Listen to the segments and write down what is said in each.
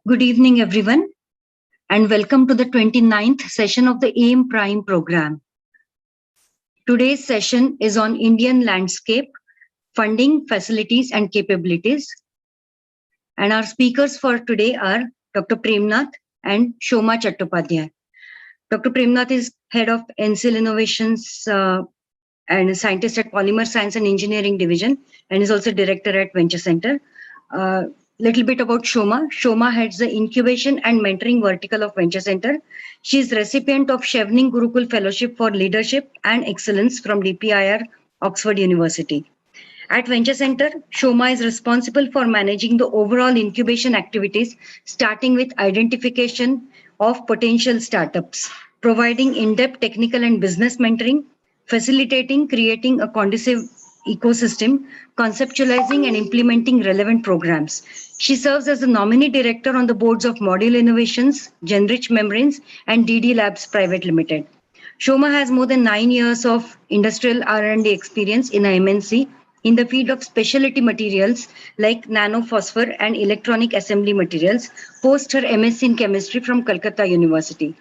Good evening, everyone, and welcome to the 29th session of the AIM Prime program. Today's session is on Indian landscape, funding, facilities, and capabilities. And our speakers for today are Dr. Premnath and Soma Chattopadhyay. Dr. Premnath is head of NCL Innovations and a scientist at Polymer Science and Engineering Division, and is also director at Venture Center. Little bit about Soma. Soma heads the incubation and mentoring vertical of Venture Center. She is recipient of Chevening Gurukul Fellowship for Leadership and Excellence from DPIR, Oxford University. At Venture Center, Soma is responsible for managing the overall incubation activities, starting with identification of potential startups, providing in-depth technical and business mentoring, facilitating creating a conducive ecosystem, conceptualizing and implementing relevant programs. She serves as the nominee director on the boards of Module Innovations, Genrich Membranes, and DD Labs Private Limited. Soma has more than 9 years of industrial R&D experience in a MNC in the field of specialty materials like nanophosphor and electronic assembly materials, post her MSc in chemistry from Calcutta University.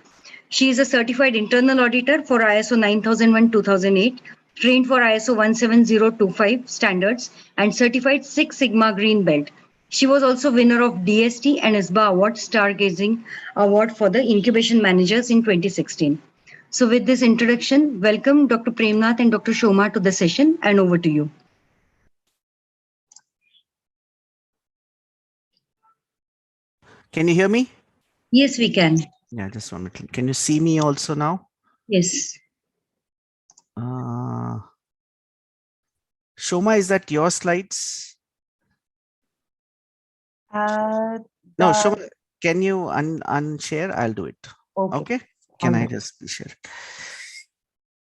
She is a certified internal auditor for ISO 9001-2008, trained for ISO 17025 standards, and certified Six Sigma Green Belt. She was also winner of DST and ISBA Award Stargazing Award for the Incubation Managers in 2016. So with this introduction, welcome Dr. Premnath and Dr. Soma to the session, and over to you. Can you hear me? Yes, we can. Yeah, just 1 minute. Can you see me also now? Yes. Soma, is that your slides? No, Soma, can you unshare? I'll do it. Okay. Can I just be shared?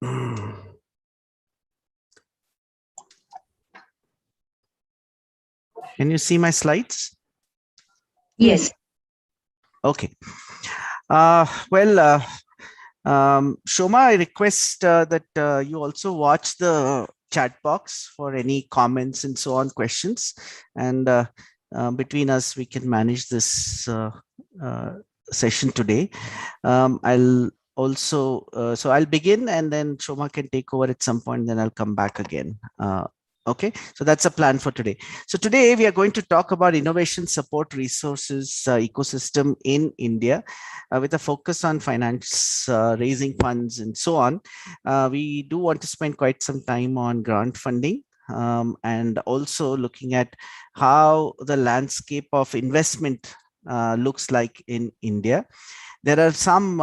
Can you see my slides? Yes. Okay. Soma, I request that you also watch the chat box for any comments and so on, questions, and between us we can manage this session today. I'll also so I'll begin and then Soma can take over at some point, then I'll come back again. Okay, so that's a plan for today. So today we are going to talk about innovation support resources ecosystem in India with a focus on finance, raising funds and so on. We do want to spend quite some time on grant funding and also looking at how the landscape of investment looks like in India. There are some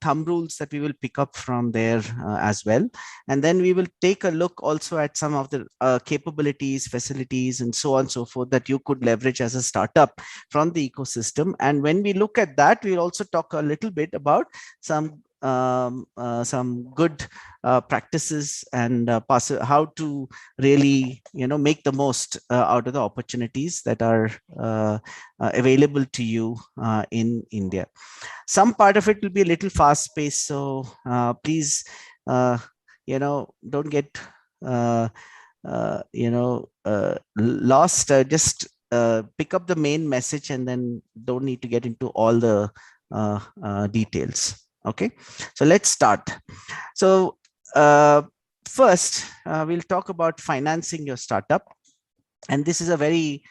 thumb rules that we will pick up from there as well. And then we will take a look also at some of the capabilities, facilities, and so on and so forth that you could leverage as a startup from the ecosystem. And when we look at that, we'll also talk a little bit about some good practices and how to really, make the most out of the opportunities that are available to you in India. Some part of it will be a little fast paced, so please, don't get lost. Just pick up the main message and then don't need to get into all the details. Okay, so let's start. So first, we'll talk about financing your startup. And this is a very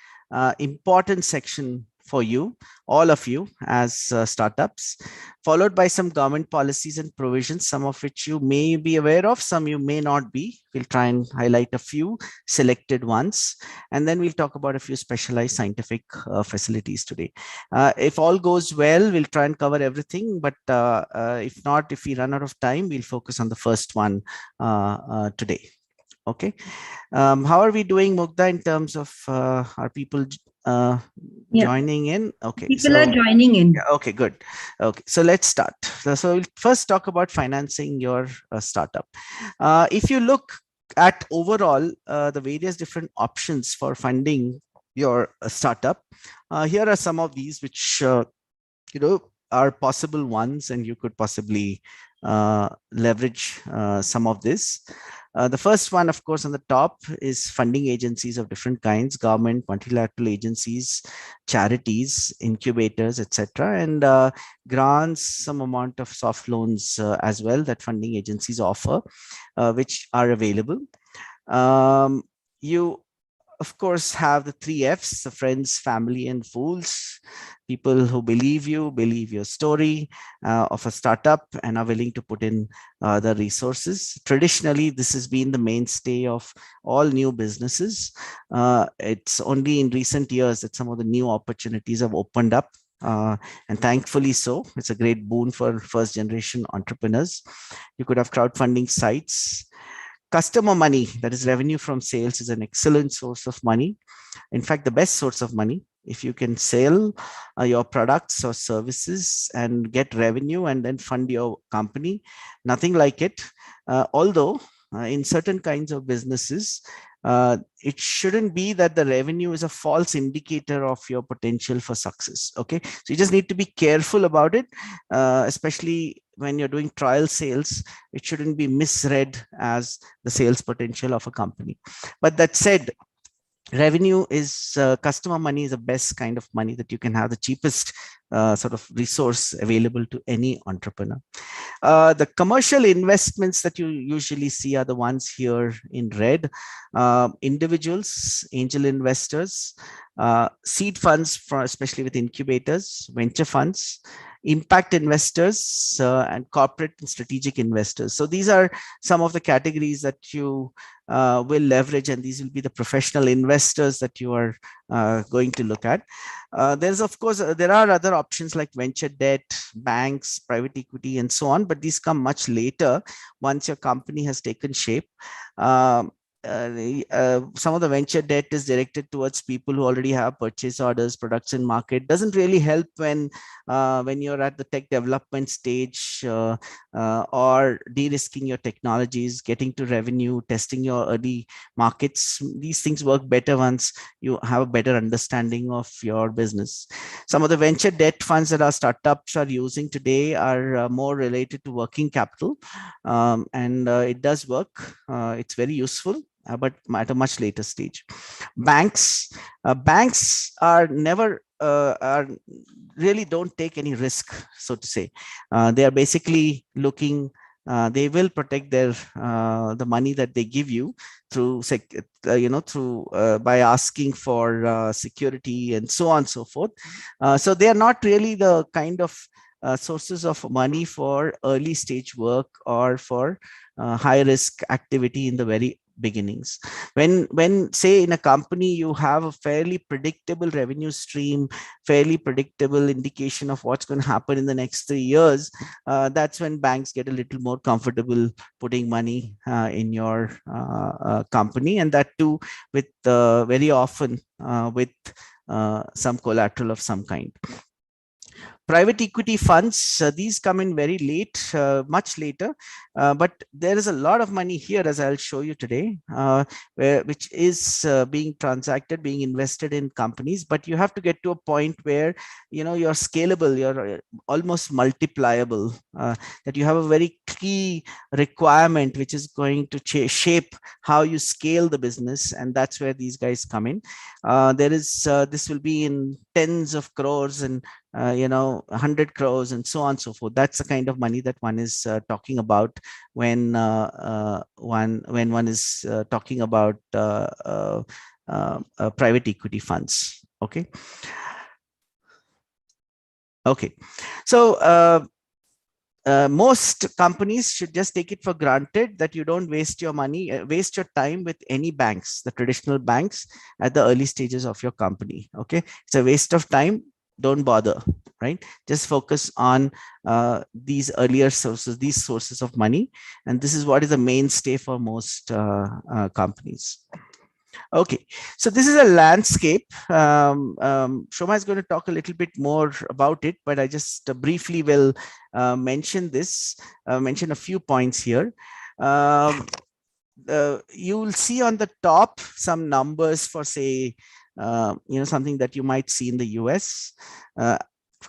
important section for you, all of you as startups, followed by some government policies and provisions, some of which you may be aware of, some you may not be. We'll try and highlight a few selected ones, and then we'll talk about a few specialized scientific facilities today. If all goes well, we'll try and cover everything, but if not, if we run out of time, we'll focus on the first one today. Okay. How are we doing, Mugdha, in terms of are people joining in? Okay. People are joining in. Okay, good. Okay, so let's start. So we'll first talk about financing your startup. If you look at overall the various different options for funding your startup, here are some of these which are possible ones, and you could possibly leverage some of this. The first one, of course, on the top is funding agencies of different kinds: government, multilateral agencies, charities, incubators, etc., and grants, some amount of soft loans as well that funding agencies offer, which are available. You of course have the 3 Fs: the friends, family, and fools. People who believe you, believe your story of a startup, and are willing to put in the resources. Traditionally, this has been the mainstay of all new businesses. It's only in recent years that some of the new opportunities have opened up, and thankfully so. It's a great boon for first generation entrepreneurs. You could have crowdfunding sites. Customer money, that is revenue from sales, is an excellent source of money. In fact, the best source of money. If you can sell your products or services and get revenue and then fund your company, nothing like it. Although in certain kinds of businesses, it shouldn't be that the revenue is a false indicator of your potential for success. Okay, so you just need to be careful about it, especially when you're doing trial sales. It shouldn't be misread as the sales potential of a company. But that said, revenue is customer money is the best kind of money that you can have, the cheapest sort of resource available to any entrepreneur. The commercial investments that you usually see are the ones here in red: individuals, angel investors, seed funds, especially with incubators, venture funds, impact investors, and corporate and strategic investors. So these are some of the categories that you will leverage, and these will be the professional investors that you are going to look at. There's, of course, there are other options like venture debt, banks, private equity, and so on, but these come much later once your company has taken shape. Some of the venture debt is directed towards people who already have purchase orders, products in market. Doesn't really help when you're at the tech development stage, or de-risking your technologies, getting to revenue, testing your early markets. These things work better once you have a better understanding of your business. Some of the venture debt funds that our startups are using today are more related to working capital, and it does work. It's very useful. But at a much later stage. Banks are never are really don't take any risk, so to say. They are basically looking. They will protect their the money that they give you through by asking for security and so on and so forth. So they are not really the kind of sources of money for early stage work or for high risk activity in the very beginnings. When say in a company you have a fairly predictable revenue stream, fairly predictable indication of what's going to happen in the next 3 years, that's when banks get a little more comfortable putting money in your company, and that too with very often with some collateral of some kind. Private equity funds, these come in very late, much later, but there is a lot of money here, as I'll show you today, which is being transacted, being invested in companies. But you have to get to a point where you're scalable, you're almost multipliable, that you have a very key requirement which is going to shape how you scale the business, and that's where these guys come in. This will be in tens of crores and 100 crores and so on and so forth. That's the kind of money that one is talking about when one is talking about private equity funds. Okay. Okay, so most companies should just take it for granted that you don't waste your money, waste your time with any banks, the traditional banks at the early stages of your company. Okay, it's a waste of time. Don't bother, right? Just focus on these earlier sources, these sources of money, and this is what is the mainstay for most companies. Okay, so this is a landscape. Shoma is going to talk a little bit more about it, but I just briefly will mention this, mention a few points here. You will see on the top some numbers for, say, something that you might see in the US,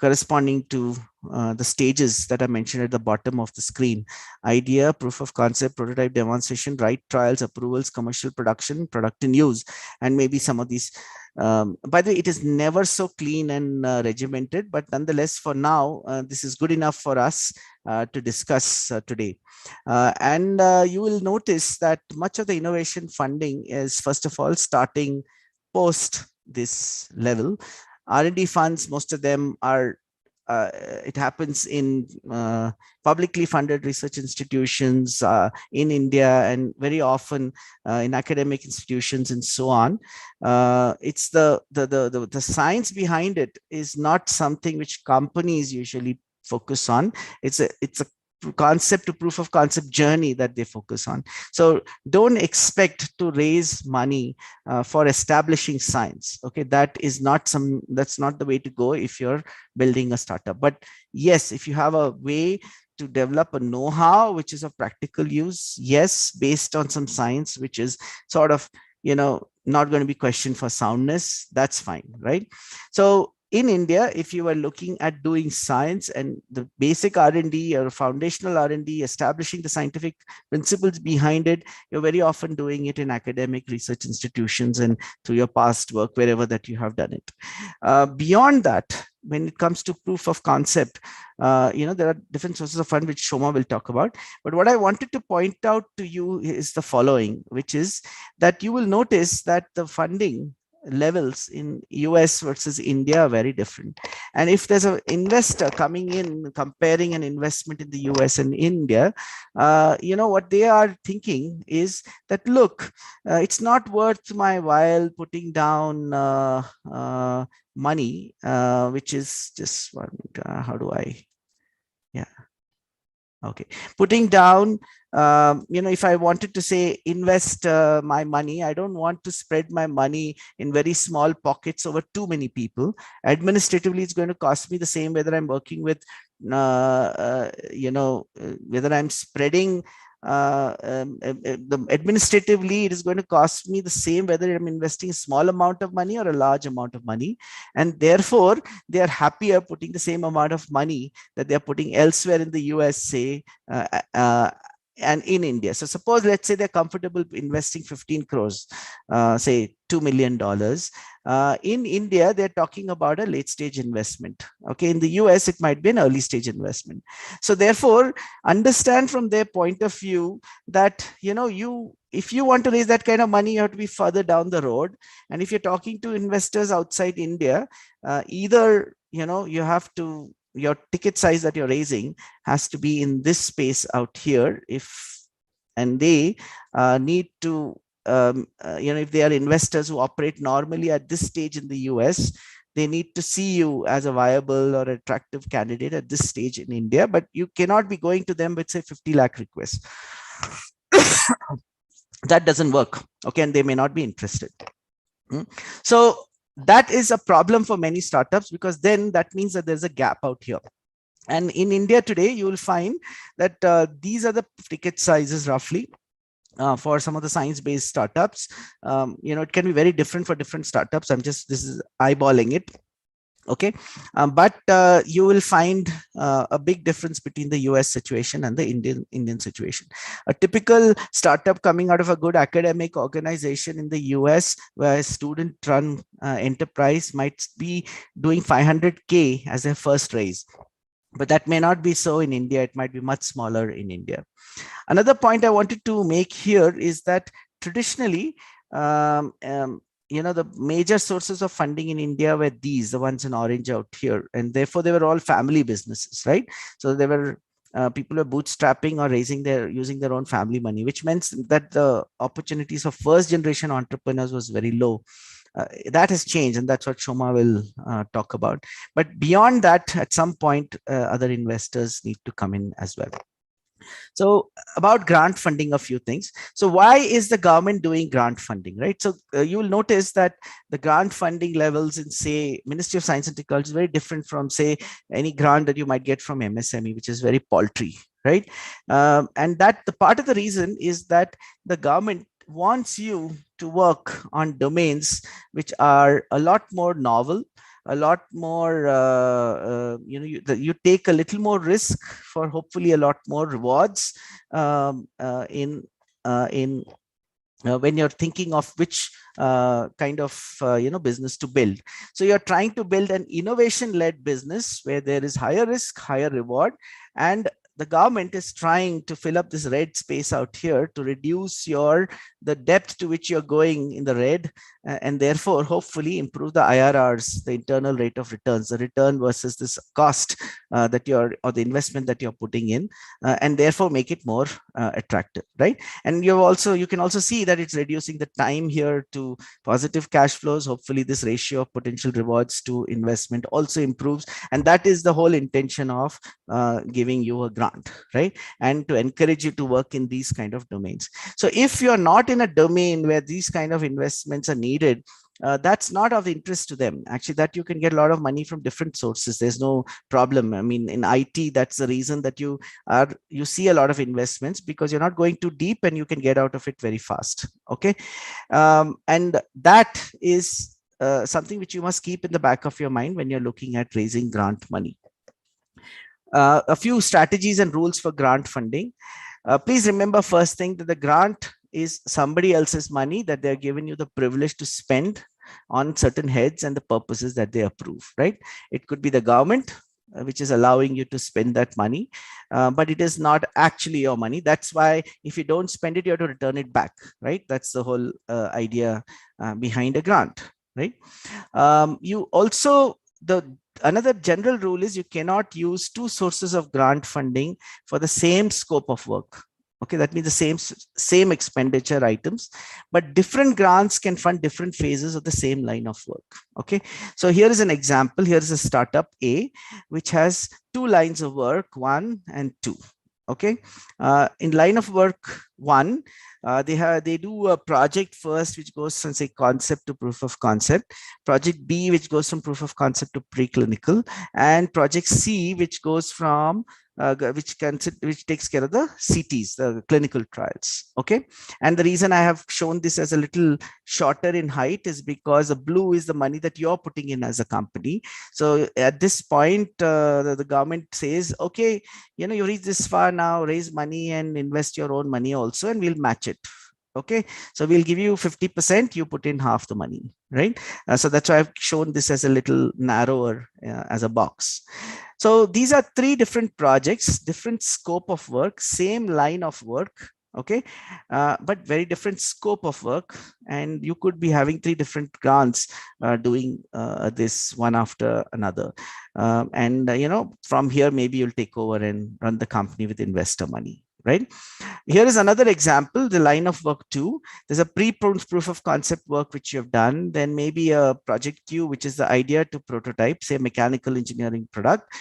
corresponding to the stages that I mentioned at the bottom of the screen: idea, proof of concept, prototype, demonstration, right trials, approvals, commercial production, product in use, and maybe some of these. By the way, it is never so clean and regimented, but nonetheless, for now, this is good enough for us to discuss today. And you will notice that much of the innovation funding is, first of all, starting post this level. R&D funds, most of them are, it happens in publicly funded research institutions in India, and very often in academic institutions and so on. It's the science behind it is not something which companies usually focus on. It's a concept to proof of concept journey that they focus on. So don't expect to raise money for establishing science. Okay, that's not the way to go if you're building a startup. But yes, if you have a way to develop a know-how which is of practical use, yes, based on some science which is sort of not going to be questioned for soundness, that's fine, right? So in India, if you are looking at doing science and the basic R&D or foundational R&D, establishing the scientific principles behind it, you're very often doing it in academic research institutions and through your past work, wherever that you have done it. Beyond that, when it comes to proof of concept, there are different sources of fund which Soma will talk about. But what I wanted to point out to you is the following, which is that you will notice that the funding levels in US versus India are very different. And if there's an investor coming in comparing an investment in the US and India, what they are thinking is that, look, it's not worth my while putting down money, which is just one, how do I, yeah. Okay, putting down, if I wanted to say invest my money, I don't want to spread my money in very small pockets over too many people. Administratively, it's going to cost me the same whether I'm working with, whether I'm spreading administratively, it is going to cost me the same whether I'm investing a small amount of money or a large amount of money. And therefore, they are happier putting the same amount of money that they're putting elsewhere in the USA and in India. So suppose, let's say they're comfortable investing 15 crores, say $2 million. In India, they're talking about a late stage investment. Okay, in the US, it might be an early stage investment. So therefore, understand from their point of view that, if you want to raise that kind of money, you have to be further down the road. And if you're talking to investors outside India, either, you have to, your ticket size that you're raising has to be in this space out here. And they need to, if they are investors who operate normally at this stage in the US, they need to see you as a viable or attractive candidate at this stage in India, but you cannot be going to them with, say, 50 lakh requests. That doesn't work. Okay, and they may not be interested. So that is a problem for many startups, because then that means that there's a gap out here. And in India today, you will find that these are the ticket sizes roughly for some of the science-based startups. It can be very different for different startups. This is eyeballing it. Okay, but you will find a big difference between the US situation and the Indian situation. A typical startup coming out of a good academic organization in the US, where a student-run enterprise might be doing 500K as their first raise. But that may not be so in India. It might be much smaller in India. Another point I wanted to make here is that traditionally, the major sources of funding in India were the ones in orange out here, and therefore they were all family businesses, right? So they were people were bootstrapping or using their own family money, which meant that the opportunities for first generation entrepreneurs was very low. That has changed, and that's what Soma will talk about. But beyond that, at some point, other investors need to come in as well. So about grant funding, a few things. So why is the government doing grant funding, right? So you will notice that the grant funding levels in, say, Ministry of Science and Technology is very different from, say, any grant that you might get from MSME, which is very paltry, right? And that the part of the reason is that the government wants you to work on domains which are a lot more novel, a lot more, you take a little more risk for hopefully a lot more rewards in when you're thinking of which kind of business to build. So you're trying to build an innovation-led business where there is higher risk, higher reward, and the government is trying to fill up this red space out here to reduce the depth to which you're going in the red, and therefore hopefully improve the IRRs, the internal rate of returns, the return versus this cost or the investment that you're putting in, and therefore make it more attractive, right? And you can also see that it's reducing the time here to positive cash flows. Hopefully this ratio of potential rewards to investment also improves, and that is the whole intention of giving you a grant, right? And to encourage you to work in these kind of domains. So if you're not in a domain where these kind of investments are needed, that's not of interest to them. Actually, that you can get a lot of money from different sources. There's no problem. I mean, in IT, that's the reason that you see a lot of investments, because you're not going too deep and you can get out of it very fast. Okay. And that is something which you must keep in the back of your mind when you're looking at raising grant money. A few strategies and rules for grant funding. Please remember, first thing, that the grant is somebody else's money that they're giving you the privilege to spend on certain heads and the purposes that they approve, right? It could be the government, which is allowing you to spend that money, but it is not actually your money. That's why if you don't spend it, you have to return it back, right? That's the whole idea behind a grant, right? You also, another general rule is you cannot use two sources of grant funding for the same scope of work. Okay, that means the same expenditure items, but different grants can fund different phases of the same line of work. Okay, so here is an example. Here is a startup A, which has two lines of work, 1 and 2. Okay, in line of work 1, they do a project first, which goes from, say, concept to proof of concept. Project B, which goes from proof of concept to preclinical, and project C, which goes from which takes care of the CTs, the clinical trials. Okay, and the reason I have shown this as a little shorter in height is because the blue is the money that you're putting in as a company. So at this point, the government says, okay, you reach this far now, raise money and invest your own money also, and we'll match it. Okay, so we'll give you 50%, you put in half the money, right? So that's why I've shown this as a little narrower as a box. So these are 3 different projects, different scope of work, same line of work. Okay, but very different scope of work, and you could be having 3 different grants doing this one after another, and from here maybe you'll take over and run the company with investor money, right? Here is another example, the line of work 2. There's a proof of concept work which you have done, then maybe a project Q, which is the idea to prototype, say, mechanical engineering product,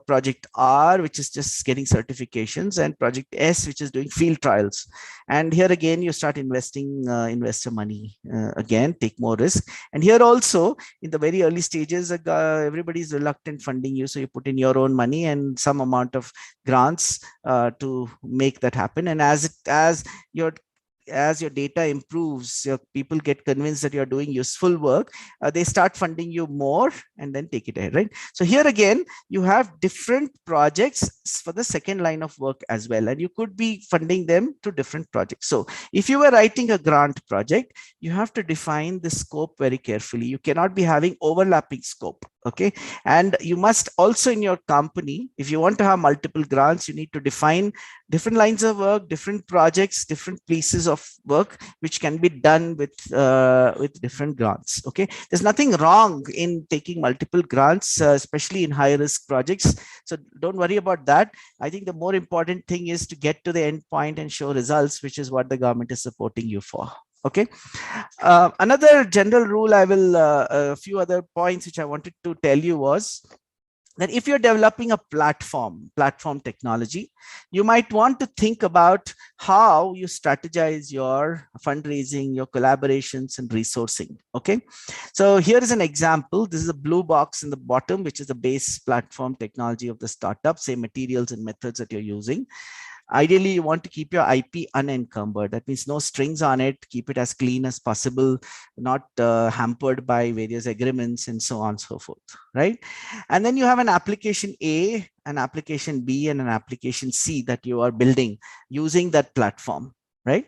project R, which is just getting certifications, and project S, which is doing field trials. And here again, you start investing investor money, again, take more risk. And here also, in the very early stages, everybody is reluctant funding you, so you put in your own money and some amount of grants to make that happen. And as your data improves, your people get convinced that you're doing useful work, they start funding you more and then take it ahead, right? So here again, you have different projects for the second line of work as well, and you could be funding them to different projects. So if you were writing a grant project, you have to define the scope very carefully. You cannot be having overlapping scope. Okay, and you must also in your company, if you want to have multiple grants, you need to define different lines of work, different projects, different pieces of work which can be done with different grants. Okay, there's nothing wrong in taking multiple grants, especially in high risk projects, so don't worry about that. I think the more important thing is to get to the end point and show results, which is what the government is supporting you for. Okay, another general rule, a few other points which I wanted to tell you was that if you're developing a platform technology, you might want to think about how you strategize your fundraising, your collaborations and resourcing. Okay, so here is an example. This is a blue box in the bottom, which is the base platform technology of the startup, say materials and methods that you're using. Ideally, you want to keep your IP unencumbered. That means no strings on it. Keep it as clean as possible, not hampered by various agreements and so on and so forth, right? And then you have an application A, an application B, and an application C that you are building using that platform, right?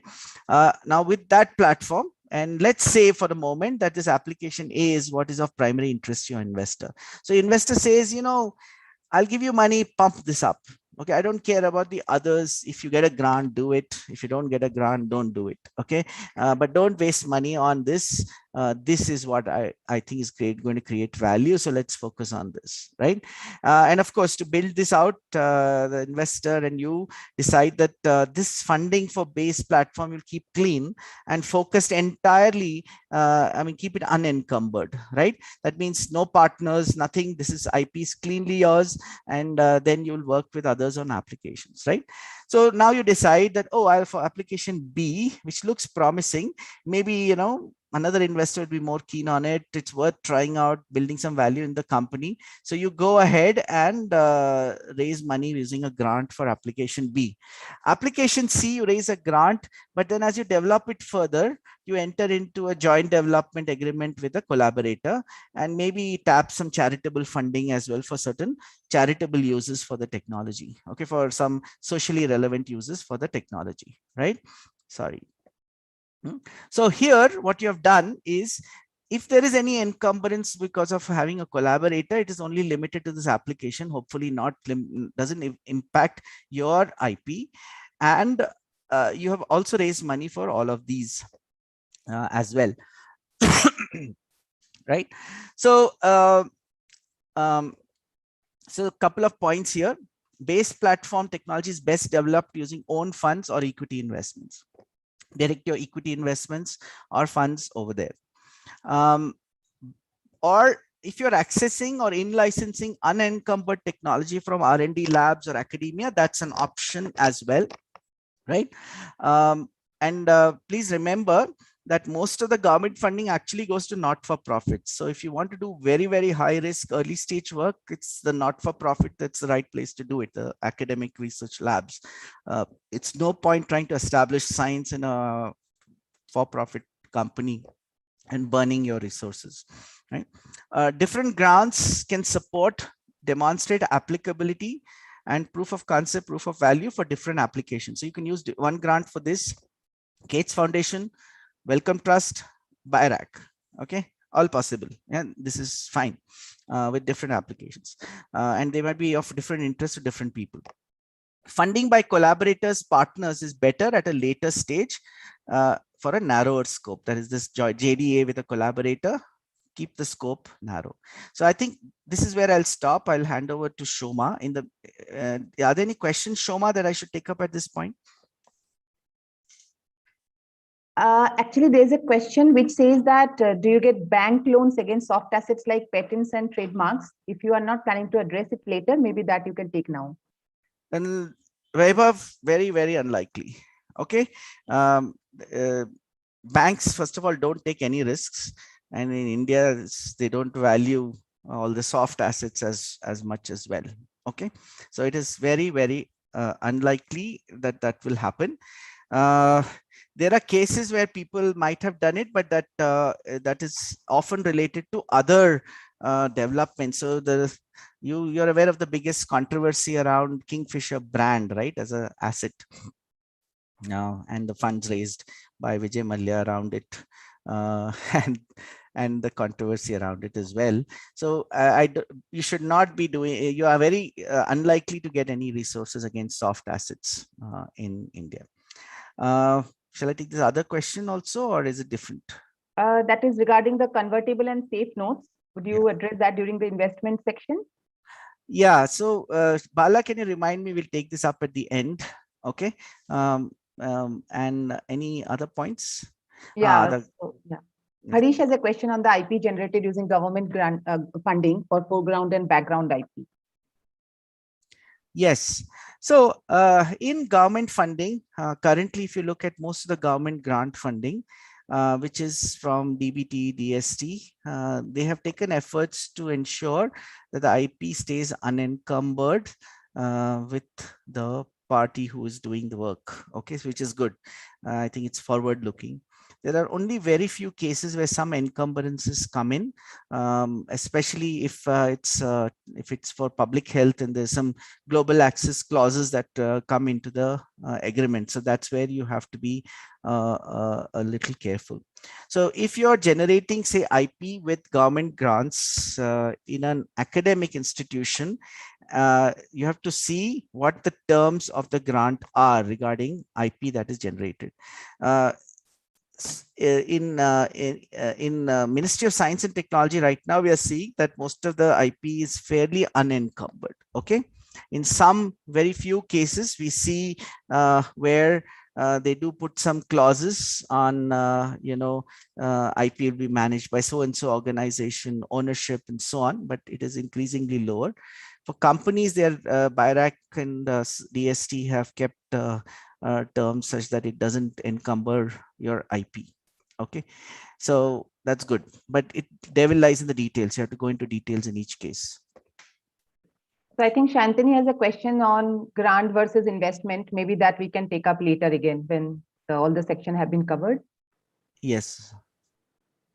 Now with that platform, and let's say for the moment that this application A is what is of primary interest to your investor. So investor says, I'll give you money, pump this up. Okay, I don't care about the others. If you get a grant, do it. If you don't get a grant, don't do it. Okay, but don't waste money on this. This is what I think is going to create value. So let's focus on this, right? And of course, to build this out, the investor and you decide that this funding for base platform will keep clean and focused entirely. Keep it unencumbered, right? That means no partners, nothing. This is IPs cleanly yours, and then you'll work with others on applications, right? So now you decide that, I'll for application B, which looks promising, maybe another investor would be more keen on it. It's worth trying out, building some value in the company. So you go ahead and raise money using a grant for application B. Application C, you raise a grant, but then as you develop it further, you enter into a joint development agreement with a collaborator and maybe tap some charitable funding as well for certain charitable uses for the technology. Okay, for some socially relevant uses for the technology, right? Sorry. So here, what you have done is, if there is any encumbrance because of having a collaborator, it is only limited to this application, hopefully doesn't impact your IP. And you have also raised money for all of these as well. Right? So, so a couple of points here. Base platform technology is best developed using own funds or equity investments. Direct your equity investments or funds over there. Or if you're accessing or in licensing unencumbered technology from R&D labs or academia, that's an option as well, right? And please remember that most of the government funding actually goes to not-for-profits. So if you want to do very, very high risk early stage work, it's the not-for-profit that's the right place to do it, the academic research labs. It's no point trying to establish science in a for-profit company and burning your resources, right? Different grants can support, demonstrate applicability and proof of concept, proof of value for different applications. So you can use one grant for this, Gates Foundation, Wellcome Trust, BIRAC, okay, all possible, and this is fine with different applications, and they might be of different interest to different people. Funding by collaborators, partners is better at a later stage for a narrower scope. That is this JDA with a collaborator, keep the scope narrow. So I think this is where I'll stop. I'll hand over to Soma. Are there any questions, Soma, that I should take up at this point? Actually, there's a question which says that do you get bank loans against soft assets like patents and trademarks? If you are not planning to address it later, maybe that you can take now. And very, very unlikely. Okay. Banks, first of all, don't take any risks. And in India, they don't value all the soft assets as much as well. Okay. So it is very, very unlikely that will happen. There are cases where people might have done it, but that is often related to other developments. So you're aware of the biggest controversy around Kingfisher brand, right, as an asset, and the funds raised by Vijay Mallya around it, and and the controversy around it as well. So you should not be doing, you are very unlikely to get any resources against soft assets in India. Shall I take this other question also, or is it different? That is regarding the convertible and safe notes. Would you address that during the investment section? Yeah. So Bala, can you remind me? We'll take this up at the end. Okay. And any other points? Yeah. Harish has a question on the IP generated using government grant funding for foreground and background IP. Yes. So in government funding, currently, if you look at most of the government grant funding, which is from DBT, DST, they have taken efforts to ensure that the IP stays unencumbered with the party who is doing the work. Okay, so which is good. I think it's forward looking. There are only very few cases where some encumbrances come in, especially if it's for public health and there's some global access clauses that come into the agreement. So that's where you have to be a little careful. So if you're generating, say, IP with government grants in an academic institution, you have to see what the terms of the grant are regarding IP that is generated. In Ministry of Science and Technology right now, we are seeing that most of the IP is fairly unencumbered. Okay, in some very few cases we see where they do put some clauses on IP will be managed by so and so organization, ownership and so on, but it is increasingly lower. For companies, their BIRAC and DST have kept terms such that it doesn't encumber your IP. Okay, so that's good, but it devil lies in the details. You have to go into details in each case. So I think Shantini has a question on grant versus investment. Maybe that we can take up later again when all the section have been covered. Yes.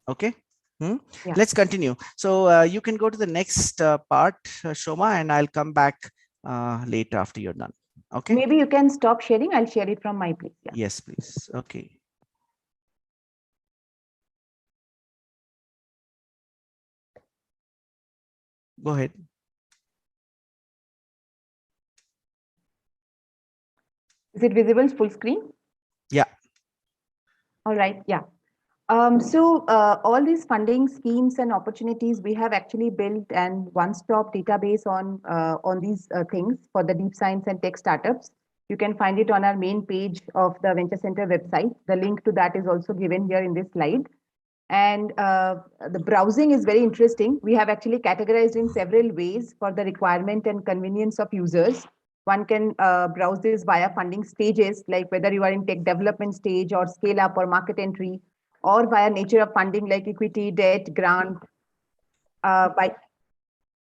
Okay. Yeah. Let's continue. So you can go to the next part, Soma, and I'll come back later after you're done. Okay. Maybe you can stop sharing. I'll share it from my place. Yeah. Yes, please. Okay. Go ahead. Is it visible full screen? Yeah. All right. Yeah. All these funding schemes and opportunities, we have actually built an one-stop database on these things for the deep science and tech startups. You can find it on our main page of the Venture Center website. The link to that is also given here in this slide. And the browsing is very interesting. We have actually categorized in several ways for the requirement and convenience of users. One can browse this via funding stages, like whether you are in tech development stage or scale up or market entry, or via nature of funding like equity, debt, grant, by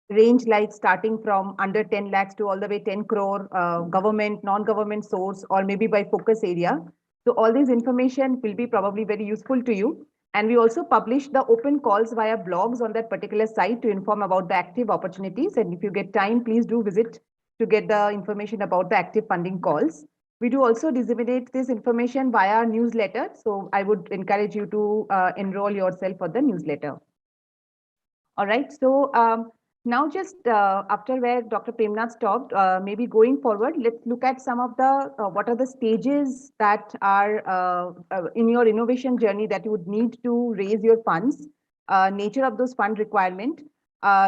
range like starting from under 10 lakhs to all the way 10 crore, government, non-government source, or maybe by focus area. So all this information will be probably very useful to you. And we also publish the open calls via blogs on that particular site to inform about the active opportunities. And if you get time, please do visit to get the information about the active funding calls. We do also disseminate this information via newsletter. So I would encourage you to enroll yourself for the newsletter. All right. So now just after where Dr. Premnath stopped, maybe going forward, let's look at some of the, what are the stages that are in your innovation journey that you would need to raise your funds, nature of those fund requirement,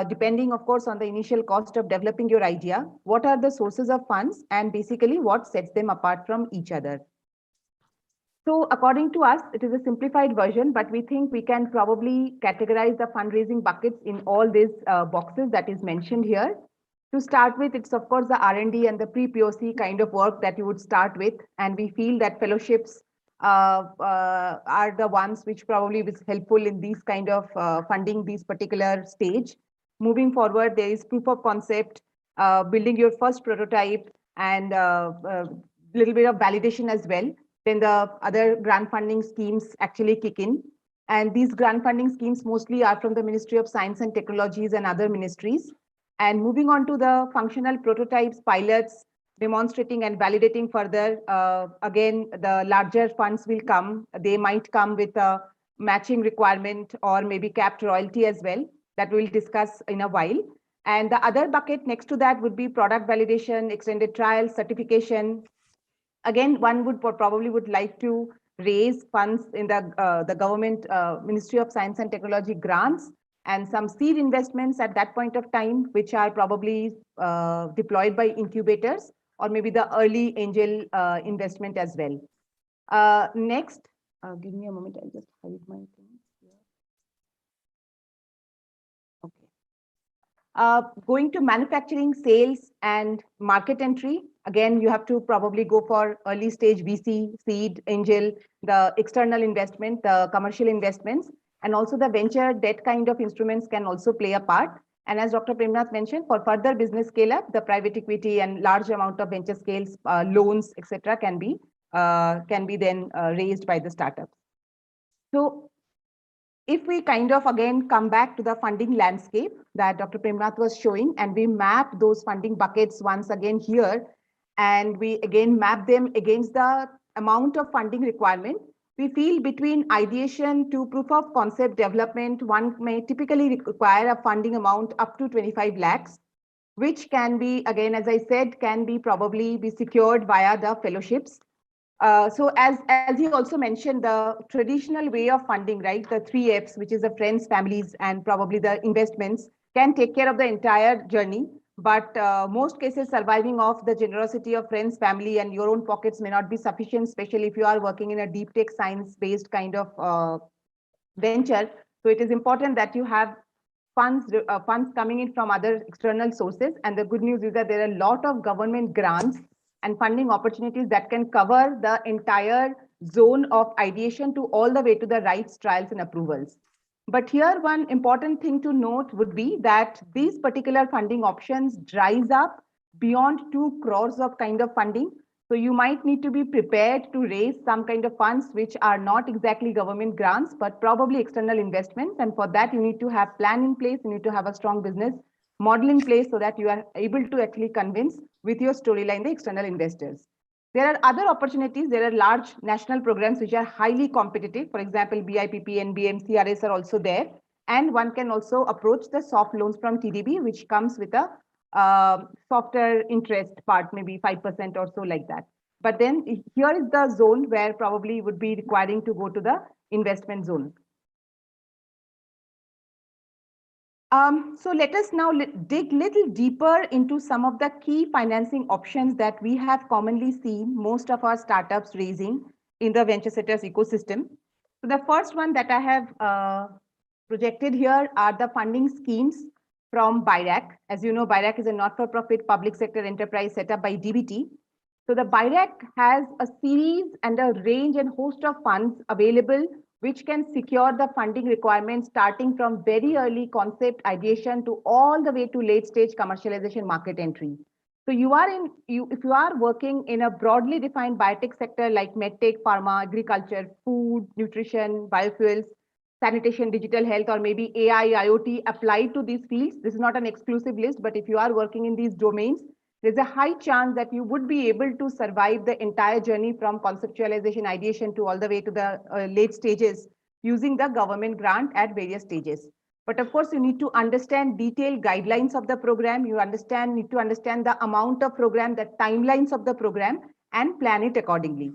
depending, of course, on the initial cost of developing your idea, what are the sources of funds, and basically what sets them apart from each other. So according to us, it is a simplified version, but we think we can probably categorize the fundraising buckets in all these boxes that is mentioned here. To start with, it's of course the R&D and the pre-POC kind of work that you would start with. And we feel that fellowships are the ones which probably is helpful in these kind of funding these particular stage. Moving forward, there is proof of concept, building your first prototype, and little bit of validation as well. Then the other grant funding schemes actually kick in. And these grant funding schemes mostly are from the Ministry of Science and Technologies and other ministries. And moving on to the functional prototypes, pilots, demonstrating and validating further, again, the larger funds will come. They might come with matching requirement or maybe capped royalty as well, that we'll discuss in a while. And the other bucket next to that would be product validation, extended trials, certification. Again, one would probably would like to raise funds in the government Ministry of Science and Technology grants and some seed investments at that point of time, which are probably deployed by incubators or maybe the early angel investment as well. Next, give me a moment, I'll just hide my things here. Okay. Going to manufacturing, sales, and market entry. Again, you have to probably go for early stage VC, seed, angel, the external investment, the commercial investments, and also the venture debt kind of instruments can also play a part. And as Dr. Premnath mentioned, for further business scale up, the private equity and large amount of venture scales, loans, etc., can be then raised by the startups. So if we kind of again come back to the funding landscape that Dr. Premnath was showing, and we map those funding buckets once again here, and we again map them against the amount of funding requirement, we feel between ideation to proof of concept development, one may typically require a funding amount up to 25 lakhs, which can be, again, as I said, can be probably be secured via the fellowships. So as he also mentioned, the traditional way of funding, right, the 3 Fs, which is the friends, families, and probably the investments, can take care of the entire journey. But most cases, surviving off the generosity of friends, family, and your own pockets may not be sufficient, especially if you are working in a deep tech science-based kind of venture. So it is important that you have funds coming in from other external sources. And the good news is that there are a lot of government grants and funding opportunities that can cover the entire zone of ideation to all the way to the rights, trials, and approvals. But here, one important thing to note would be that these particular funding options dries up beyond 2 crores of kind of funding. So you might need to be prepared to raise some kind of funds which are not exactly government grants, but probably external investments. And for that, you need to have plan in place. You need to have a strong business model in place so that you are able to actually convince with your storyline the external investors. There are other opportunities. There are large national programs which are highly competitive. For example, BIPP, NBM, CRS are also there. And one can also approach the soft loans from TDB, which comes with a softer interest part, maybe 5% or so like that. But then here is the zone where probably would be requiring to go to the investment zone. So let us now dig little deeper into some of the key financing options that we have commonly seen most of our startups raising in the venture sectors ecosystem. So the first one that I have projected here are the funding schemes from BIRAC. As you know, BIRAC is a not-for-profit public sector enterprise set up by DBT. So the BIRAC has a series and a range and host of funds available which can secure the funding requirements starting from very early concept ideation to all the way to late stage commercialization market entry. So if you are working in a broadly defined biotech sector like medtech, pharma, agriculture, food, nutrition, biofuels, sanitation, digital health, or maybe AI, IoT applied to these fields, this is not an exclusive list, but if you are working in these domains, there's a high chance that you would be able to survive the entire journey from conceptualization, ideation to all the way to the late stages using the government grant at various stages. But of course, you need to understand detailed guidelines of the program. You need to understand the amount of program, the timelines of the program, and plan it accordingly.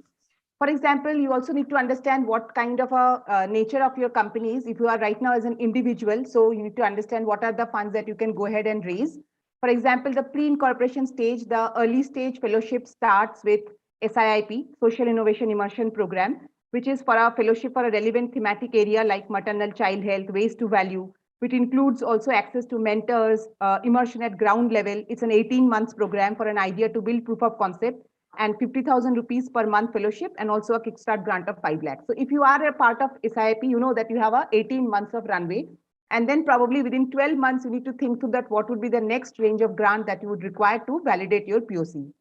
For example, you also need to understand what kind of a nature of your company is. If you are right now as an individual, so you need to understand what are the funds that you can go ahead and raise. For example, the pre-incorporation stage, the early stage fellowship starts with SIIP, Social Innovation Immersion Program, which is for a fellowship for a relevant thematic area like maternal child health, waste to value, which includes also access to mentors, immersion at ground level. It's an 18 months program for an idea to build proof of concept, and 50,000 rupees per month fellowship, and also a kickstart grant of 5 lakhs. So if you are a part of SIIP, you know that you have a 18 months of runway. And then probably within 12 months, you need to think through that what would be the next range of grant that you would require to validate your POC.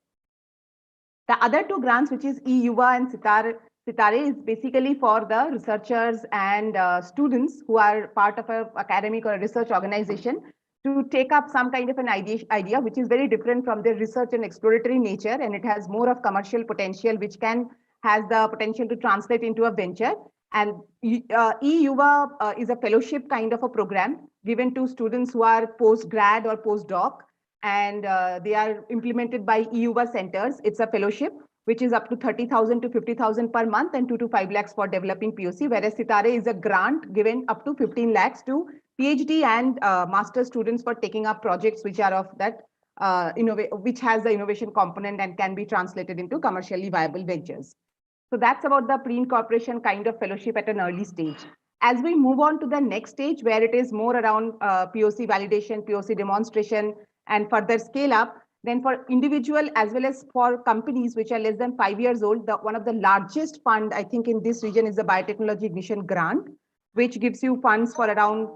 The other 2 grants, which is eYuva and Sitare, is basically for the researchers and students who are part of an academic or a research organization to take up some kind of an idea which is very different from their research and exploratory nature, and it has more of commercial potential, which has the potential to translate into a venture. And eYuva is a fellowship kind of a program given to students who are post-grad or postdoc, and they are implemented by eYuva centers. It's a fellowship which is up to 30,000 to 50,000 per month and 2 to 5 lakhs for developing POC, whereas Sitare is a grant given up to 15 lakhs to PhD and master students for taking up projects which are of that which has the innovation component and can be translated into commercially viable ventures. So that's about the pre-incorporation kind of fellowship at an early stage. As we move on to the next stage, where it is more around POC validation, POC demonstration, and further scale up, then for individual as well as for companies which are less than 5 years old, one of the largest fund I think in this region is the Biotechnology Ignition Grant, which gives you funds for around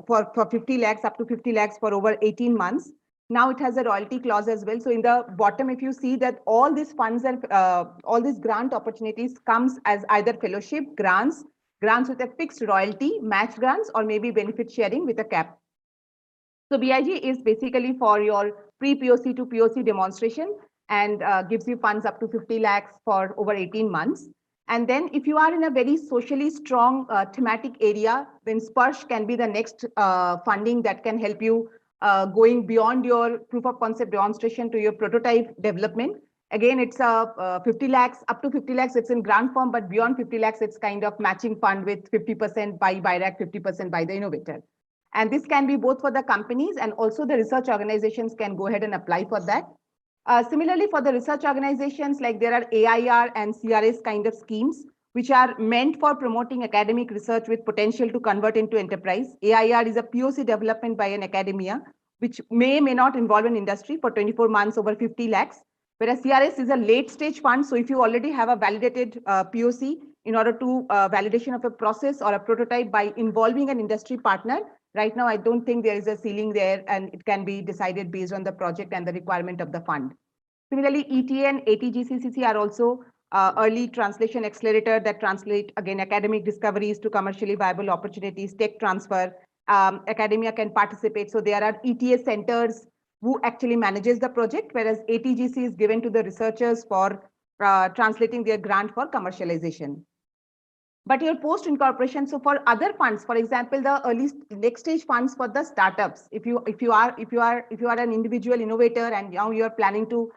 for 50 lakhs, up to 50 lakhs for over 18 months. Now it has a royalty clause as well. So in the bottom, if you see that all these funds and all these grant opportunities comes as either fellowship, grants with a fixed royalty, match grants, or maybe benefit sharing with a cap. So BIG is basically for your pre-POC to POC demonstration and gives you funds up to 50 lakhs for over 18 months. And then if you are in a very socially strong thematic area, then Sparsh can be the next funding that can help you going beyond your proof of concept demonstration to your prototype development. Again, it's a 50 lakhs, up to 50 lakhs, it's in grant form, but beyond 50 lakhs, it's kind of matching fund with 50% by BIRAC, 50% by the innovator. And this can be both for the companies and also the research organizations can go ahead and apply for that. Similarly, for the research organizations, like there are AIR and CRS kind of schemes, which are meant for promoting academic research with potential to convert into enterprise. AIR is a POC development by an academia, which may not involve an industry for 24 months over 50 lakhs. Whereas CRS is a late stage fund. So if you already have a validated POC, in order to validation of a process or a prototype by involving an industry partner, right now, I don't think there is a ceiling there, and it can be decided based on the project and the requirement of the fund. Similarly, ETA and ATGCCC are also early translation accelerator that translate, again, academic discoveries to commercially viable opportunities, tech transfer. Academia can participate. So there are ETA centers who actually manages the project, whereas ATGC is given to the researchers for translating their grant for commercialization. But your post incorporation, so for other funds, for example, the early next stage funds for the startups, if you are an individual innovator and now you are planning to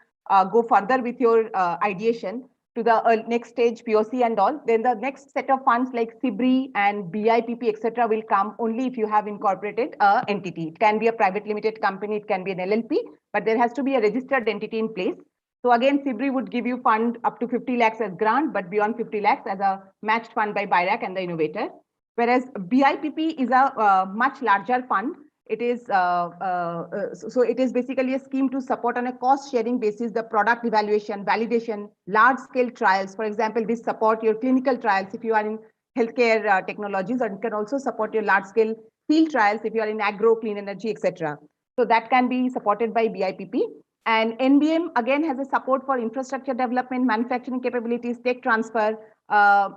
go further with your ideation to the next stage POC and all, then the next set of funds like CBRI and BIPP, etc., will come only if you have incorporated a entity. It can be a private limited company, it can be an LLP, but there has to be a registered entity in place. So again, CBRI would give you fund up to 50 lakhs as grant, but beyond 50 lakhs as a matched fund by BIRAC and the innovator. Whereas BIPP is a much larger fund. It is so it is basically a scheme to support on a cost sharing basis the product evaluation, validation, large scale trials. For example, this support your clinical trials if you are in healthcare technologies, or it can also support your large scale field trials if you are in agro, clean energy, etc. So that can be supported by BIPP. And NBM again has a support for infrastructure development, manufacturing capabilities, tech transfer,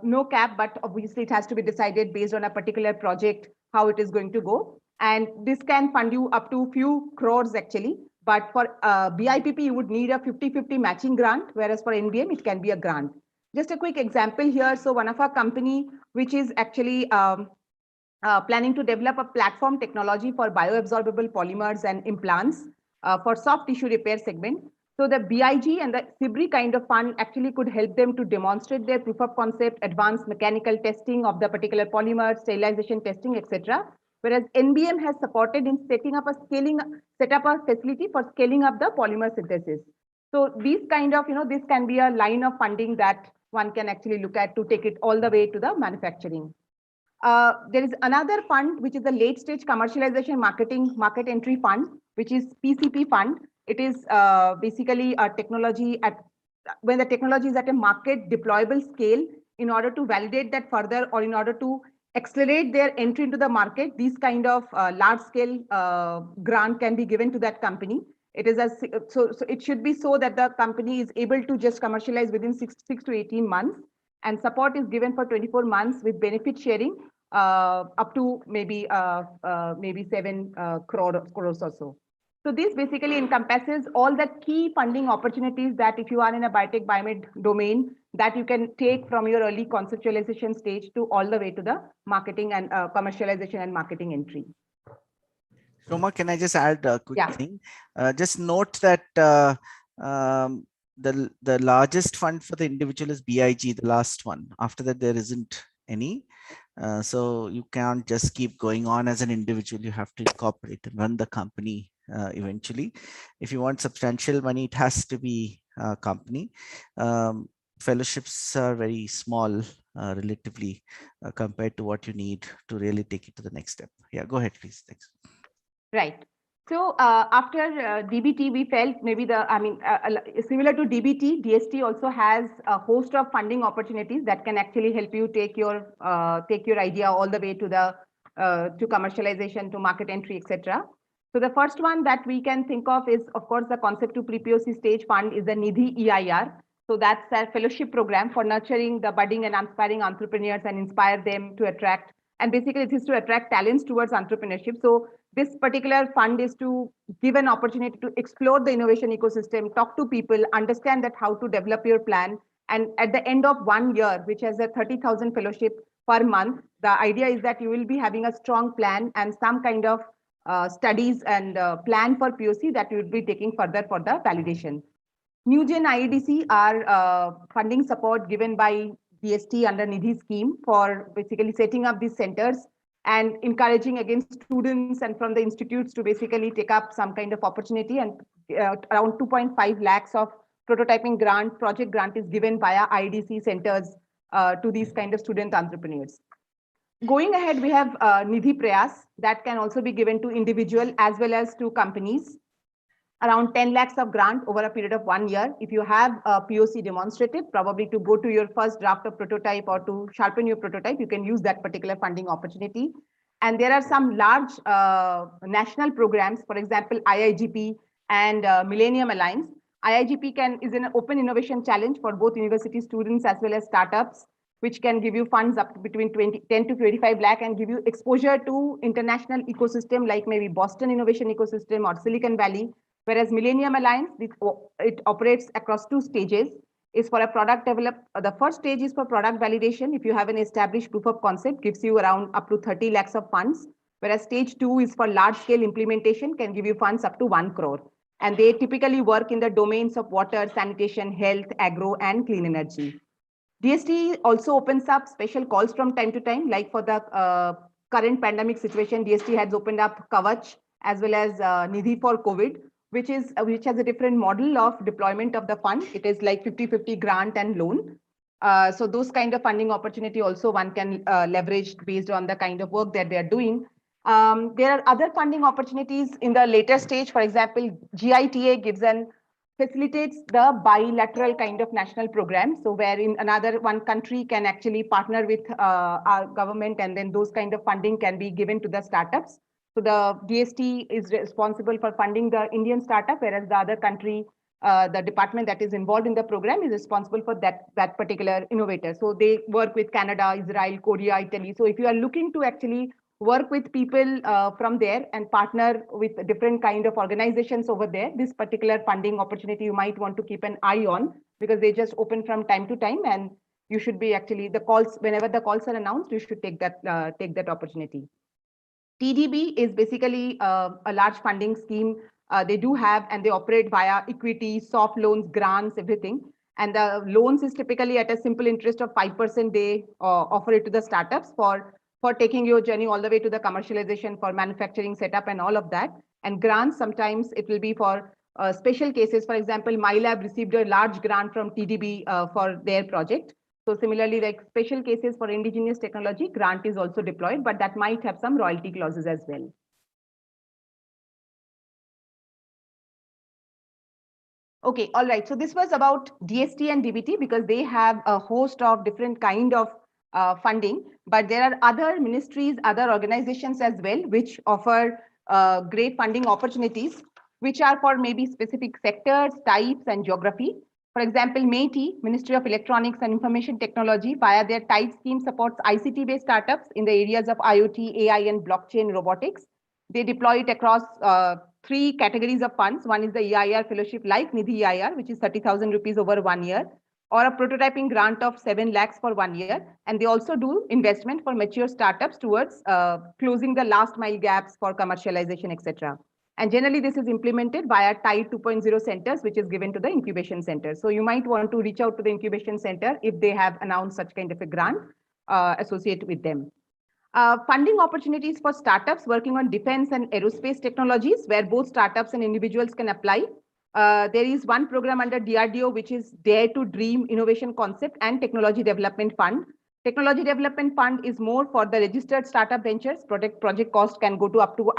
no cap, but obviously it has to be decided based on a particular project, how it is going to go. And this can fund you up to few crores actually. But for BIPP, you would need a 50-50 matching grant, whereas for NBM, it can be a grant. Just a quick example here. So one of our company, which is actually planning to develop a platform technology for bioabsorbable polymers and implants for soft tissue repair segment. So the BIG and the CBRI kind of fund actually could help them to demonstrate their proof of concept, advanced mechanical testing of the particular polymer, sterilization testing, etc. Whereas NBM has supported in setting up a facility for scaling up the polymer synthesis. So these kind of, this can be a line of funding that one can actually look at to take it all the way to the manufacturing. There is another fund, which is the late stage commercialization market entry fund, which is PCP fund. It is basically a technology when the technology is at a market deployable scale, in order to validate that further or in order to accelerate their entry into the market, these kind of large scale grant can be given to that company. It is so it should be so that the company is able to just commercialize within 6 to 18 months, and support is given for 24 months with benefit sharing up to maybe 7 crores or so. So this basically encompasses all the key funding opportunities that if you are in a biotech biomed domain, that you can take from your early conceptualization stage to all the way to the marketing and commercialization and marketing entry. Soma, can I just add a quick Yeah. thing? Just note that the largest fund for the individual is BIG, the last one. After that, there isn't any. So you can't just keep going on as an individual. You have to incorporate and run the company eventually. If you want substantial money, it has to be a company. Fellowships are very small relatively compared to what you need to really take it to the next step. Yeah, go ahead, please. Thanks. Right. So after DBT, we felt maybe similar to DBT, DST also has a host of funding opportunities that can actually help you take your idea all the way to the to commercialization, to market entry, etc. So the first one that we can think of is, of course, the concept to pre-POC stage fund is the Nidhi EIR. So that's a fellowship program for nurturing the budding and aspiring entrepreneurs and inspire them to attract. And basically, it is to attract talents towards entrepreneurship. So this particular fund is to give an opportunity to explore the innovation ecosystem, talk to people, understand that how to develop your plan. And at the end of 1 year, which has a 30,000 fellowship per month, the idea is that you will be having a strong plan and some kind of studies and plan for POC that you will be taking further for the validation. NewGen IEDC are funding support given by DST under Nidhi scheme for basically setting up these centers and encouraging again students and from the institutes to basically take up some kind of opportunity, and around 2.5 lakhs of prototyping grant, project grant is given via IEDC centers to these kind of student entrepreneurs. Going ahead, we have Nidhi Prayas that can also be given to individual as well as to companies. Around 10 lakhs of grant over a period of 1 year. If you have a POC demonstrated, probably to go to your first draft of prototype or to sharpen your prototype, you can use that particular funding opportunity. And there are some large national programs, for example, IIGP and Millennium Alliance. IIGP is an open innovation challenge for both university students as well as startups, which can give you funds up to between 10 to 25 lakh and give you exposure to international ecosystem like maybe Boston Innovation Ecosystem or Silicon Valley. Whereas Millennium Alliance, it operates across 2 stages. Is for a product develop. The first stage is for product validation. If you have an established proof of concept, gives you around up to 30 lakhs of funds. Whereas stage 2 is for large scale implementation, can give you funds up to 1 crore. And they typically work in the domains of water, sanitation, health, agro, and clean energy. DST also opens up special calls from time to time, like for the current pandemic situation, DST has opened up Kavach as well as Nidhi for COVID, which has a different model of deployment of the fund. It is like 50-50 grant and loan. So those kind of funding opportunity also one can leverage based on the kind of work that they are doing. There are other funding opportunities in the later stage. For example, GITA facilitates the bilateral kind of national program. So wherein one country can actually partner with our government, and then those kind of funding can be given to the startups. So the DST is responsible for funding the Indian startup, whereas the other country, the department that is involved in the program is responsible for that particular innovator. So they work with Canada, Israel, Korea, Italy. So if you are looking to actually work with people from there and partner with different kind of organizations over there, this particular funding opportunity you might want to keep an eye on, because they just open from time to time, and you should be actually whenever the calls are announced, you should take that opportunity. TDB is basically a large funding scheme they do have, and they operate via equity, soft loans, grants, everything. And the loans is typically at a simple interest of 5% they offer it to the startups for taking your journey all the way to the commercialization, for manufacturing setup and all of that. And grants, sometimes it will be for special cases. For example, MyLab received a large grant from TDB for their project. So similarly, like special cases for indigenous technology, grant is also deployed, but that might have some royalty clauses as well. Okay, all right. So this was about DST and DBT because they have a host of different kind of funding, but there are other ministries, other organizations as well, which offer great funding opportunities, which are for maybe specific sectors, types, and geography. For example, MeitY, Ministry of Electronics and Information Technology, via their type scheme, supports ICT-based startups in the areas of IoT, AI, and blockchain robotics. They deploy it across three categories of funds. One is the EIR fellowship like Nidhi EIR, which is 30,000 rupees over 1 year, or a prototyping grant of 7 lakhs for 1 year. And they also do investment for mature startups towards closing the last mile gaps for commercialization, etc. And generally, this is implemented via TIDE 2.0 centers, which is given to the incubation center. So you might want to reach out to the incubation center if they have announced such kind of a grant associated with them. Funding opportunities for startups working on defense and aerospace technologies, where both startups and individuals can apply. There is one program under DRDO, which is Dare to Dream Innovation Concept and Technology Development Fund. Technology Development Fund is more for the registered startup ventures. Project cost can go to up to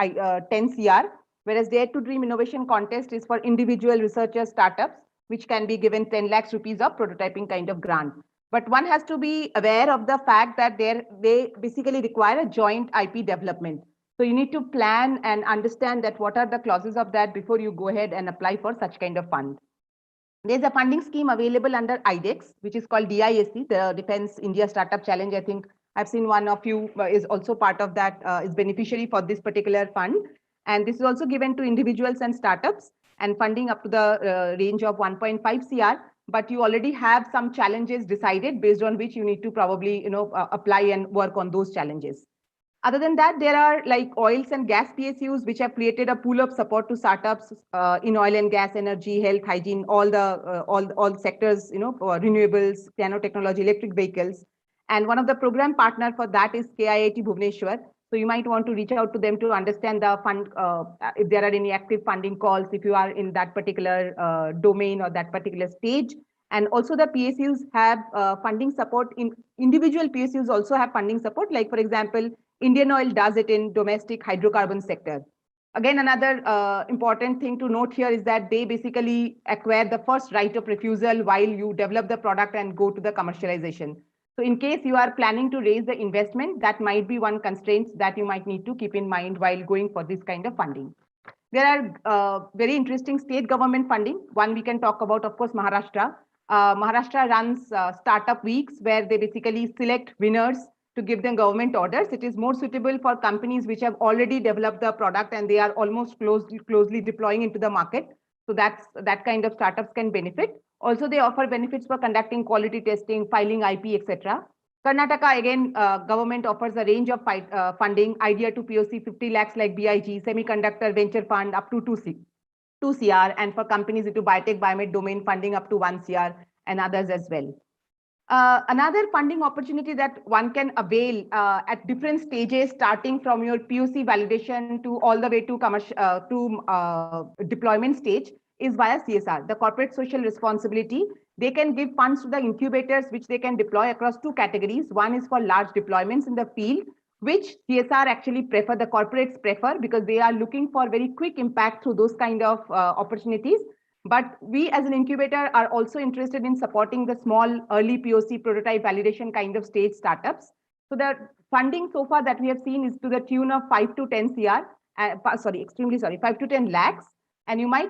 10 CR, whereas Dare to Dream Innovation Contest is for individual researchers startups, which can be given 10 lakhs rupees of prototyping kind of grant. But one has to be aware of the fact that they basically require a joint IP development. So you need to plan and understand that what are the clauses of that before you go ahead and apply for such kind of fund. There's a funding scheme available under IDEX, which is called DISC, the Defense India Startup Challenge. I think I've seen one of you is also part of that, is beneficiary for this particular fund. And this is also given to individuals and startups, and funding up to the range of 1.5 CR. But you already have some challenges decided based on which you need to probably apply and work on those challenges. Other than that, there are like oils and gas PSUs, which have created a pool of support to startups in oil and gas, energy, health, hygiene, all sectors, renewables, nanotechnology, electric vehicles. And one of the program partner for that is KIIT Bhubaneswar. So you might want to reach out to them to understand the fund, if there are any active funding calls, if you are in that particular domain or that particular stage. And also the PSUs have funding support. In individual PSUs also have funding support. Like, for example, Indian Oil does it in domestic hydrocarbon sector. Again, another important thing to note here is that they basically acquire the first right of refusal while you develop the product and go to the commercialization. So in case you are planning to raise the investment, that might be one constraint that you might need to keep in mind while going for this kind of funding. There are very interesting state government funding. One we can talk about, of course, Maharashtra. Maharashtra runs startup weeks where they basically select winners to give them government orders. It is more suitable for companies which have already developed the product and they are almost closely deploying into the market. So that kind of startups can benefit. Also, they offer benefits for conducting quality testing, filing IP, etc. Karnataka, again, government offers a range of funding, idea to POC 50 lakhs like BIG, semiconductor venture fund up to 2 CR, and for companies into biotech, biomed domain funding up to 1 CR, and others as well. Another funding opportunity that one can avail at different stages, starting from your POC validation to all the way to deployment stage, is via CSR, the corporate social responsibility. They can give funds to the incubators, which they can deploy across two categories. One is for large deployments in the field, which CSR actually prefer, the corporates prefer, because they are looking for very quick impact through those kind of opportunities. But we as an incubator are also interested in supporting the small early POC prototype validation kind of stage startups. So the funding so far that we have seen is to the tune of 5 to 10 CR, 5 to 10 lakhs. And you might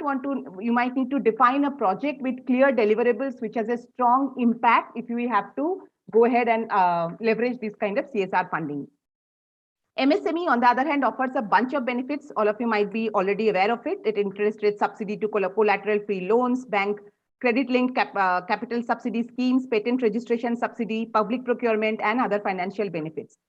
need to define a project with clear deliverables, which has a strong impact if we have to go ahead and leverage this kind of CSR funding. MSME, on the other hand, offers a bunch of benefits. All of you might be already aware of it. It interest rate subsidy to collateral-free loans, bank credit-linked capital subsidy schemes, patent registration subsidy, public procurement, and other financial benefits.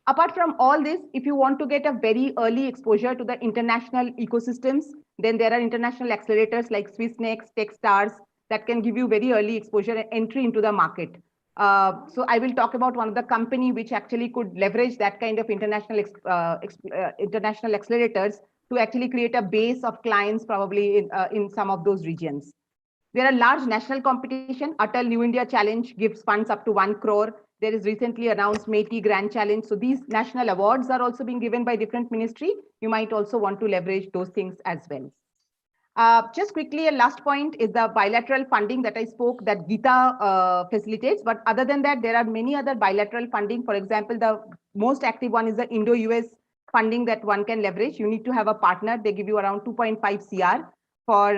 Apart from all this, if you want to get a very early exposure to the international ecosystems, then there are international accelerators like SwissNext, Techstars that can give you very early exposure and entry into the market. So I will talk about one of the company which actually could leverage that kind of international accelerators to actually create a base of clients probably in some of those regions. There are large national competition. Atal New India Challenge gives funds up to 1 crore. There is recently announced METI Grand Challenge. So these national awards are also being given by different ministry. You might also want to leverage those things as well. Just quickly, a last point is the bilateral funding that I spoke that Geeta facilitates. But other than that, there are many other bilateral funding. For example, the most active one is the Indo-US funding that one can leverage. You need to have a partner. They give you around 2.5 CR for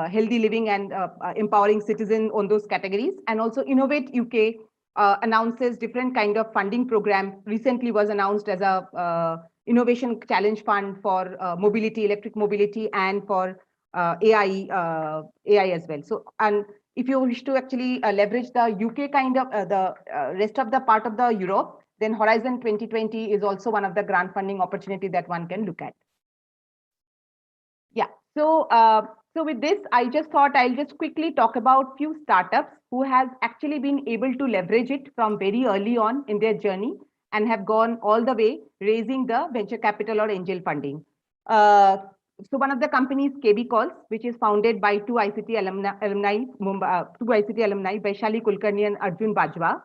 healthy living and empowering citizens on those categories. And also Innovate UK announces different kind of funding program. Recently was announced as a Innovation Challenge Fund for mobility, electric mobility, and for AI as well. So, and if you wish to actually leverage the UK kind of the rest of the part of the Europe, then Horizon 2020 is also one of the grant funding opportunity that one can look at. Yeah. So, so with this, I just thought I'll just quickly talk about few startups who has actually been able to leverage it from very early on in their journey and have gone all the way raising the venture capital or angel funding. So one of the companies, KBCalls, which is founded by two ICT alumni Vaishali Kulkarni and Arjun Bajwa.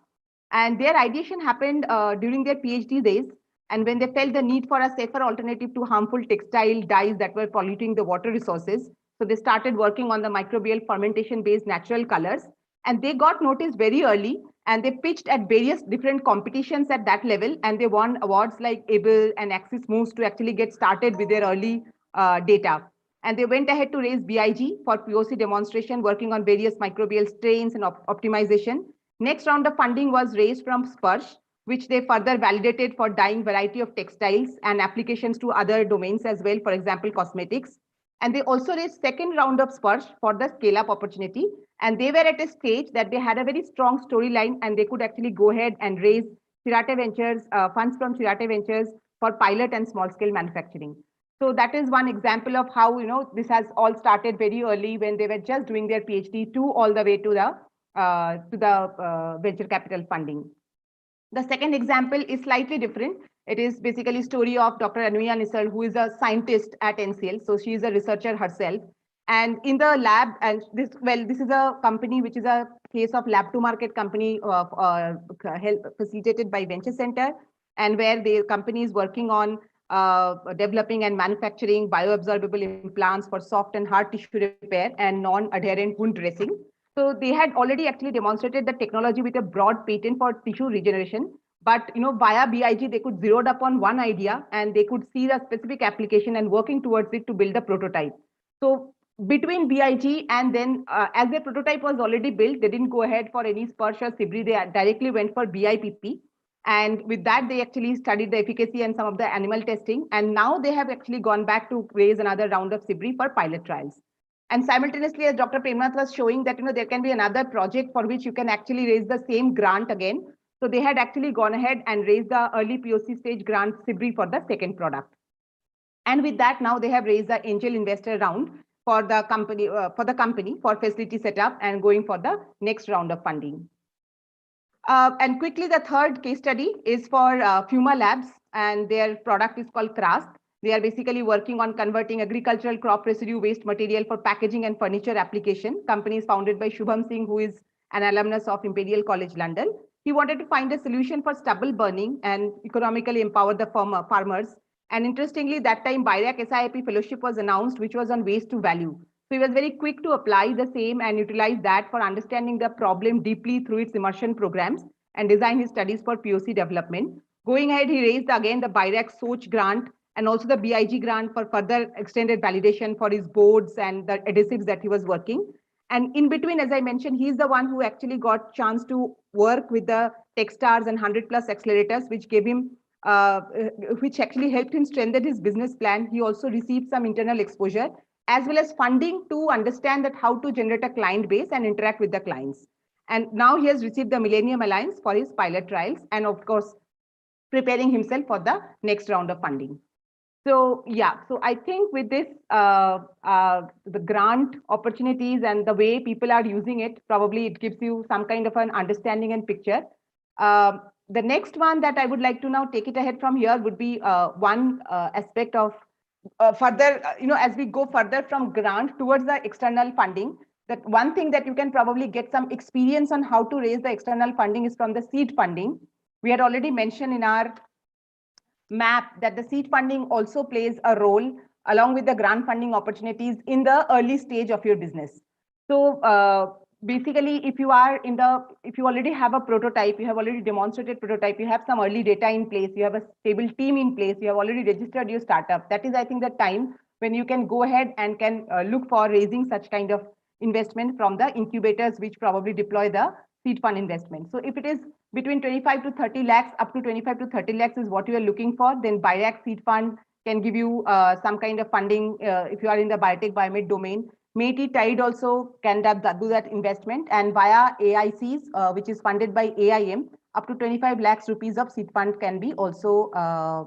And their ideation happened during their PhD days. And when they felt the need for a safer alternative to harmful textile dyes that were polluting the water resources, so they started working on the microbial fermentation-based natural colors. And they got noticed very early, and they pitched at various different competitions at that level, and they won awards like Able and Axis Moves to actually get started with their early data. And they went ahead to raise BIG for POC demonstration, working on various microbial strains and optimization. Next round of funding was raised from Sparsh, which they further validated for dyeing variety of textiles and applications to other domains as well, for example, cosmetics. And they also raised second round of Sparsh for the scale-up opportunity. And they were at a stage that they had a very strong storyline, and they could actually go ahead and raise Chirate Ventures, funds from Chirate Ventures for pilot and small-scale manufacturing. So that is one example of how, you know, this has all started very early when they were just doing their PhD to all the way to the venture capital funding. The second example is slightly different. It is basically a story of Dr. Anuya Nisal, who is a scientist at NCL. So she is a researcher herself. And in the lab, and this is a company which is a case of lab to market company facilitated by Venture Center, and where the company is working on developing and manufacturing bioabsorbable implants for soft and hard tissue repair and non-adherent wound dressing. So they had already actually demonstrated the technology with a broad patent for tissue regeneration. But via BIG, they could zero up on one idea, and they could see the specific application and working towards it to build a prototype. So between BIG and then as their prototype was already built, they didn't go ahead for any Sparsh or SIBRI. They directly went for BIPP. And with that, they actually studied the efficacy and some of the animal testing. And now they have actually gone back to raise another round of SIBRI for pilot trials. And simultaneously, as Dr. Premnath was showing that, there can be another project for which you can actually raise the same grant again. So they had actually gone ahead and raised the early POC stage grant SIBRI for the second product. And with that, now they have raised the angel investor round for the company for facility setup and going for the next round of funding. And quickly, the third case study is for Fuma Labs, and their product is called Crast. They are basically working on converting agricultural crop residue waste material for packaging and furniture application. Company is founded by Shubham Singh, who is an alumnus of Imperial College London. He wanted to find a solution for stubble burning and economically empower the farmers. And interestingly, that time BIRAC SIIP fellowship was announced, which was on waste to value. So he was very quick to apply the same and utilize that for understanding the problem deeply through its immersion programs and design his studies for POC development. Going ahead, he raised again the BIRAC SOCH grant and also the BIG grant for further extended validation for his boards and the adhesives that he was working. And in between, as I mentioned, he's the one who actually got chance to work with the Techstars and 100+ accelerators, which gave him, which actually helped him strengthen his business plan. He also received some internal exposure, as well as funding to understand that how to generate a client base and interact with the clients. And now he has received the Millennium Alliance for his pilot trials, and of course, preparing himself for the next round of funding. So yeah, so I think with this, the grant opportunities and the way people are using it, probably it gives you some kind of an understanding and picture. The next one that I would like to now take it ahead from here would be one aspect of further, as we go further from grant towards the external funding, that one thing that you can probably get some experience on how to raise the external funding is from the seed funding. We had already mentioned in our map that the seed funding also plays a role along with the grant funding opportunities in the early stage of your business. So basically, if you already have a prototype, you have already demonstrated prototype, you have some early data in place, you have a stable team in place, you have already registered your startup. That is, I think, the time when you can go ahead and can look for raising such kind of investment from the incubators, which probably deploy the seed fund investment. So if it is between 25 to 30 lakhs, up to 25 to 30 lakhs is what you are looking for, then BIRAC seed fund can give you some kind of funding if you are in the biotech biomed domain. MeitY Tide also can do that investment, and via AICs, which is funded by AIM, up to 25 lakhs rupees of seed fund can be also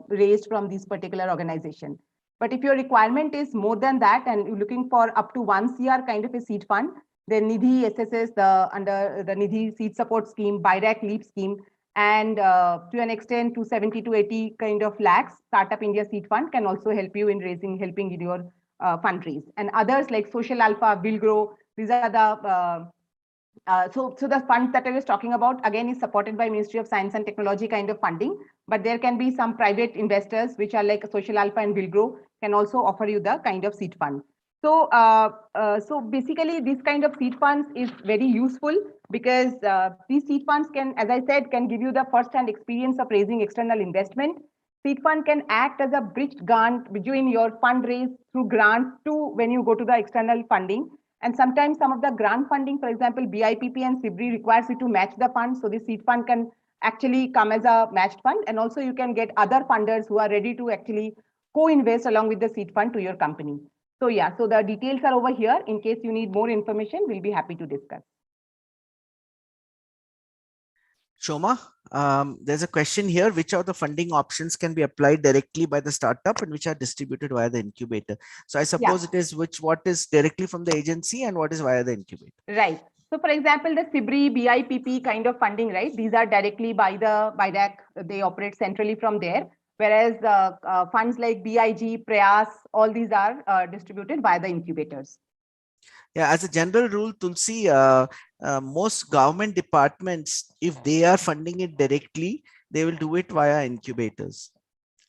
raised from this particular organization. But if your requirement is more than that and you're looking for up to 1 CR kind of a seed fund, then Nidhi SSS, under the Nidhi Seed Support Scheme, BIRAC LEAP scheme, and to an extent 270 to 80 kind of lakhs, Startup India Seed Fund can also help you in helping in your fundraise. And others like Social Alpha, Will Grow, these are the so the fund that I was talking about again is supported by Ministry of Science and Technology kind of funding, but there can be some private investors which are like Social Alpha and Will Grow can also offer you the kind of seed fund. So so basically this kind of seed funds is very useful because these seed funds can, as I said, can give you the first-hand experience of raising external investment. Seed fund can act as a bridge grant between your fundraise through grants to when you go to the external funding. And sometimes some of the grant funding, for example, BIPP and SIBRI requires you to match the fund. So the seed fund can actually come as a matched fund. And also you can get other funders who are ready to actually co-invest along with the seed fund to your company. So yeah, so the details are over here. In case you need more information, we'll be happy to discuss. Shoma, there's a question here. Which of the funding options can be applied directly by the startup and which are distributed via the incubator? So I suppose it is what is directly from the agency and what is via the incubator. Right. So for example, the SIBRI, BIPP kind of funding, right? These are directly by the BIDAC. They operate centrally from there. Whereas funds like BIG, Prayas, all these are distributed by the incubators. Yeah, as a general rule, Tulsi, most government departments, if they are funding it directly, they will do it via incubators.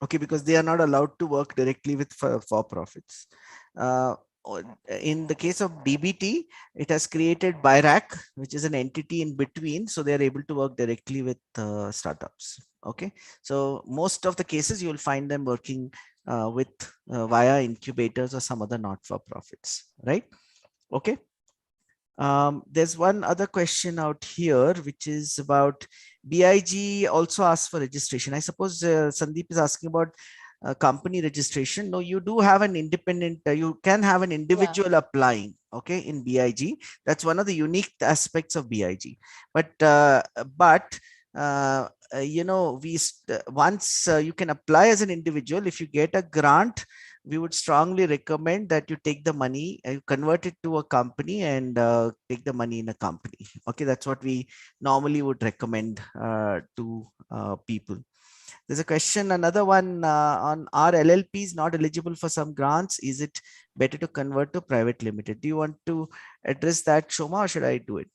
Okay, because they are not allowed to work directly with for-profits. In the case of DBT, it has created BIRAC, which is an entity in between, so they are able to work directly with startups. Okay, so most of the cases you will find them working with via incubators or some other not-for-profits, right? Okay. There's one other question out here, which is about BIG also asks for registration. I suppose Sandeep is asking about company registration. No, you do have an independent, you can have an individual applying, okay, in BIG. That's one of the unique aspects of BIG. But you know, once you can apply as an individual, if you get a grant, we would strongly recommend that you take the money, convert it to a company and take the money in a company. Okay, that's what we normally would recommend to people. There's a question, another one on, are LLPs not eligible for some grants? Is it better to convert to private limited? Do you want to address that, Shoma, or should I do it?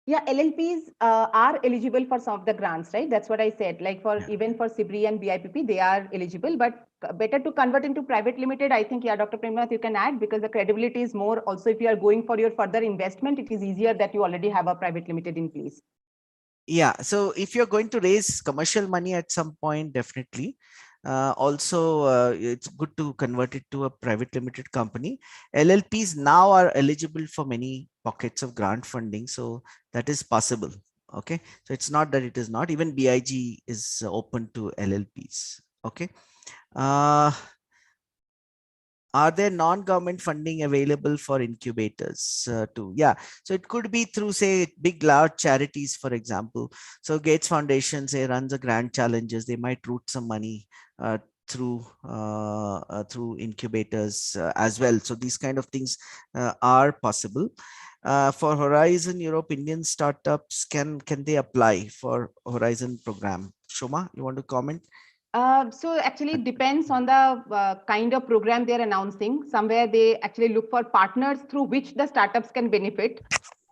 Yeah, LLPs are eligible for some of the grants, right? That's what I said. Like for even for SIBRI and BIPP, they are eligible, but better to convert into private limited. I think, yeah, Dr. Premnath, you can add, because the credibility is more. Also, if you are going for your further investment, it is easier that you already have a private limited in place. Yeah, so if you're going to raise commercial money at some point, definitely. It's good to convert it to a private limited company. LLPs now are eligible for many pockets of grant funding, so that is possible. Okay, so it's not that it is not. Even BIG is open to LLPs. Okay. Are there non-government funding available for incubators too? Yeah, so it could be through, say, big, large charities, for example. So Gates Foundation, say, runs a grand challenges. They might route some money through incubators as well. So these kind of things are possible. For Horizon Europe, Indian startups, can they apply for Horizon program? Shoma, you want to comment? So actually it depends on the kind of program they're announcing. Somewhere they actually look for partners through which the startups can benefit.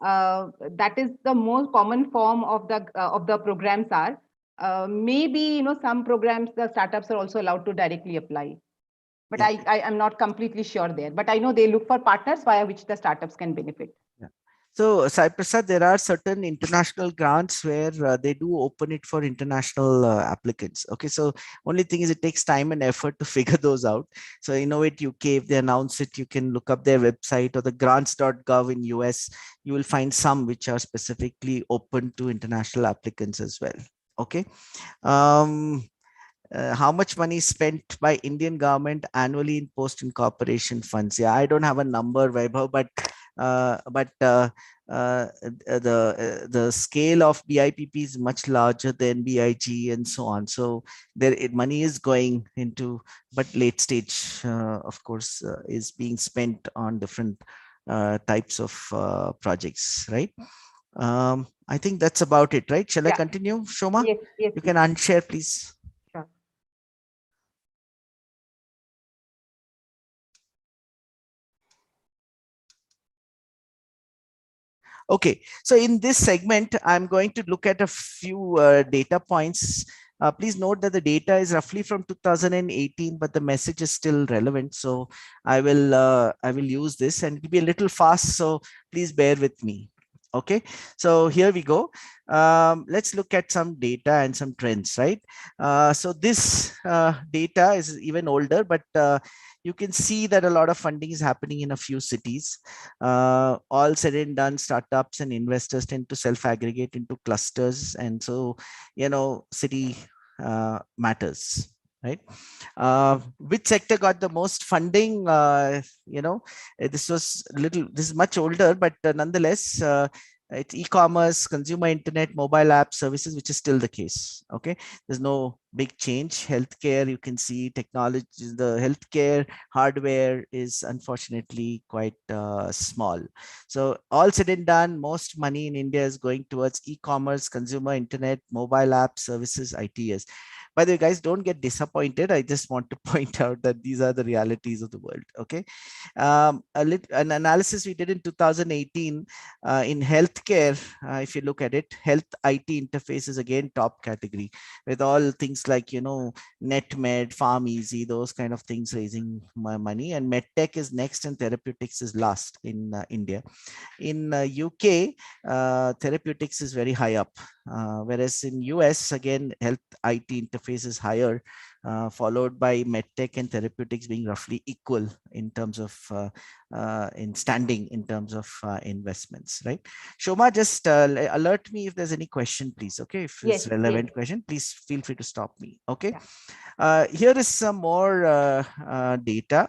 That is the most common form of the programs are. Maybe, you know, some programs the startups are also allowed to directly apply. But yeah. I am not completely sure there. But I know they look for partners via which the startups can benefit. Yeah. So, Sai Prasad, there are certain international grants where they do open it for international applicants. Okay, so only thing is it takes time and effort to figure those out. So, Innovate UK, if they announce it, you can look up their website, or the grants.gov in US. You will find some which are specifically open to international applicants as well. Okay. Um, how much money is spent by Indian government annually in post incorporation funds? Yeah, I don't have a number, Vaibhav, but the scale of BIPP is much larger than BIG and so on. So money is going into, but late stage, of course, is being spent on different types of projects, right? I think that's about it, right? Shall I continue, Shoma? Yes, yes. You can unshare, please. Sure. Okay, so in this segment, I'm going to look at a few data points. Please note that the data is roughly from 2018, but the message is still relevant. So I will use this, and it will be a little fast. So please bear with me. Okay, so here we go. Let's look at some data and some trends, right? So this data is even older, but you can see that a lot of funding is happening in a few cities. All said and done, startups and investors tend to self-aggregate into clusters, and so city matters, right? Which sector got the most funding? This is much older, but nonetheless, it's e-commerce, consumer internet, mobile app services, which is still the case. Okay, there's no big change. Healthcare, you can see technology, the healthcare hardware is unfortunately quite small. So all said and done, most money in India is going towards e-commerce, consumer internet, mobile app services, ITS. By the way, guys, don't get disappointed. I just want to point out that these are the realities of the world. Okay, an analysis we did in 2018 in healthcare. If you look at it, health IT interface is again top category, with all things like NetMed, PharmEasy, those kind of things raising money, and MedTech is next, and therapeutics is last in India. In UK, therapeutics is very high up, whereas in US, again, health IT interface is higher, followed by medtech and therapeutics being roughly equal in terms of in standing in terms of investments, right? Shoma, just alert me if there's any question, please. Okay, if it's relevant question, please feel free to stop me. Okay, here is some more data.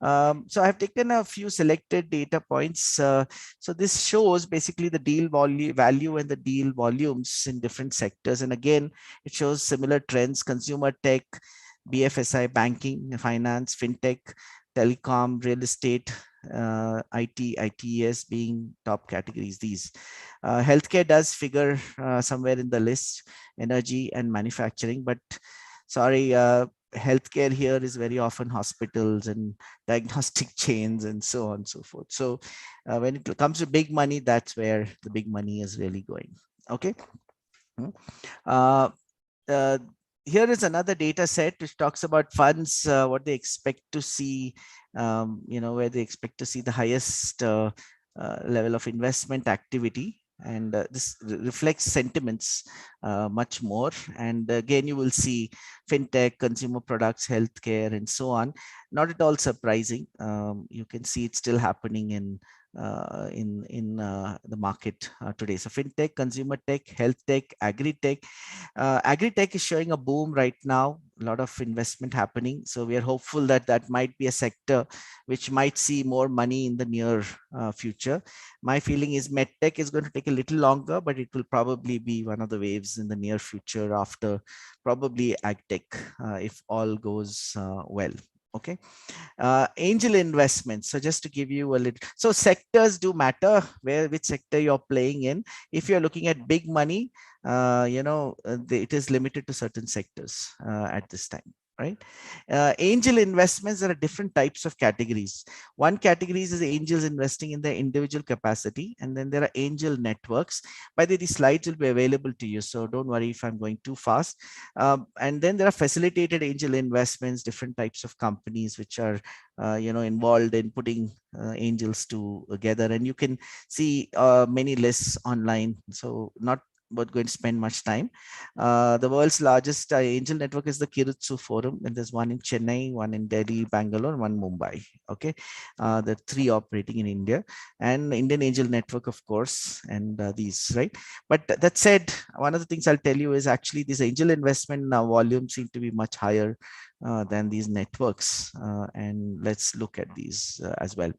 So I've taken a few selected data points. So this shows basically the deal value and the deal volumes in different sectors. And again, it shows similar trends: consumer tech, BFSI, banking, finance, fintech, telecom, real estate, IT, ITES being top categories. These healthcare does figure somewhere in the list, energy and manufacturing, but sorry, healthcare here is very often hospitals and diagnostic chains and so on and so forth. So when it comes to big money, that's where the big money is really going. Okay. Here is another data set which talks about funds, what they expect to see, where they expect to see the highest level of investment activity. And this reflects sentiments much more. And again, you will see fintech, consumer products, healthcare, and so on. Not at all surprising. You can see it's still happening in the market today. So fintech, consumer tech, health tech, agri-tech. Agri-tech is showing a boom right now, a lot of investment happening. So we are hopeful that that might be a sector which might see more money in the near future. My feeling is medtech is going to take a little longer, but it will probably be one of the waves in the near future after probably agtech, if all goes well. Okay. Angel investments. So just to give you a little, so sectors do matter which sector you're playing in. If you're looking at big money, it is limited to certain sectors at this time. right? Angel investments, there are different types of categories. One category is angels investing in their individual capacity, and then there are angel networks. By the way, these slides will be available to you, so don't worry if I'm going too fast. And then there are facilitated angel investments, different types of companies which are involved in putting angels together, and you can see many lists online, so not going to spend much time. The world's largest angel network is the Kirutsu Forum, and there's one in Chennai, one in Delhi, Bangalore, one Mumbai. Okay, the three operating in India, and Indian Angel Network, of course, and these, right? But that said, one of the things I'll tell you is actually this angel investment volume seem to be much higher than these networks, and let's look at these as well.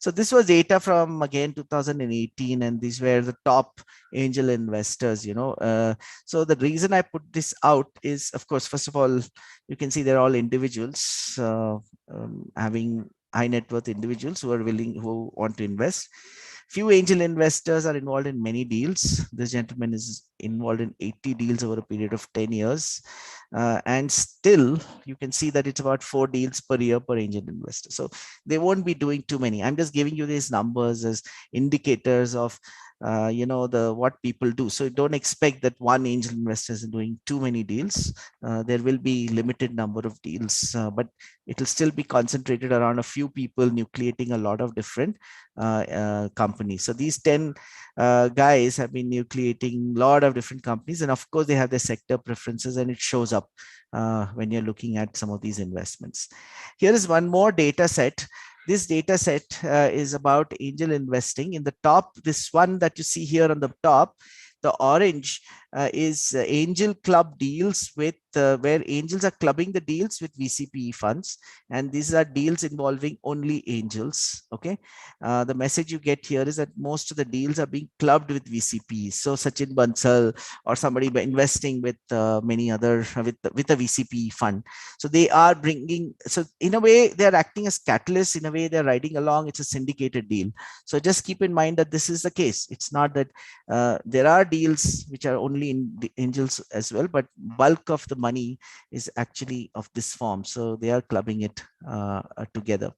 So this was data from again 2018, and these were the top angel investors. So the reason I put this out is, of course, first of all, you can see they're all individuals having high net worth individuals who want to invest. Few angel investors are involved in many deals. This gentleman is involved in 80 deals over a period of 10 years. And still, you can see that it's about 4 deals per year per angel investor. So they won't be doing too many. I'm just giving you these numbers as indicators of what people do. So don't expect that one angel investor is doing too many deals. There will be limited number of deals, but it will still be concentrated around a few people nucleating a lot of different companies. So these 10 guys have been nucleating a lot of different companies, and of course they have their sector preferences, and it shows up when you're looking at some of these investments. Here is one more data set. This data set is about angel investing. In the top, this one that you see here on the top, the orange is angel club deals with where angels are clubbing the deals with VCPE funds, and these are deals involving only angels. Okay, the message you get here is that most of the deals are being clubbed with VCPs. So Sachin Bansal or somebody investing with many other with a VCPE fund. So they are bringing. So in a way, they are acting as catalysts. In a way, they're riding along. It's a syndicated deal. So just keep in mind that this is the case. It's not that there are deals which are only in the angels as well, but bulk of the money is actually of this form. So they are clubbing it together.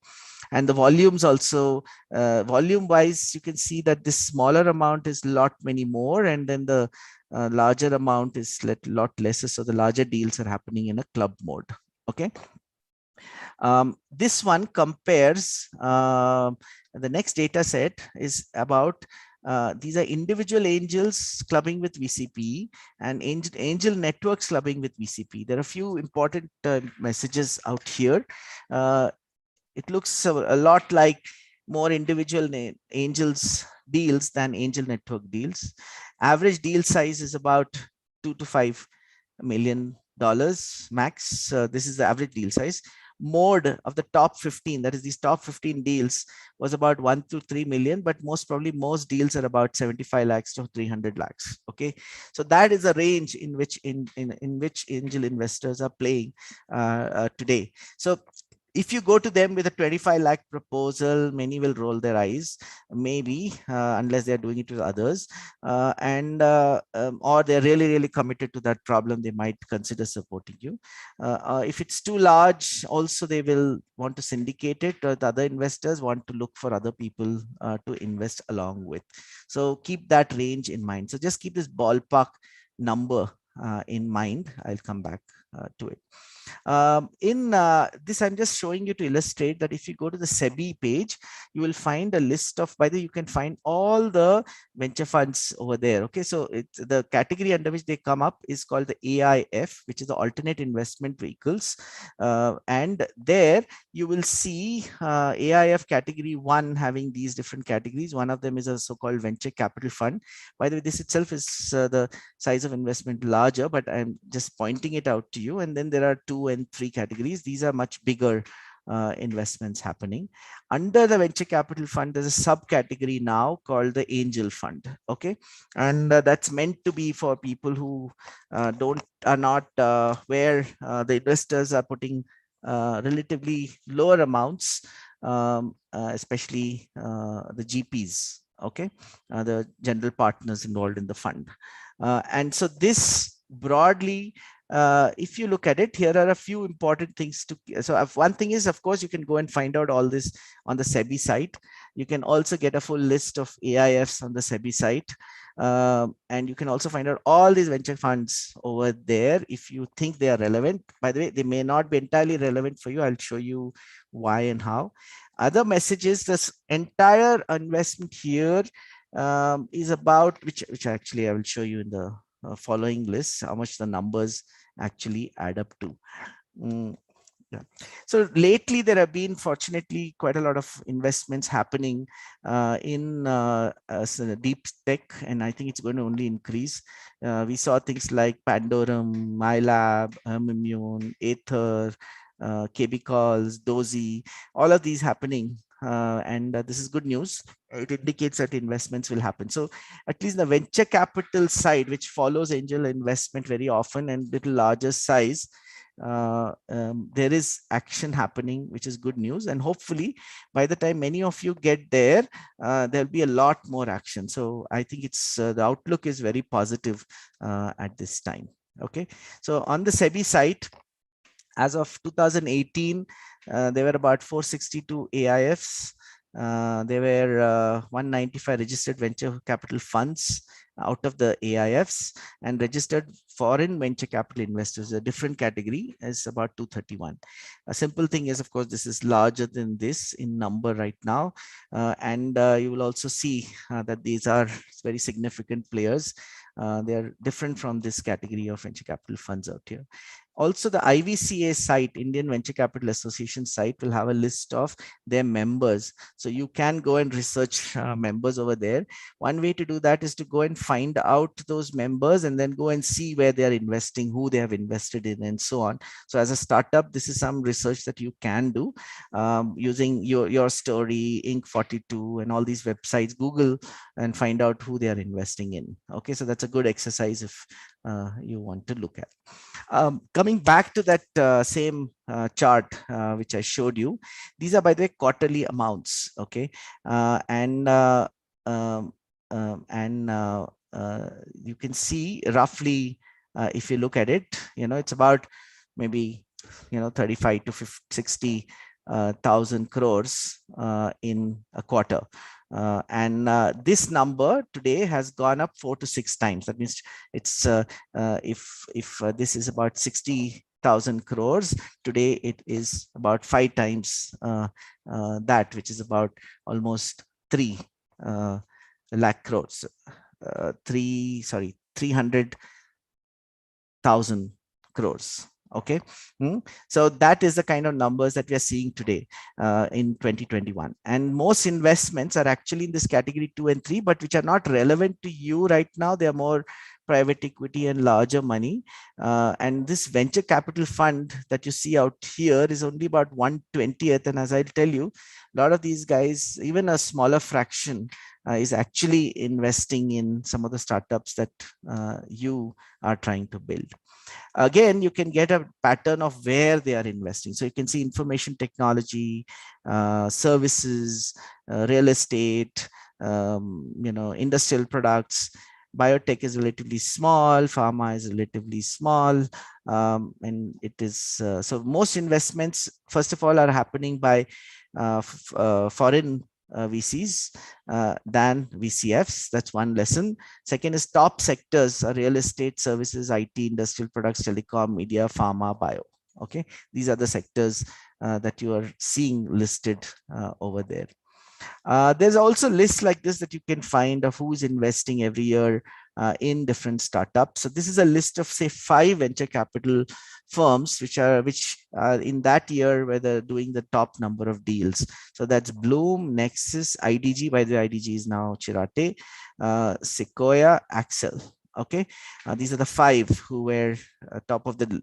And the volumes also, volume wise, you can see that this smaller amount is lot many more, and then the larger amount is lot lesser. So the larger deals are happening in a club mode. Okay. This one compares, the next data set is about these are individual angels clubbing with VCP and angel networks clubbing with VCP. There are a few important messages out here. It looks a lot like more individual angels deals than angel network deals. Average deal size is about $2 to $5 million max. This is the average deal size. Mode of the top 15, that is these top 15 deals, was about 1 to 3 million, but most deals are about 75 lakhs to 300 lakhs. Okay, so that is a range in which in which angel investors are playing today. So if you go to them with a 25 lakh proposal, many will roll their eyes, maybe, unless they're doing it with others. Or they're really committed to that problem, they might consider supporting you. If it's too large, also they will want to syndicate it, or the other investors want to look for other people to invest along with. So keep that range in mind. So just keep this ballpark number in mind. I'll come back to it. In this, I'm just showing you to illustrate that if you go to the SEBI page, you will find a list of, by the way, you can find all the venture funds over there. Okay, so it's the category under which they come up is called the AIF, which is the alternate investment vehicles. And there you will see AIF category 1 having these different categories. One of them is a so-called venture capital fund. By the way, this itself is the size of investment larger, but I'm just pointing it out to you. And then there are 2 and 3 categories. These are much bigger investments happening. Under the venture capital fund, there's a subcategory now called the angel fund. Okay, and that's meant to be for people who are not where the investors are putting relatively lower amounts, especially the GPs. Okay, the general partners involved in the fund. And so this broadly if you look at it, here are a few important things to. So one thing is, of course, you can go and find out all this on the SEBI site. You can also get a full list of AIFs on the SEBI site. And you can also find out all these venture funds over there if you think they are relevant. By the way, they may not be entirely relevant for you. I'll show you why and how. Other messages, this entire investment here is about, which actually I will show you in the following list, how much the numbers actually add up to. Yeah. So lately there have been, fortunately, quite a lot of investments happening in deep tech, and I think it's going to only increase. We saw things like Pandorum, MyLab, Immune, Aether, KBCalls, Dozy, all of these happening. And this is good news. It indicates that investments will happen. So at least the venture capital side, which follows angel investment very often and little larger size, there is action happening, which is good news. And hopefully by the time many of you get there, there'll be a lot more action. So I think it's the outlook is very positive at this time. Okay, so on the SEBI site, as of 2018, there were about 462 AIFs. There were 195 registered venture capital funds out of the AIFs, and registered foreign venture capital investors, a different category, is about 231. A simple thing is, of course, this is larger than this in number right now. And you will also see that these are very significant players. They are different from this category of venture capital funds out here. Also, the IVCA site, Indian Venture Capital Association site, will have a list of their members. So you can go and research members over there. One way to do that is to go and find out those members and then go and see where they are investing, who they have invested in, and so on. So as a startup, this is some research that you can do using your story, Inc42, and all these websites, Google, and find out who they are investing in. Okay, so that's a good exercise if you want to look at. Coming back to that same chart which I showed you, these are, by the way, quarterly amounts. Okay, and you can see roughly, if you look at it, it's about maybe 35 to 50, 60 thousand crores in a quarter. And this number today has gone up 4 to 6 times. That means it's if this is about 60,000 crores, today it is about 5 times that, which is about almost 3 lakh crores. 300,000 crores. Okay, so that is the kind of numbers that we are seeing today in 2021. And most investments are actually in this category 2 and 3, but which are not relevant to you right now. They are more private equity and larger money. And this venture capital fund that you see out here is only about 1/20th. And as I'll tell you, a lot of these guys, even a smaller fraction, is actually investing in some of the startups that you are trying to build. Again, you can get a pattern of where they are investing. So you can see information technology, services, real estate, industrial products. Biotech is relatively small, pharma is relatively small, and it is so most investments, first of all, are happening by foreign VCs than VCFs. That's one lesson. Second is top sectors are real estate, services, IT, industrial products, telecom, media, pharma, bio. Okay, these are the sectors that you are seeing listed over there. There's also lists like this that you can find of who's investing every year in different startups. So this is a list of, say, 5 venture capital firms which are in that year where they're doing the top number of deals. So that's Bloom, Nexus, IDG. By the way, IDG is now Chirate, Sequoia, Axel. Okay, these are the 5 who were top of the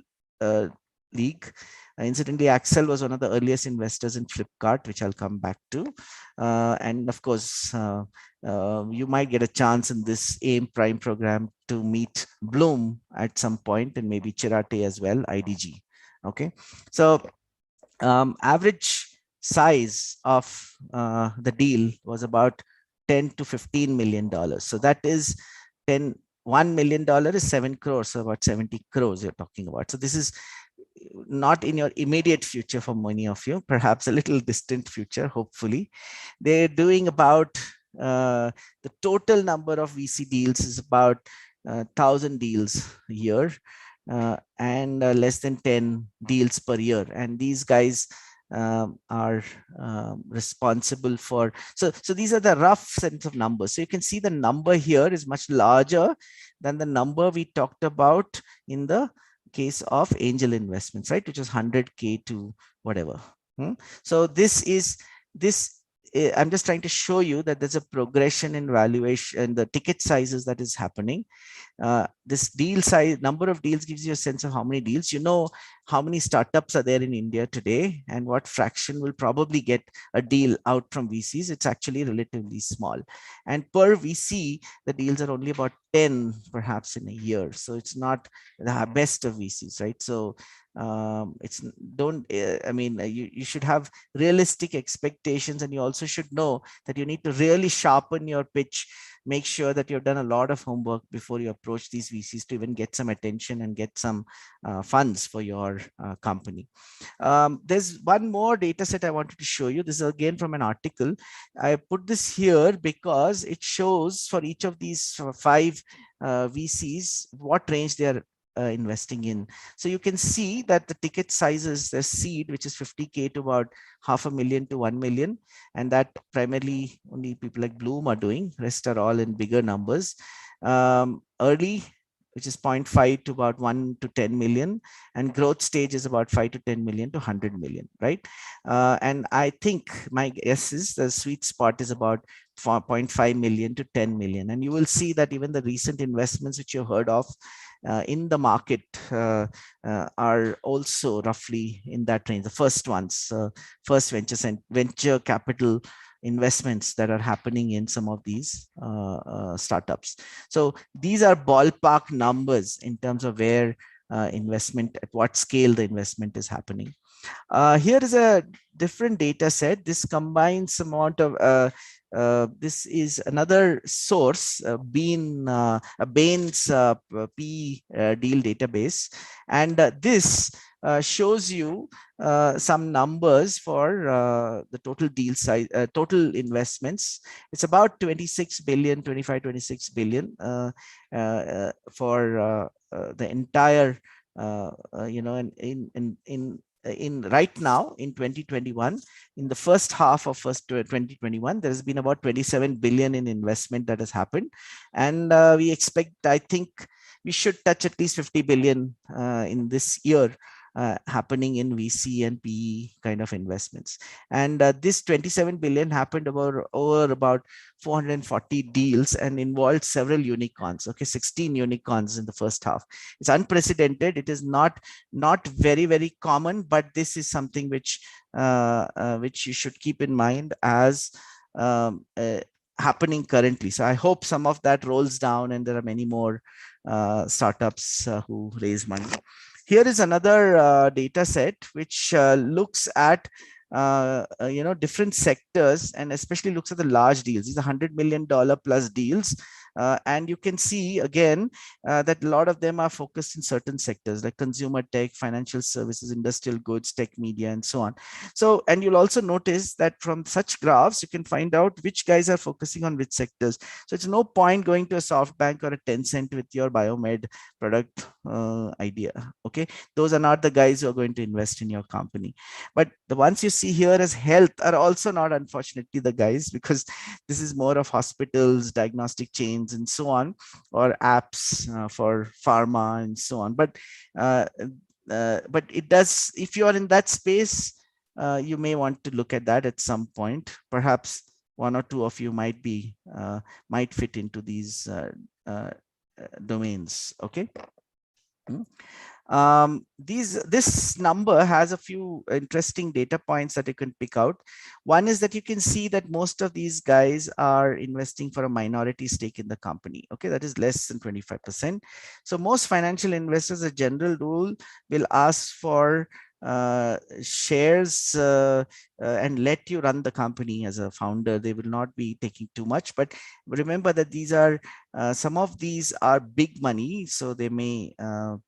league. Incidentally, Axel was one of the earliest investors in Flipkart, which I'll come back to. And of course, you might get a chance in this AIM Prime program to meet Bloom at some point, and maybe Chirate as well, IDG. Okay, so average size of the deal was about $10 to $15 million. So that is 10 $1 million is 7 crores, so about 70 crores you're talking about. So this is not in your immediate future for many of you, perhaps a little distant future, hopefully. They're doing about the total number of VC deals is about 1,000 deals a year, and less than 10 deals per year. And these guys are responsible for, so these are the rough sense of numbers. So you can see the number here is much larger than the number we talked about in the case of angel investments, right, which is 100K to whatever. So this is I'm just trying to show you that there's a progression in valuation, the ticket sizes that is happening. This deal size, number of deals, gives you a sense of how many deals. You know how many startups are there in India today and what fraction will probably get a deal out from VCs. It's actually relatively small. And per VC, the deals are only about 10 perhaps in a year. So it's not the best of VCs, right? So it's don't I mean you should have realistic expectations, and you also should know that you need to really sharpen your pitch, make sure that you've done a lot of homework before you approach these VCs to even get some attention and get some funds for your company. There's one more data set I wanted to show you. This is again from an article. I put this here because it shows for each of these 5 VCs what range they are investing in. So you can see that the ticket sizes, the seed, which is 50K to about $500,000 to 1 million, and that primarily only people like Bloom are doing. Rest are all in bigger numbers. Early, which is 0.5 to about 1 to 10 million, and growth stage is about 5 to 10 million to 100 million, right? And I think my guess is the sweet spot is about 4.5 million to 10 million. And you will see that even the recent investments which you heard of in the market are also roughly in that range. The first ones, first venture capital investments that are happening in some of these startups. So these are ballpark numbers in terms of where investment, at what scale the investment is happening. Here is a different data set. This combines amount of this is another source, Bain's P deal database, and this shows you some numbers for the total deal size, total investments. It's about 26 billion, 25, 26 billion for the entire, in right now in 2021, in the first half of 2021, there has been about 27 billion in investment that has happened, and we expect, I think we should touch at least 50 billion in this year happening in VC and PE kind of investments. And this 27 billion happened over about 440 deals and involved several unicorns. Okay, 16 unicorns in the first half. It's unprecedented. It is not very, very common, but this is something which you should keep in mind as happening currently. So I hope some of that rolls down and there are many more startups who raise money. Here is another data set which looks at different sectors, and especially looks at the large deals. These are $100 million plus deals. And you can see again that a lot of them are focused in certain sectors like consumer tech, financial services, industrial goods, tech media, and so on. So, and you'll also notice that from such graphs, you can find out which guys are focusing on which sectors. So it's no point going to a SoftBank or a Tencent with your biomed product idea. Okay, those are not the guys who are going to invest in your company. But the ones you see here as health are also not, unfortunately, the guys, because this is more of hospitals, diagnostic chains, and so on, or apps for pharma and so on. But it does, if you are in that space, you may want to look at that at some point. Perhaps one or two of you might fit into these domains. Okay. This number has a few interesting data points that you can pick out. One is that you can see that most of these guys are investing for a minority stake in the company. Okay, that is less than 25%. So most financial investors, a general rule, will ask for shares and let you run the company as a founder. They will not be taking too much, but remember that these are some of these are big money, so they may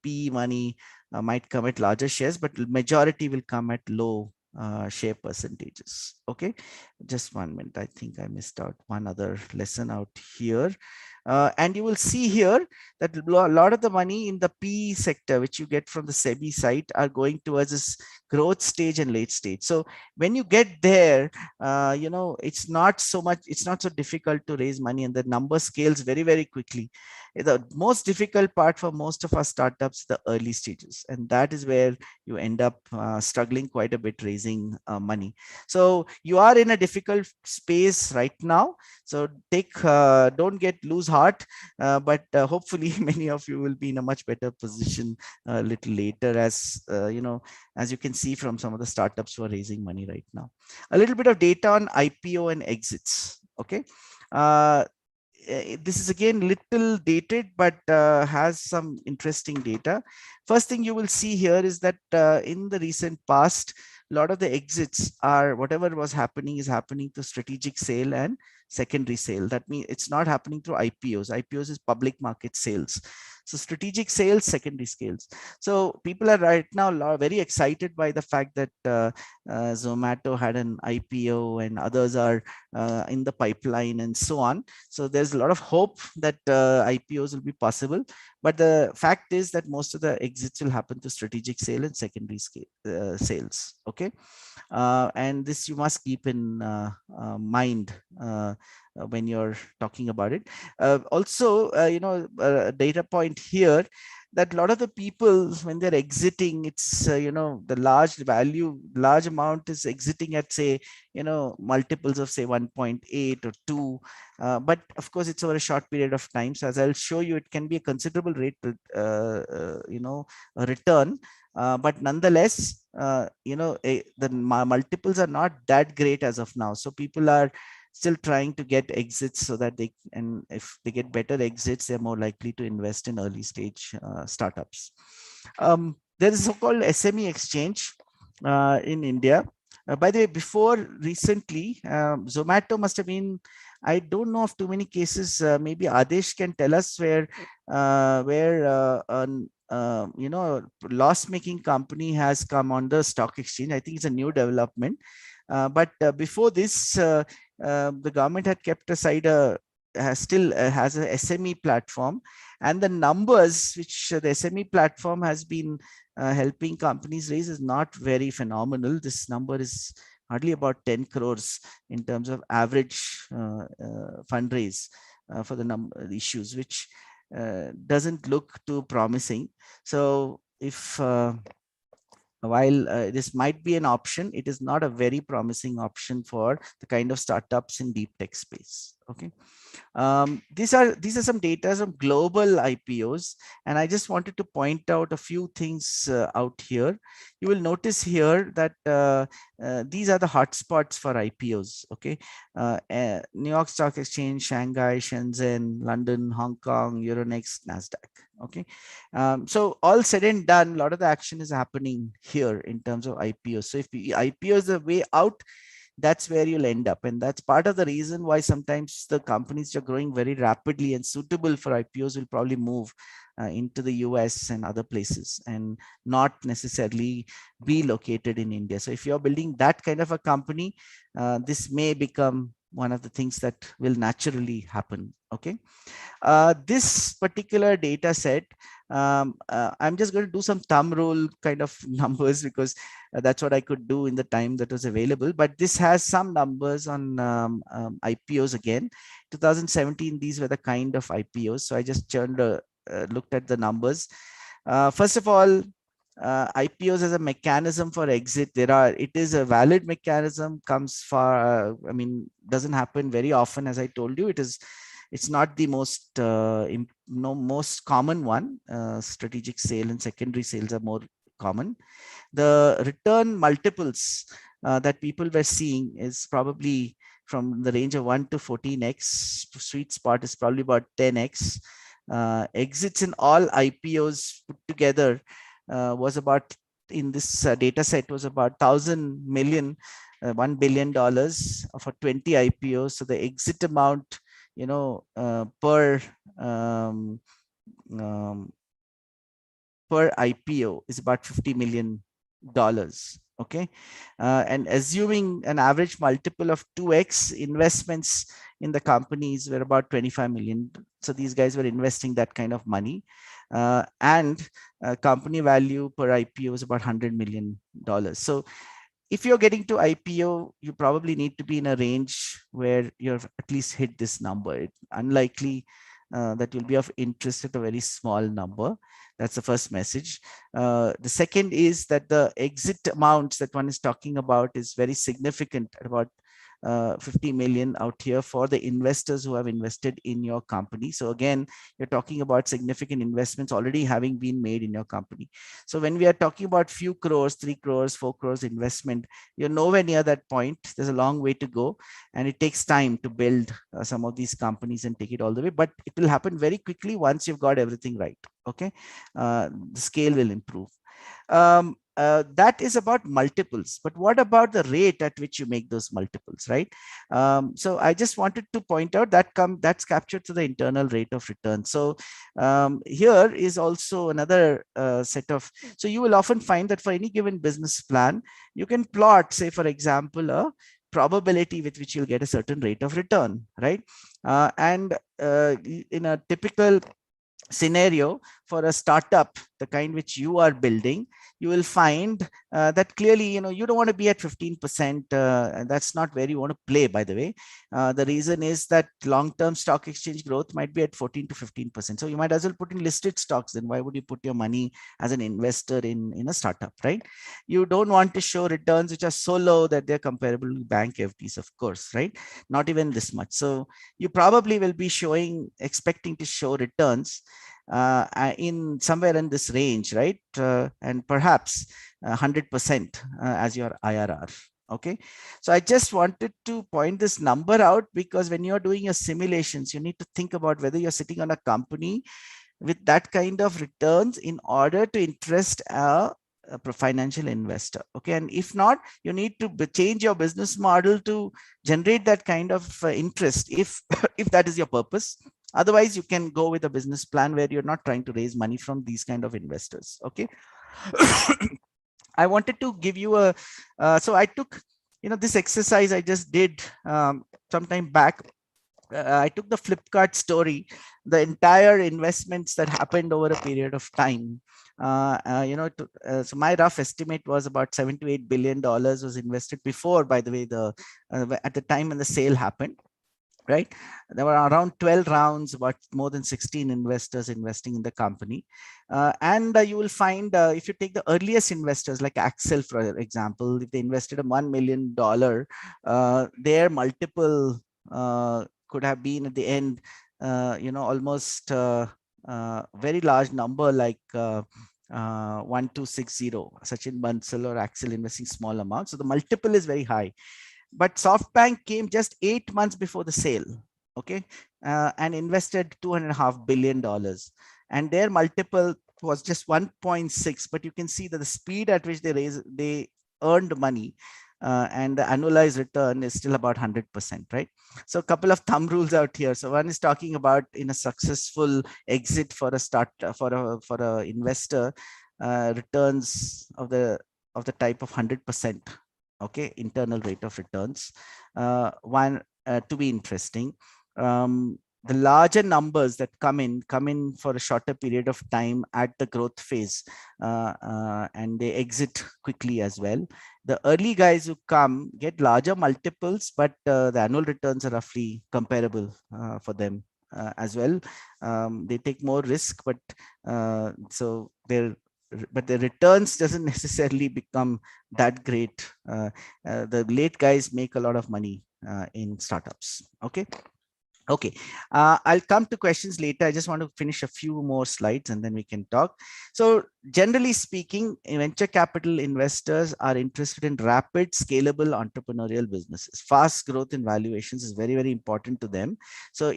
PE money might come at larger shares, but majority will come at low share percentages. Okay, just 1 minute. I think I missed out one other lesson out here. And you will see here that a lot of the money in the PE sector, which you get from the SEBI site, are going towards this growth stage and late stage. So when you get there, it's not so much, it's not so difficult to raise money, and the number scales very, very quickly. The most difficult part for most of our startups, the early stages, and that is where you end up struggling quite a bit raising money. So you are in a difficult space right now. So don't get lose heart, but hopefully many of you will be in a much better position a little later, as as you can see from some of the startups who are raising money right now. A little bit of data on IPO and exits. Okay. This is again little dated, but has some interesting data. First thing you will see here is that in the recent past, a lot of the exits are whatever was happening is happening to strategic sale and secondary sale. That means it's not happening through IPOs. IPOs is public market sales. So strategic sales, secondary sales. So people are right now very excited by the fact that Zomato had an IPO and others are in the pipeline and so on. So there's a lot of hope that IPOs will be possible. But the fact is that most of the exits will happen to strategic sale and secondary sales. Okay. And this you must keep in mind when you're talking about it. Also, data point here that a lot of the people, when they're exiting, it's the large amount is exiting at, say, multiples of, say, 1.8 or 2, but of course it's over a short period of time. So as I'll show you, it can be a considerable rate a return, but nonetheless, the multiples are not that great as of now. So people are still trying to get exits so that and if they get better exits, they're more likely to invest in early stage startups. There is so-called SME exchange in India. By the way, before recently, Zomato must have been, I don't know of too many cases. Maybe Adesh can tell us where loss-making company has come on the stock exchange. I think it's a new development. But before this, the government had kept aside still has a SME platform, and the numbers which the SME platform has been helping companies raise is not very phenomenal. This number is hardly about 10 crores in terms of average fundraise for the issues, which doesn't look too promising. So if while this might be an option, it is not a very promising option for the kind of startups in deep tech space. Okay. These are some data from global IPOs, and I just wanted to point out a few things out here. You will notice here that these are the hotspots for IPOs. Okay, New York Stock Exchange, Shanghai, Shenzhen, London, Hong Kong, Euronext, Nasdaq. Okay, so all said and done, a lot of the action is happening here in terms of IPOs. So if the IPO is the way out, that's where you'll end up. And that's part of the reason why sometimes the companies which are growing very rapidly and suitable for IPOs will probably move into the US and other places and not necessarily be located in India. So if you're building that kind of a company, this may become one of the things that will naturally happen. Okay. This particular data set, I'm just going to do some thumb rule kind of numbers because that's what I could do in the time that was available. But this has some numbers on IPOs again. 2017, these were the kind of IPOs. So I just looked at the numbers. First of all, IPOs as a mechanism for exit, it is a valid mechanism, doesn't happen very often. As I told you, it's not the most most common one. Strategic sale and secondary sales are more common. The return multiples that people were seeing is probably from the range of 1 to 14x. Sweet spot is probably about 10x. Exits in all IPOs put together was about in this data set was about 1,000 million, $1 billion for 20 IPOs. So the exit amount, per IPO is about $50 million. Okay, and assuming an average multiple of 2x, investments in the companies were about 25 million. So these guys were investing that kind of money, and company value per IPO is about $100 million. So if you're getting to IPO, you probably need to be in a range where you've at least hit this number. It's unlikely that you'll be of interest at a very small number. That's the first message. The second is that the exit amounts that one is talking about is very significant, at about 50 million out here for the investors who have invested in your company. So again, you're talking about significant investments already having been made in your company. So when we are talking about few crores, 3 crores, 4 crores investment, you're nowhere near that point. There's a long way to go, and it takes time to build some of these companies and take it all the way, but it will happen very quickly once you've got everything right. Okay, the scale will improve. That is about multiples, but what about the rate at which you make those multiples, right? So I just wanted to point out that that's captured to the internal rate of return. So here is also another set of, so you will often find that for any given business plan, you can plot, say, for example, a probability with which you'll get a certain rate of return, right? And in a typical scenario for a startup, the kind which you are building, you will find that clearly, you don't want to be at 15%, and that's not where you want to play, by the way. The reason is that long-term stock exchange growth might be at 14 to 15%. So you might as well put in listed stocks. Then why would you put your money as an investor in a startup, right? You don't want to show returns which are so low that they're comparable to bank FDs, of course, right? Not even this much. So you probably will be expecting to show returns in somewhere in this range, right? And perhaps 100% as your IRR. Okay, so I just wanted to point this number out, because when you're doing your simulations, you need to think about whether you're sitting on a company with that kind of returns in order to interest a financial investor. Okay, and if not, you need to change your business model to generate that kind of interest, if if that is your purpose. Otherwise, you can go with a business plan where you're not trying to raise money from these kind of investors. Okay. I wanted to give you so I took, this exercise I just did some time back. I took the Flipkart story, the entire investments that happened over a period of time. So my rough estimate was about $7 to $8 billion was invested before, by the way, at the time when the sale happened. Right, there were around 12 rounds, about more than 16 investors investing in the company, and you will find, if you take the earliest investors like Axel, for example, if they invested a $1 million, their multiple could have been at the end, almost very large number, like 1260. Sachin Bansal or Axel investing small amounts, so the multiple is very high. But SoftBank came just 8 months before the sale, okay, and invested $2.5 billion, and their multiple was just 1.6. But you can see that the speed at which they earned money, and the annualized return is still about 100%, right? So a couple of thumb rules out here. So one is talking about in a successful exit for a investor, returns of the type of 100%. Okay, internal rate of returns. One to be interesting. The larger numbers that come in for a shorter period of time at the growth phase, and they exit quickly as well. The early guys who come get larger multiples, but the annual returns are roughly comparable for them as well. They take more risk, but so the returns doesn't necessarily become that great. The late guys make a lot of money in startups. Okay. Okay, I'll come to questions later. I just want to finish a few more slides and then we can talk. So generally speaking, venture capital investors are interested in rapid, scalable entrepreneurial businesses. Fast growth in valuations is very, very important to them. So,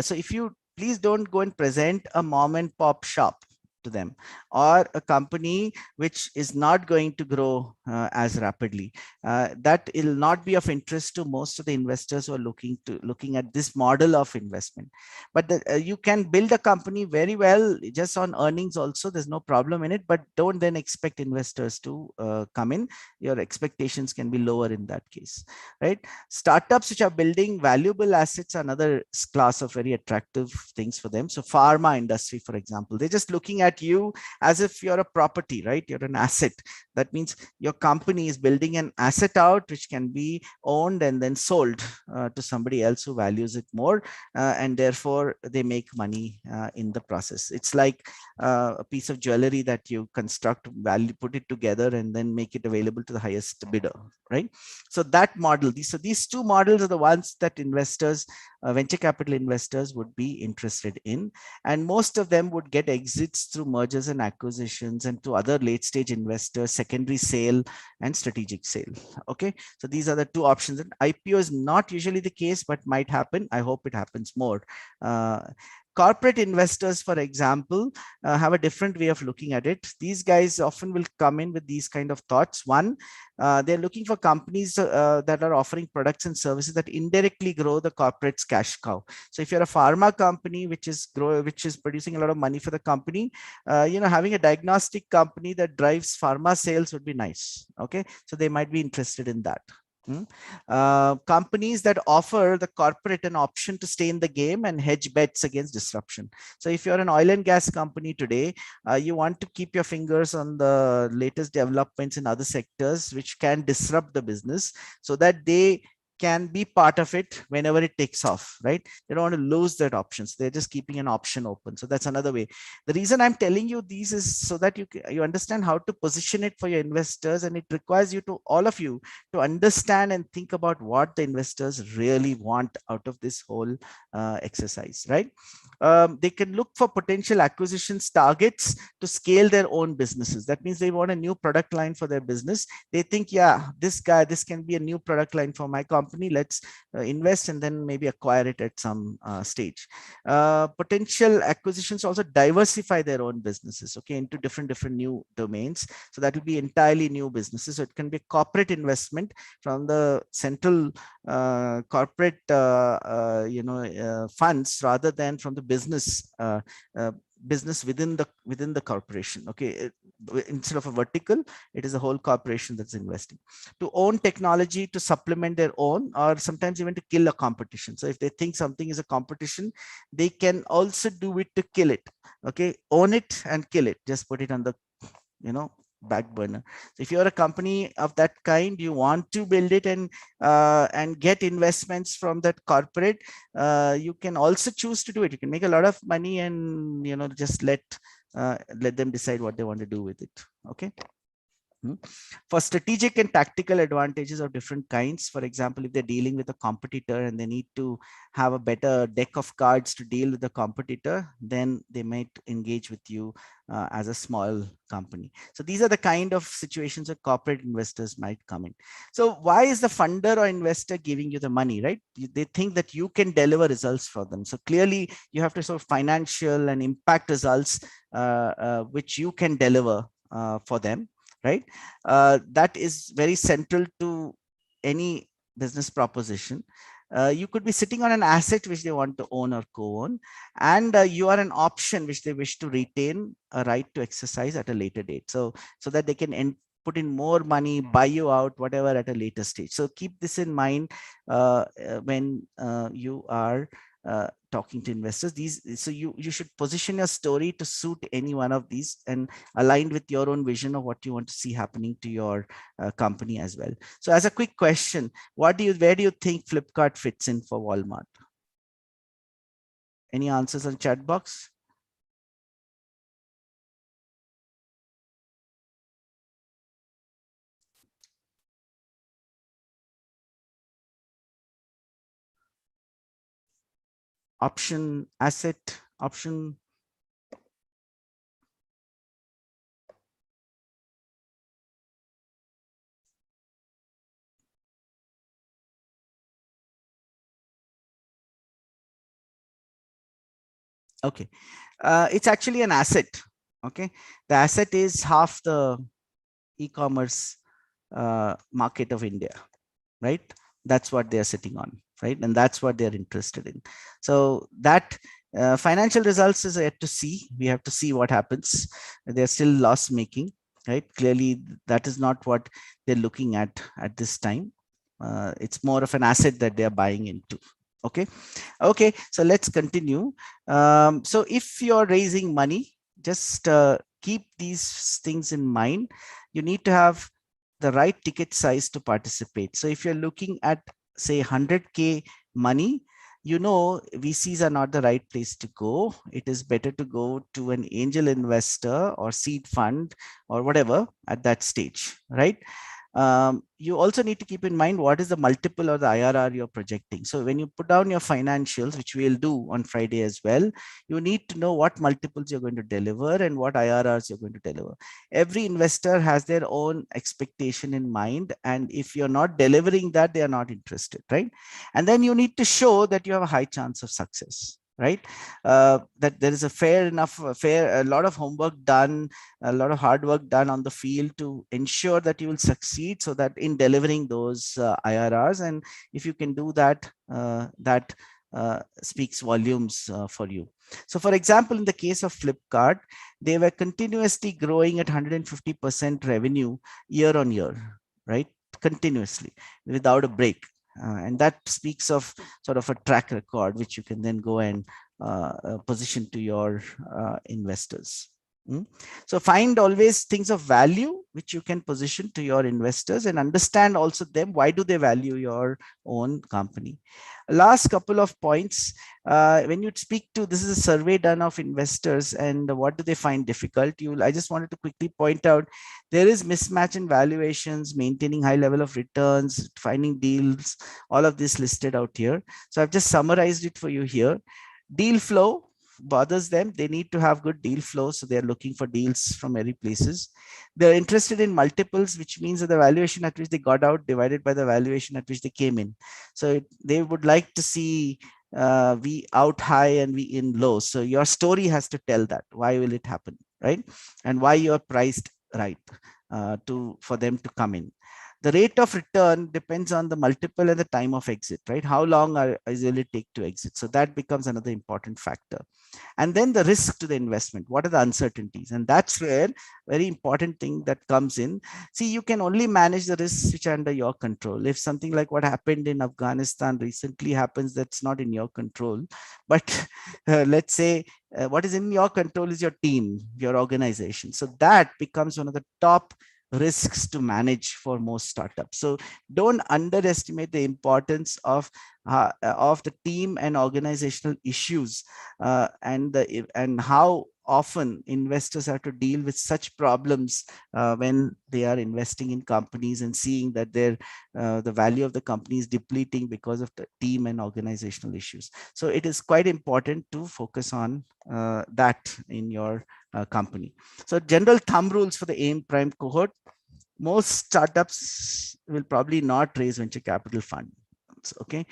so if you please don't go and present a mom and pop shop. to them, or a company which is not going to grow as rapidly. That will not be of interest to most of the investors who are looking at this model of investment. But you can build a company very well just on earnings also. There's no problem in it, but don't then expect investors to come in. Your expectations can be lower in that case, right? Startups which are building valuable assets are another class of very attractive things for them. So pharma industry, for example, they're just looking at you as if you're a property, right? You're an asset. That means your company is building an asset out which can be owned and then sold to somebody else who values it more, and therefore they make money in the process. It's like a piece of jewelry that you construct, value, put it together, and then make it available to the highest bidder, right? So that model, these two models are the ones that investors, venture capital investors, would be interested in, and most of them would get exits through mergers and acquisitions and to other late stage investors, secondary sale and strategic sale. Okay, so these are the two options. And IPO is not usually the case, but might happen. I hope it happens more. Corporate investors, for example, have a different way of looking at it. These guys often will come in with these kind of thoughts. One, they're looking for companies that are offering products and services that indirectly grow the corporate's cash cow. So if you're a pharma company which is producing a lot of money for the company, having a diagnostic company that drives pharma sales would be nice. Okay, so they might be interested in that. Companies that offer the corporate an option to stay in the game and hedge bets against disruption. So if you're an oil and gas company today, you want to keep your fingers on the latest developments in other sectors which can disrupt the business, so that they can be part of it whenever it takes off, right? They don't want to lose that option, so they're just keeping an option open. So that's another way. The reason I'm telling you these is so that you understand how to position it for your investors, and it requires you to, all of you, to understand and think about what the investors really want out of this whole exercise, right? They can look for potential acquisitions targets to scale their own businesses. That means they want a new product line for their business. They think, yeah, this can be a new product line for my company. Let's invest and then maybe acquire it at some stage. Potential acquisitions also diversify their own businesses, okay, into different new domains. So that will be entirely new businesses. So it can be a corporate investment from the central corporate funds, rather than from the business within the corporation. Okay, instead of a vertical, it is a whole corporation that's investing. To own technology to supplement their own, or sometimes even to kill a competition. So if they think something is a competition, they can also do it to kill it. Okay, own it and kill it, just put it on the back burner. So if you're a company of that kind, you want to build it and get investments from that corporate, you can also choose to do it. You can make a lot of money and just let them decide what they want to do with it. Okay. For strategic and tactical advantages of different kinds, for example, if they're dealing with a competitor and they need to have a better deck of cards to deal with the competitor, then they might engage with you as a small company. So these are the kind of situations that corporate investors might come in. So why is the funder or investor giving you the money, right? They think that you can deliver results for them. So clearly you have to sort of financial and impact results which you can deliver for them, right? That is very central to any business proposition. You could be sitting on an asset which they want to own or co-own, and you are an option which they wish to retain a right to exercise at a later date, so that they can put in more money, buy you out, whatever, at a later stage. So keep this in mind when you are talking to investors. So you should position your story to suit any one of these and aligned with your own vision of what you want to see happening to your company as well. So as a quick question, where do you think Flipkart fits in for Walmart? Any answers on chat box? Option, asset, option. Okay, it's actually an asset. Okay, the asset is half the e-commerce market of India, right? That's what they're sitting on, right? And that's what they're interested in. So that financial results is yet to see. We have to see what happens. They're still loss making, right? Clearly, that is not what they're looking at this time. It's more of an asset that they're buying into. Okay. Okay. So let's continue. So if you're raising money, just keep these things in mind. You need to have the right ticket size to participate. So if you're looking at, say, 100K money, you know, VCs are not the right place to go. It is better to go to an angel investor or seed fund or whatever at that stage, right? You also need to keep in mind what is the multiple or the IRR you're projecting. So when you put down your financials, which we'll do on Friday as well, you need to know what multiples you're going to deliver and what IRRs you're going to deliver. Every investor has their own expectation in mind, and if you're not delivering that, they are not interested, right? And then you need to show that you have a high chance of success, right? That there is a lot of homework done, a lot of hard work done on the field to ensure that you will succeed, so that in delivering those IRRs, and if you can do that, that speaks volumes for you. So for example, in the case of Flipkart, they were continuously growing at 150% revenue year on year, right? Continuously, without a break. And that speaks of sort of a track record, which you can then go and position to your investors. So find always things of value which you can position to your investors, and understand also them, why do they value your own company. Last couple of points, when you speak to, this is a survey done of investors, and what do they find difficult. I just wanted to quickly point out, there is mismatch in valuations, maintaining high level of returns, finding deals, all of this listed out here. So I've just summarized it for you here. Deal flow bothers them. They need to have good deal flow, so they're looking for deals from many places. They're interested in multiples, which means that the valuation at which they got out divided by the valuation at which they came in. So they would like to see we out high and we in low. So your story has to tell that. Why will it happen, right? And why you're priced right for them to come in. The rate of return depends on the multiple and the time of exit, right? How long will it take to exit? So that becomes another important factor. And then the risk to the investment. What are the uncertainties? And that's where very important thing that comes in. See, you can only manage the risks which are under your control. If something like what happened in Afghanistan recently happens, that's not in your control. But let's say what is in your control is your team, your organization. So that becomes one of the top risks to manage for most startups. So don't underestimate the importance of the team and organizational issues, and how often investors have to deal with such problems when they are investing in companies and seeing that the value of the company is depleting because of the team and organizational issues. So it is quite important to focus on that in your company. So general thumb rules for the AIM Prime cohort: most startups will probably not raise venture capital funds. Okay,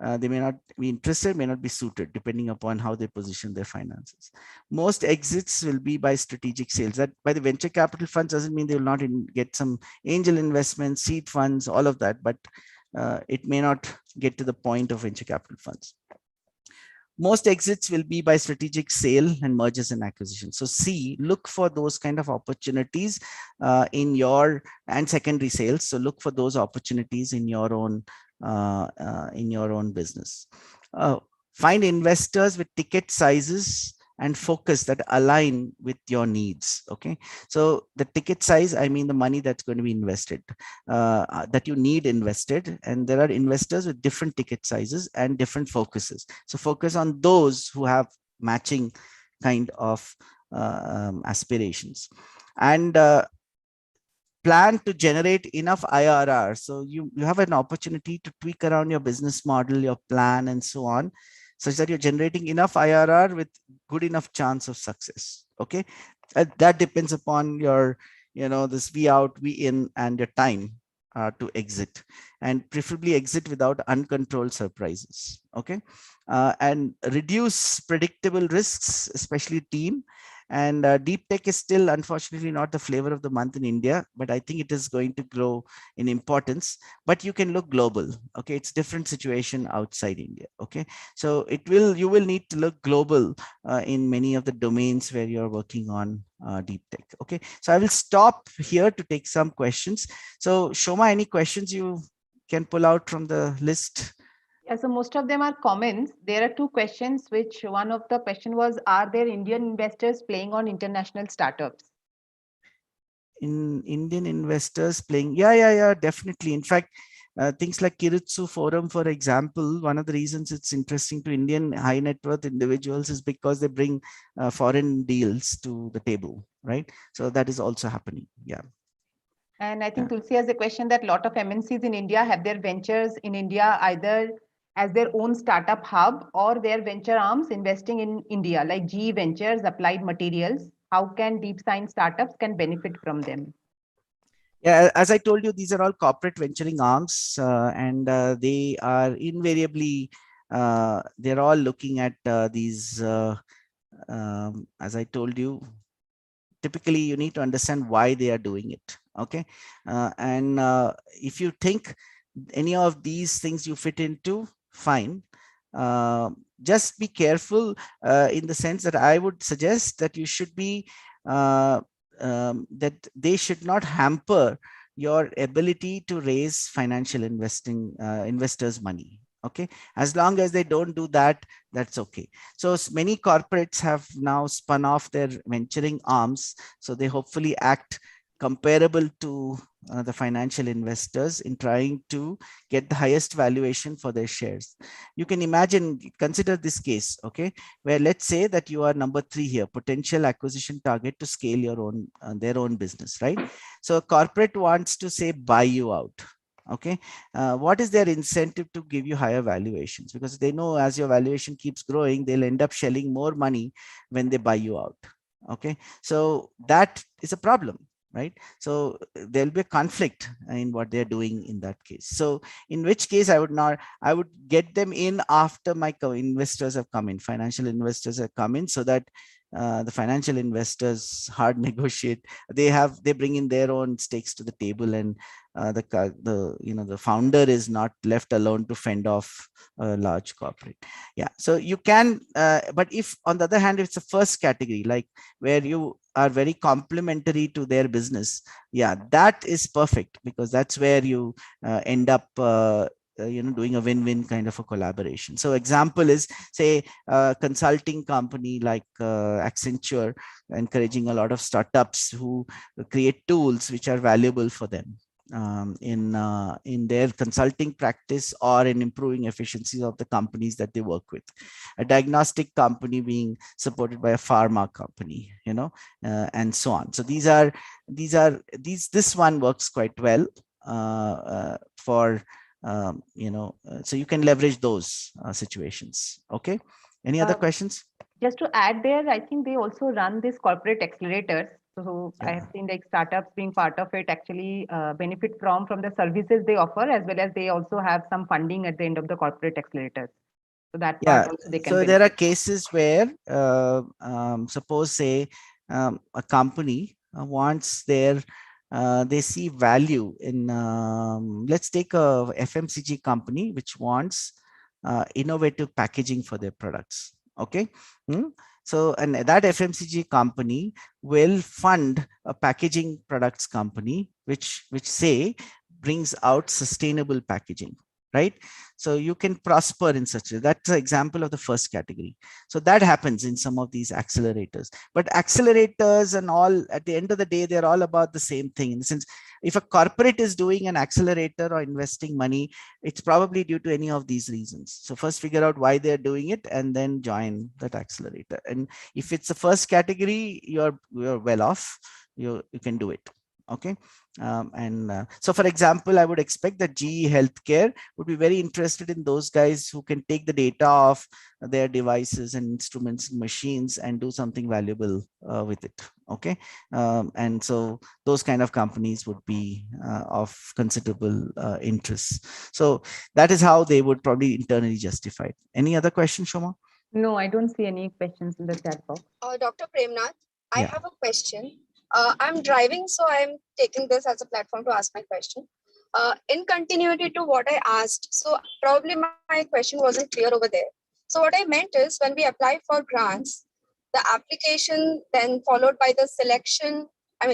they may not be interested, may not be suited, depending upon how they position their finances. Most exits will be by strategic sales. That by the venture capital funds doesn't mean they will not get some angel investments, seed funds, all of that, but it may not get to the point of venture capital funds. Most exits will be by strategic sale and mergers and acquisitions. So look for those kind of opportunities in your, and secondary sales. So look for those opportunities in your own business. Find investors with ticket sizes and focus that align with your needs. Okay, so the ticket size, I mean the money that's going to be invested, that you need invested, and there are investors with different ticket sizes and different focuses. So focus on those who have matching kind of aspirations, and plan to generate enough IRR. So you have an opportunity to tweak around your business model, your plan, and so on, such that you're generating enough IRR with good enough chance of success. Okay, that depends upon your, this V out, V in, and your time to exit, and preferably exit without uncontrolled surprises. Okay, and reduce predictable risks, especially team, And deep tech is still unfortunately not the flavor of the month in India, but I think it is going to grow in importance. But you can look global. Okay, it's different situation outside India. Okay, so you will need to look global in many of the domains where you're working on deep tech. Okay, so I will stop here to take some questions. So Soma, any questions you can pull out from the list? Yeah, so most of them are comments. There are two questions, which one of the question was, are there Indian investors playing on international startups? In Indian investors playing, yeah, definitely. In fact, things like Kiritsu Forum, for example, one of the reasons it's interesting to Indian high net worth individuals is because they bring foreign deals to the table, right? So that is also happening. Yeah. And I think Yeah. Tulsi has a question that a lot of MNCs in India have their ventures in India either as their own startup hub or their venture arms investing in India, like GE Ventures, Applied Materials. How can deep science startups can benefit from them? Yeah, as I told you, these are all corporate venturing arms, and they are invariably they're all looking at these. As I told you, typically you need to understand why they are doing it. Okay, and if you think any of these things you fit into, fine. Uh, just be careful in the sense that I would suggest that you should be uh, that they should not hamper your ability to raise financial investors money. Okay, as long as they don't do that, that's okay. So many corporates have now spun off their venturing arms, so they hopefully act comparable to the financial investors in trying to get the highest valuation for their shares. You can imagine, consider this case, okay, where let's say that you are number 3 here, potential acquisition target to scale your own their own business, right? So a corporate wants to say buy you out. Okay, what is their incentive to give you higher valuations? Because they know as your valuation keeps growing, they'll end up shelling more money when they buy you out. Okay, so that is a problem, right? So there'll be a conflict in what they're doing in that case. So in which case I would get them in after my investors have come in, financial investors have come in, so that the financial investors hard negotiate. They bring in their own stakes to the table, and the founder is not left alone to fend off a large corporate. Yeah, so you can, but if on the other hand, it's a first category, like where you are very complementary to their business, yeah, that is perfect, because that's where you end up doing a win-win kind of a collaboration. So example is, say, a consulting company like Accenture encouraging a lot of startups who create tools which are valuable for them in their consulting practice or in improving efficiencies of the companies that they work with. A diagnostic company being supported by a pharma company, and so on. So this one works quite well for so you can leverage those situations. Okay, any other questions? Just to add there, I think they also run these corporate accelerators. So I have seen like startups being part of it actually benefit from the services they offer, as well as they also have some funding at the end of the corporate accelerators. So that part also they can so benefit. there are cases where suppose, say, a company wants they see value in, let's take a FMCG company which wants innovative packaging for their products. Okay. So, and that FMCG company will fund a packaging products company which say brings out sustainable packaging, right? So you can prosper in such a, that's an example of the first category. So that happens in some of these accelerators. But accelerators and all, at the end of the day, they're all about the same thing, in the sense, if a corporate is doing an accelerator or investing money, it's probably due to any of these reasons. So first figure out why they're doing it and then join that accelerator. And if it's the first category, you're well off. You can do it. Okay. So for example, I would expect that GE Healthcare would be very interested in those guys who can take the data of their devices and instruments and machines and do something valuable with it. Okay. And so those kind of companies would be of considerable interest. So that is how they would probably internally justify it. Any other questions, Shoma? No, I don't see any questions in the chat box. Dr. Premnath, I Yeah. have a question. I'm driving, so I'm taking this as a platform to ask my question. In continuity to what I asked, so probably my question wasn't clear over there. So what I meant is when we apply for grants, the application then followed by the selection,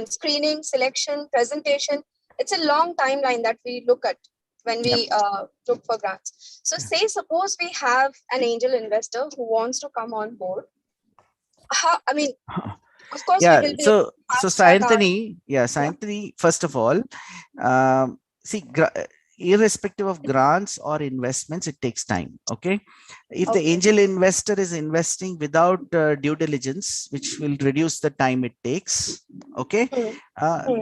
screening, selection, presentation, it's a long timeline that we look at when Yep. we look for grants. So Yeah. say suppose we have an angel investor who wants to come on board. How, of course, we Yeah. will be able So, to fast track our. Sayanthani, yeah, Sayanthani, first of all, see, irrespective of grants or investments, it takes time. Okay. If the Okay. angel investor is investing without due diligence, which will reduce the time it takes, okay,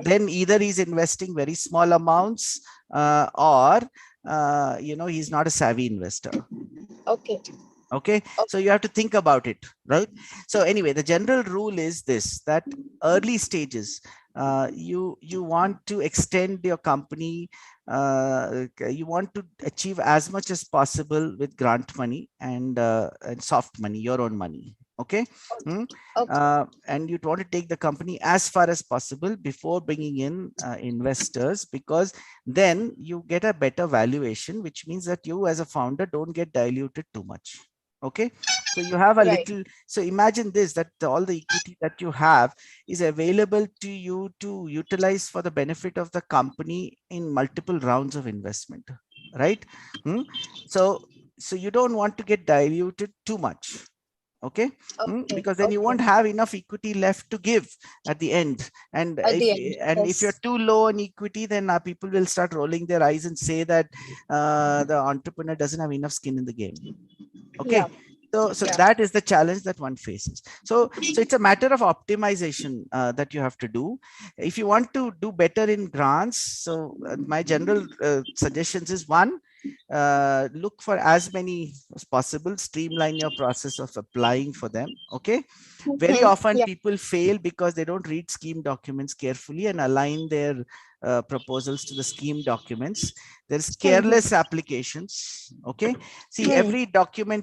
then either he's investing very small amounts or, he's not a savvy investor. Okay. Okay, so you have to think about it, right? So anyway, the general rule is this, that early stages, you want to extend your company, you want to achieve as much as possible with grant money and soft money, your own money. Okay. And you want to take the company as far as possible before bringing in investors, because then you get a better valuation, which means that you as a founder don't get diluted too much. Okay, so you have a little, so imagine this, that all the equity that you have is available to you to utilize for the benefit of the company in multiple rounds of investment, right? So you don't want to get diluted too much. Okay. Because then you won't have enough equity left to give at the end, and if you're too low on equity, then people will start rolling their eyes and say that the entrepreneur doesn't have enough skin in the game. Okay. So that is the challenge that one faces. So it's a matter of optimization that you have to do if you want to do better in grants. So my general suggestions is, one, look for as many as possible, streamline your process of applying for them. Okay. Very often people fail because they don't read scheme documents carefully and align their proposals to the scheme documents. There's careless applications. Okay. See, every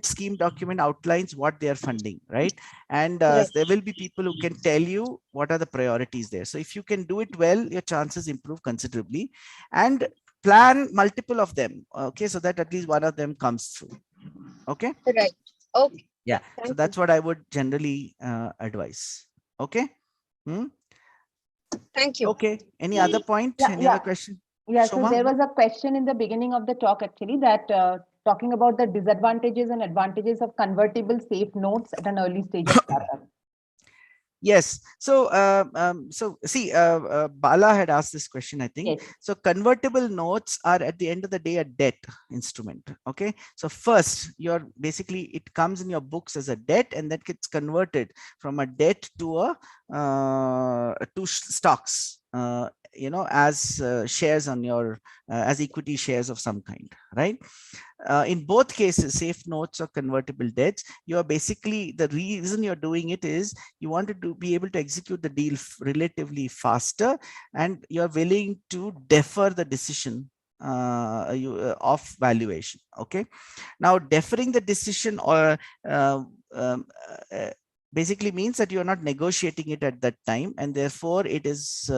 scheme document outlines what they are funding, right? And there will be people who can tell you what are the priorities there. So if you can do it well, your chances improve considerably, and plan multiple of them. Okay. So that at least one of them comes through. Okay. Right. Okay. Yeah. So that's what I would generally advise. Okay. Thank you. Okay. Any other point? Any other question? Yeah, Soma? so there was a question in the beginning of the talk actually that talking about the disadvantages and advantages of convertible safe notes at an early stage of startup. Yes. So, see, Bala had asked this question, I think. Yes. So convertible notes are at the end of the day a debt instrument. Okay. So first, it comes in your books as a debt, and that gets converted from a debt to stocks. As shares on your as equity shares of some kind, right? In both cases, safe notes or convertible debts, you are basically, the reason you're doing it is you want to be able to execute the deal relatively faster, and you're willing to defer the decision of valuation. Okay. Now, deferring the decision or basically means that you're not negotiating it at that time, and therefore it is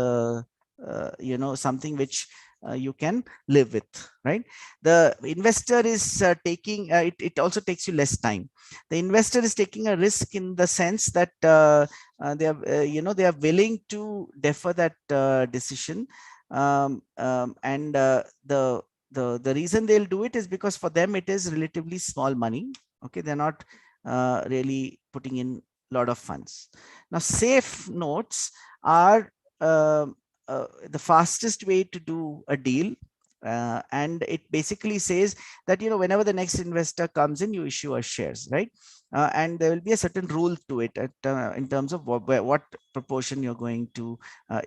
something which you can live with, right? The investor is taking it also takes you less time. The investor is taking a risk in the sense that they are willing to defer that decision, and the reason they'll do it is because for them it is relatively small money. Okay, they're not really putting in a lot of funds. Now, safe notes are the fastest way to do a deal, and it basically says that whenever the next investor comes in, you issue us shares, right? And there will be a certain rule to it in terms of what proportion you're going to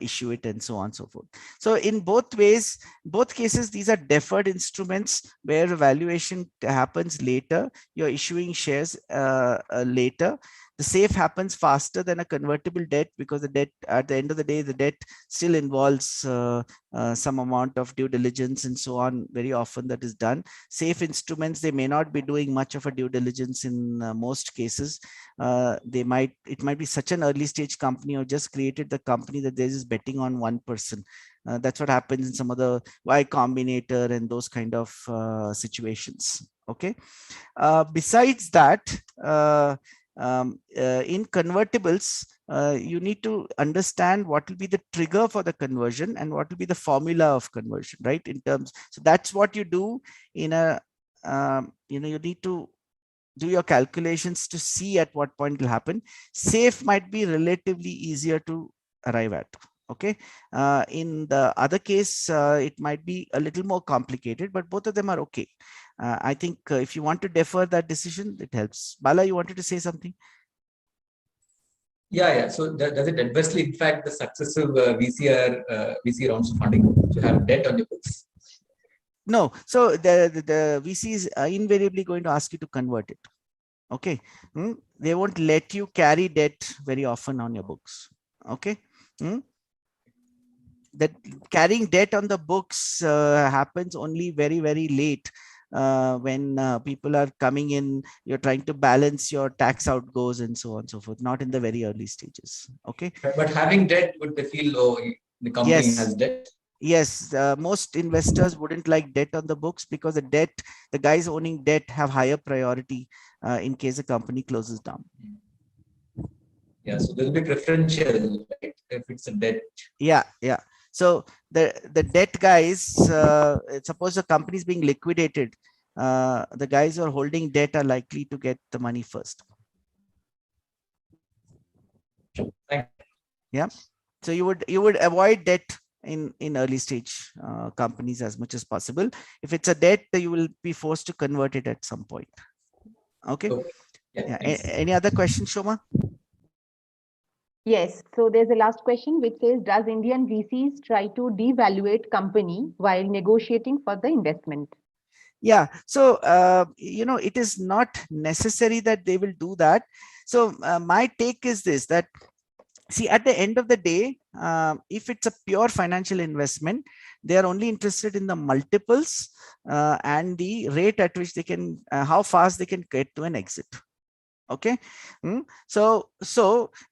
issue it, and so on and so forth. So in both cases, these are deferred instruments where valuation happens later. You're issuing shares later. The SAFE happens faster than a convertible debt because the debt, at the end of the day, the debt still involves some amount of due diligence and so on. Very often that is done. SAFE instruments, they may not be doing much of a due diligence in most cases. It might be such an early stage company or just created the company that they're just betting on one person. That's what happens in some of the Y Combinator and those kind of situations. Okay. Besides that, in convertibles, you need to understand what will be the trigger for the conversion and what will be the formula of conversion, right? In terms, so that's what you do in a, you need to do your calculations to see at what point it will happen. SAFE might be relatively easier to arrive at. Okay. In the other case, it might be a little more complicated, but both of them are okay. I think if you want to defer that decision, it helps. Bala, you wanted to say something? Yeah. So does it adversely impact the successive VC rounds of funding to have debt on your books? No. So the VCs are invariably going to ask you to convert it. Okay. They won't let you carry debt very often on your books. Okay. That carrying debt on the books happens only very, very late. When people are coming in, you're trying to balance your tax outgoes and so on and so forth, not in the very early stages. Okay. But having debt, would they feel, oh, the company has debt? Yes, most investors wouldn't like debt on the books because the guys owning debt have higher priority in case a company closes down. Yeah, so there'll be preferential, right, if it's a debt. Yeah. So the debt guys, suppose the company is being liquidated, the guys who are holding debt are likely to get the money first. Yeah. So you would avoid debt in early stage companies as much as possible. If it's a debt, you will be forced to convert it at some point. Okay. Yeah. Any other questions, Soma? Yes. So there's a last question which says, does Indian VCs try to devaluate company while negotiating for the investment? Yeah. So, it is not necessary that they will do that. So my take is this, that see, at the end of the day, if it's a pure financial investment, they are only interested in the multiples and the rate at which they can, how fast they can get to an exit. Okay. So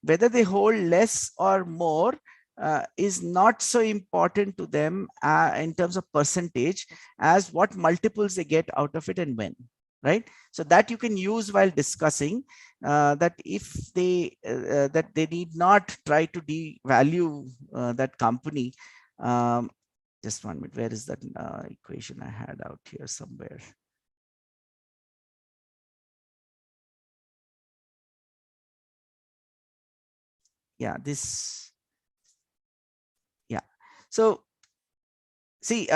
whether they hold less or more is not so important to them in terms of percentage as what multiples they get out of it and when. Right. So that you can use while discussing that if they that they need not try to devalue that company. Just 1 minute. Where is that equation I had out here somewhere? Yeah, this. Yeah. So see,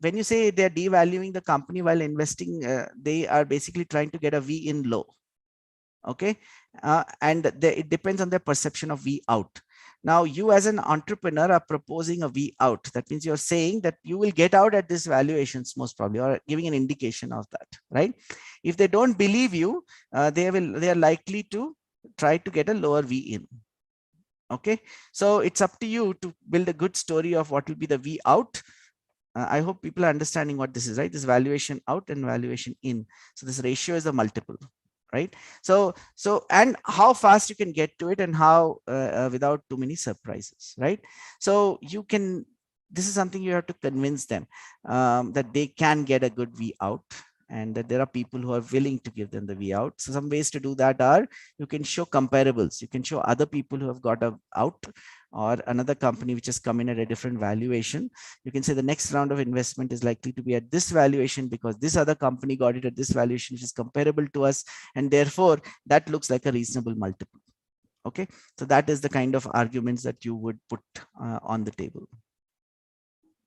when you say they're devaluing the company while investing, they are basically trying to get a V in low. Okay. And it depends on their perception of V out. Now, you as an entrepreneur are proposing a V out. That means you're saying that you will get out at this valuations most probably, or giving an indication of that, right? If they don't believe you, they are likely to try to get a lower V in. Okay. So it's up to you to build a good story of what will be the V out. I hope people are understanding what this is, right? This valuation out and valuation in. So this ratio is a multiple, right? So and how fast you can get to it and how without too many surprises, right? So you can, this is something you have to convince them that they can get a good V out and that there are people who are willing to give them the V out. So some ways to do that are, you can show comparables. You can show other people who have got a out or another company which has come in at a different valuation. You can say the next round of investment is likely to be at this valuation because this other company got it at this valuation, which is comparable to us. And therefore that looks like a reasonable multiple. Okay. So that is the kind of arguments that you would put on the table.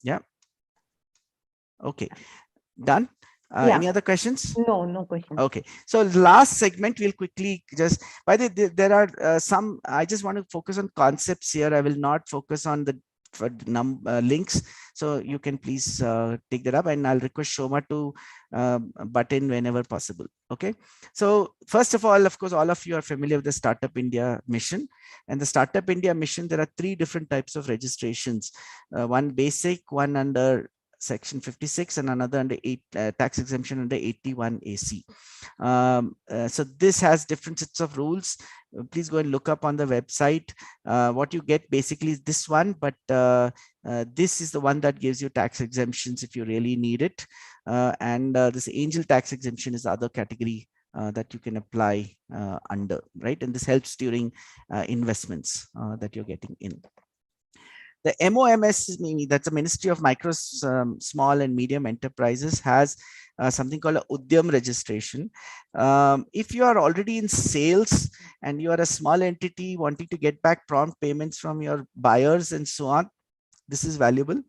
Yeah. Okay. Done. Any other questions? No questions. Okay, so last segment, we'll quickly just, by the way, there are some, I just want to focus on concepts here. I will not focus on the for links. So you can please take that up, and I'll request Soma to butt in whenever possible. Okay. So first of all, of course, all of you are familiar with the Startup India mission. And the Startup India mission, there are 3 different types of registrations. One basic, one under Section 56, and another under tax exemption under 81 AC. So this has different sets of rules. Please go and look up on the website. What you get basically is this one, but this is the one that gives you tax exemptions if you really need it. And this angel tax exemption is the other category that you can apply under, right? And this helps during investments that you're getting in. The MOMS, that's a Ministry of Micro, Small and Medium Enterprises, has something called a Udyam registration. If you are already in sales and you are a small entity wanting to get back prompt payments from your buyers and so on, this is valuable.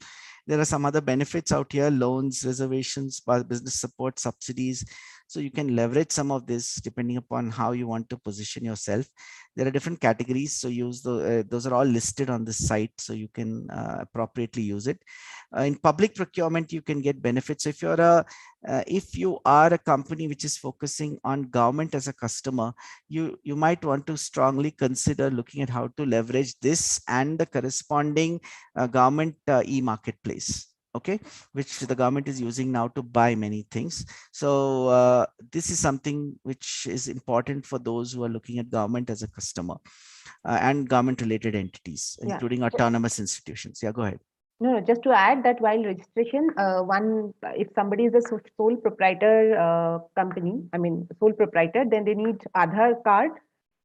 There are some other benefits out here: loans, reservations, business support, subsidies. So you can leverage some of this depending upon how you want to position yourself. There are different categories, so use those are all listed on this site, so you can appropriately use it. In public procurement, you can get benefits. If you are a company which is focusing on government as a customer, you might want to strongly consider looking at how to leverage this and the corresponding government e-marketplace, okay, which the government is using now to buy many things. So this is something which is important for those who are looking at government as a customer and government related entities, including autonomous institutions. Yeah, go ahead. No, just to add that while registration, if somebody is a sole proprietor company, sole proprietor, then they need Aadhaar card.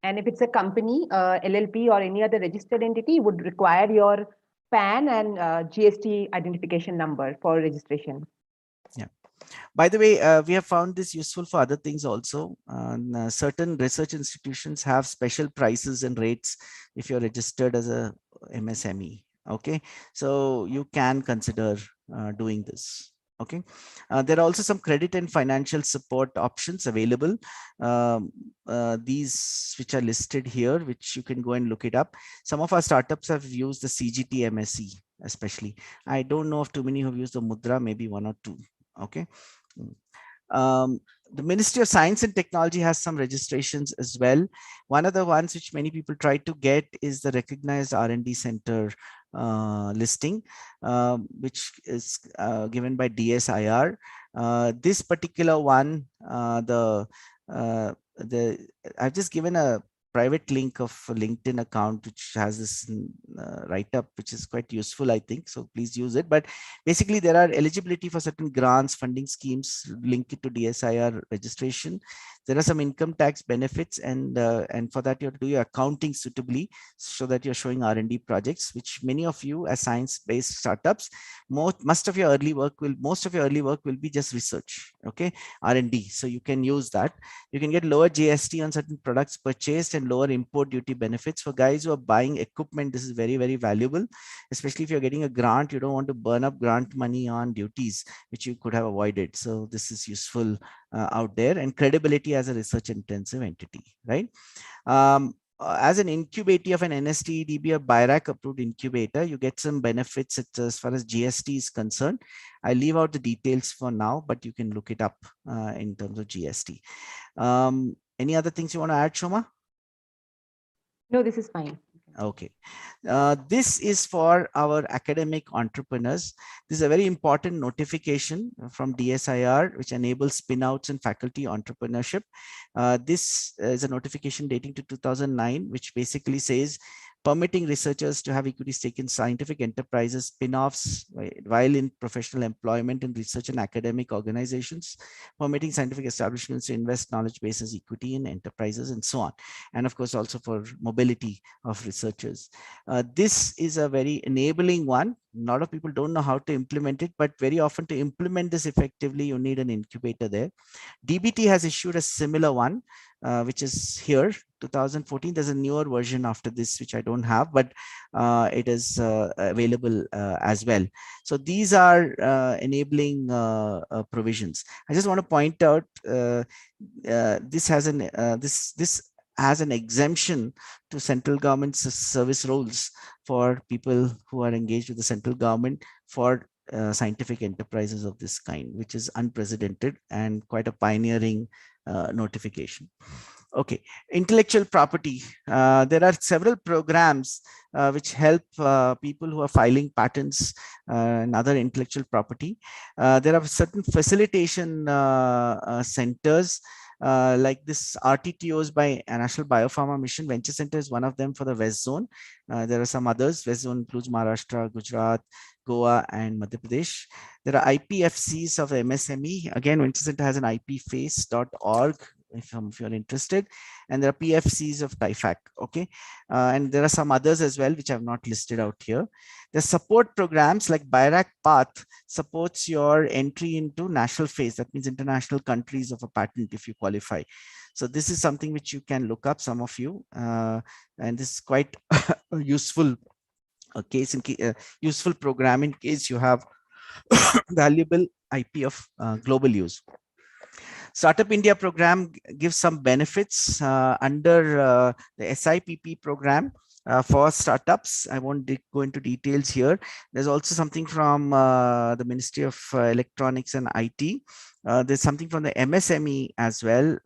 And if it's a company, LLP or any other registered entity, would require your PAN and GST identification number for registration. Yeah. By the way, we have found this useful for other things also. Certain research institutions have special prices and rates if you're registered as a MSME. Okay, so you can consider doing this. Okay, there are also some credit and financial support options available. These which are listed here, which you can go and look it up. Some of our startups have used the CGT MSE, especially. I don't know of too many who have used the Mudra, maybe 1 or 2. Okay. The Ministry of Science and Technology has some registrations as well. One of the ones which many people try to get is the recognized R&D center listing, which is given by DSIR. This particular one, I've just given a private link of a LinkedIn account which has this write-up, which is quite useful, I think. So please use it. But basically, there are eligibility for certain grants, funding schemes linked to DSIR registration. There are some income tax benefits, and for that you have to do your accounting suitably so that you're showing R&D projects, which many of you as science-based startups, most of your early work will be just research, okay, R&D. So you can use that. You can get lower GST on certain products purchased and lower import duty benefits. For guys who are buying equipment, this is very, very valuable, especially if you're getting a grant. You don't want to burn up grant money on duties, which you could have avoided. So this is useful out there, and credibility as a research intensive entity, right? As an incubator of an NSTEDB or BIRAC approved incubator, you get some benefits as far as GST is concerned. I leave out the details for now, but you can look it up in terms of GST. Any other things you want to add, Soma? No, this is fine. Okay. This is for our academic entrepreneurs. This is a very important notification from DSIR, which enables spin-outs and faculty entrepreneurship. This is a notification dating to 2009, which basically says permitting researchers to have equity stake in scientific enterprises, spin-offs while in professional employment in research and academic organizations, permitting scientific establishments to invest knowledge bases equity in enterprises, and so on. And of course, also for mobility of researchers. This is a very enabling one. A lot of people don't know how to implement it, but very often to implement this effectively, you need an incubator there. DBT has issued a similar one, which is here, 2014. There's a newer version after this, which I don't have, but it is available as well. So these are enabling provisions. I just want to point out this has an this has an exemption to central government's service roles for people who are engaged with the central government for scientific enterprises of this kind, which is unprecedented and quite a pioneering notification. Okay, intellectual property. There are several programs which help people who are filing patents and other intellectual property. There are certain facilitation centers like this RTTOs by National Biopharma Mission. Venture Center is one of them for the West Zone. There are some others. West Zone includes Maharashtra, Gujarat, Goa, and Madhya Pradesh. There are IPFCs of MSME. Again, Venture Center has an ipface.org if you're interested, and there are PFCs of TIFAC. Okay, and there are some others as well which I have not listed out here. The support programs like BIRAC Path supports your entry into national phase. That means international countries of a patent if you qualify. So this is something which you can look up, some of you, and this is quite useful useful program in case you have valuable IP of global use. Startup India program gives some benefits under the SIPP program for startups. I won't go into details here. There's also something from the Ministry of Electronics and IT. There's something from the MSME as well.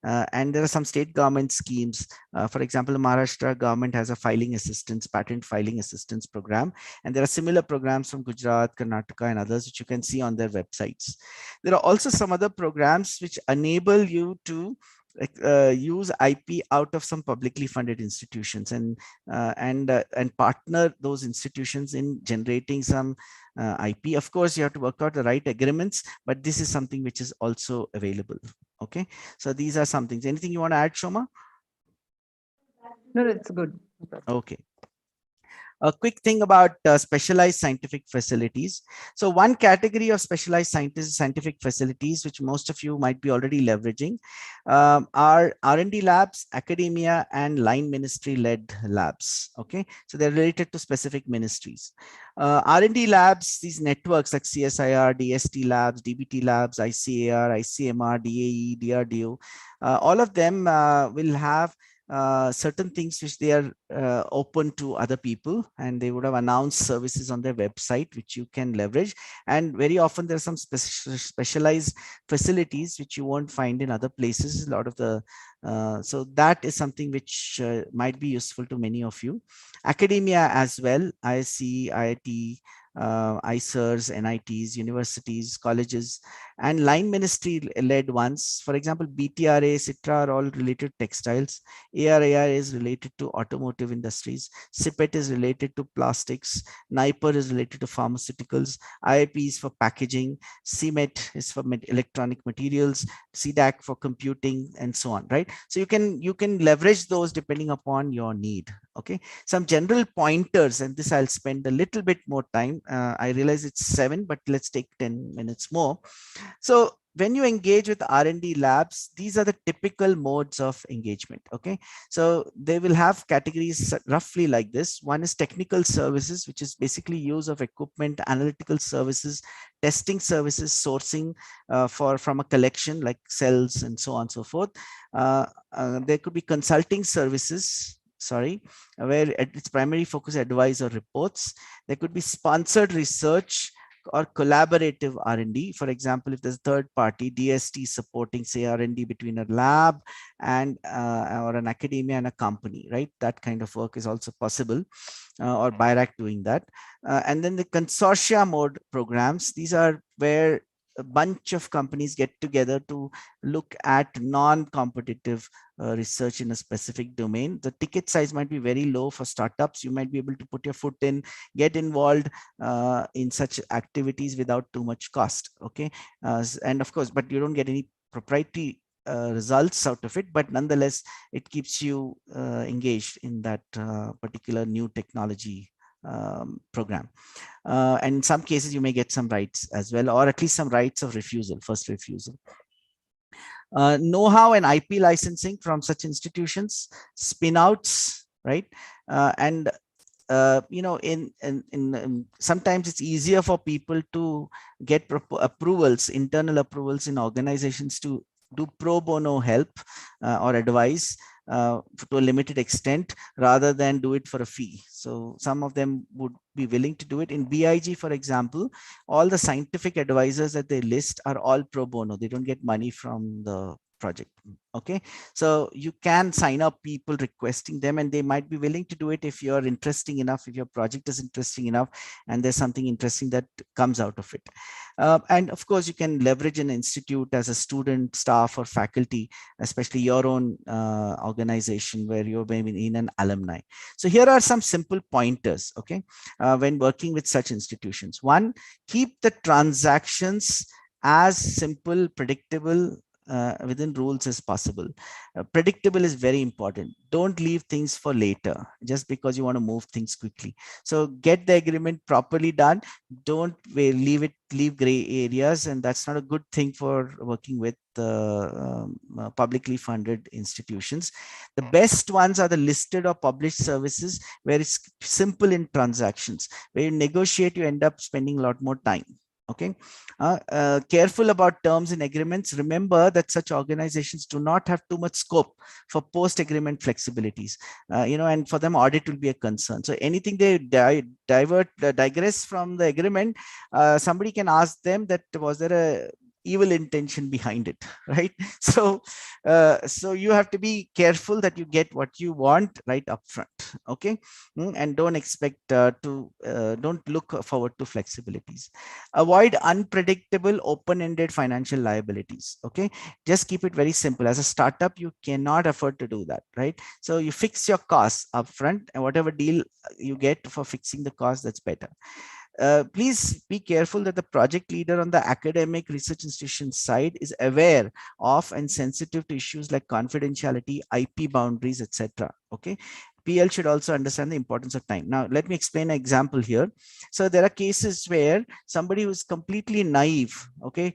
And there are some state government schemes. For example, the Maharashtra government has a patent filing assistance program. And there are similar programs from Gujarat, Karnataka, and others, which you can see on their websites. There are also some other programs which enable you to use IP out of some publicly funded institutions and partner those institutions in generating some IP. Of course, you have to work out the right agreements, but this is something which is also available. Okay, so these are some things. Anything you want to add, Soma? No, it's good. Okay. A quick thing about specialized scientific facilities. So one category of specialized scientific facilities, which most of you might be already leveraging, are R&D labs, academia, and line ministry led labs. Okay, so they're related to specific ministries. R&D labs, these networks like CSIR, DST labs, DBT labs, ICAR, ICMR, DAE, DRDO, all of them will have certain things which they are open to other people, and they would have announced services on their website which you can leverage. And very often there are some specialized facilities which you won't find in other places. A lot of the so that is something which might be useful to many of you. Academia as well, ISC, IIT, ICERs, NITs, universities, colleges, and line ministry led ones. For example, BTRA, CITRA are all related to textiles. ARAR is related to automotive industries. CIPET is related to plastics. NIPER is related to pharmaceuticals. IIP is for packaging. CMET is for electronic materials. CDAC for computing, and so on, right? So you can leverage those depending upon your need. Okay, some general pointers, and this I'll spend a little bit more time. I realize it's 7, but let's take 10 minutes more. So when you engage with R&D labs, these are the typical modes of engagement. Okay, so they will have categories roughly like this. One is technical services, which is basically use of equipment, analytical services, testing services, sourcing from a collection like cells and so on and so forth. There could be consulting services, where its primary focus advice or reports. There could be sponsored research or collaborative R&D. For example, if there's a third party, DST supporting, say, R&D between a lab and or an academia and a company, right? That kind of work is also possible, or BIRAC doing that. And then the consortia mode programs. These are where a bunch of companies get together to look at non-competitive research in a specific domain. The ticket size might be very low for startups. You might be able to put your foot in, get involved in such activities without too much cost. Okay, and of course, but you don't get any proprietary results out of it, but nonetheless, it keeps you engaged in that particular new technology program. And in some cases, you may get some rights as well, or at least some rights of refusal, first refusal. Know-how and IP licensing from such institutions, spin-outs, right? And you know, sometimes it's easier for people to get approvals, internal approvals in organizations to do pro bono help or advice to a limited extent rather than do it for a fee. So some of them would be willing to do it. In BIG, for example, all the scientific advisors that they list are all pro bono. They don't get money from the project. Okay, so you can sign up people requesting them, and they might be willing to do it if you're interesting enough, if your project is interesting enough, and there's something interesting that comes out of it. And of course, you can leverage an institute as a student, staff, or faculty, especially your own organization where you're maybe in an alumni. So here are some simple pointers, okay, when working with such institutions. One, keep the transactions as simple, predictable, within rules as possible. Predictable is very important. Don't leave things for later just because you want to move things quickly. So get the agreement properly done. Don't leave gray areas, and that's not a good thing for working with publicly funded institutions. The best ones are the listed or published services where it's simple in transactions. Where you negotiate, you end up spending a lot more time. Okay, careful about terms in agreements. Remember that such organizations do not have too much scope for post-agreement flexibilities, and for them audit will be a concern. So anything they digress from the agreement, somebody can ask them that was there a evil intention behind it, right? So you have to be careful that you get what you want right up front. Okay, and don't expect don't look forward to flexibilities. Avoid unpredictable open-ended financial liabilities. Okay, just keep it very simple. As a startup, you cannot afford to do that, right? So you fix your costs up front, and whatever deal you get for fixing the cost, that's better. Please be careful that the project leader on the academic research institution side is aware of and sensitive to issues like confidentiality, IP boundaries, etc. Okay, PL should also understand the importance of time. Now, let me explain an example here. So there are cases where somebody who's completely naive, okay,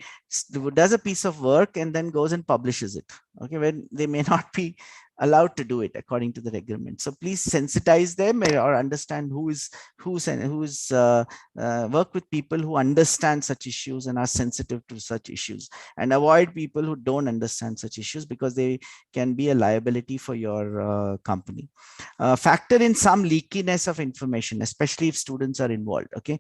does a piece of work and then goes and publishes it, okay, when they may not be allowed to do it according to the agreement. So please sensitize them or understand who's work with people who understand such issues and are sensitive to such issues, and avoid people who don't understand such issues because they can be a liability for your company. Factor in some leakiness of information, especially if students are involved. Okay,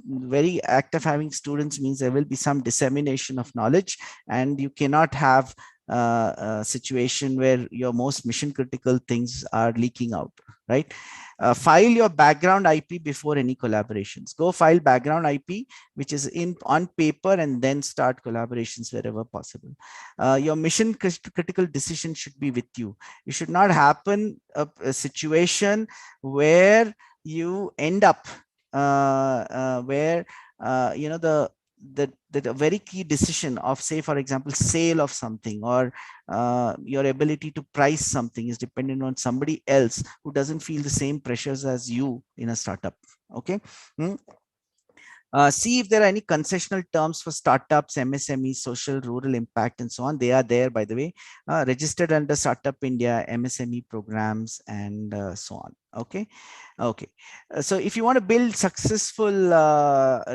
very act of having students means there will be some dissemination of knowledge, and you cannot have a situation where your most mission critical things are leaking out, right? File your background IP before any collaborations. Go file background IP, which is on paper, and then start collaborations wherever possible. Your mission critical decision should be with you. It should not happen a situation where you end up where the very key decision of, say, for example, sale of something or your ability to price something is dependent on somebody else who doesn't feel the same pressures as you in a startup. Okay. See if there are any concessional terms for startups, MSME, social, rural impact, and so on. They are there, by the way, registered under Startup India, MSME programs, and so on. Okay. So if you want to build successful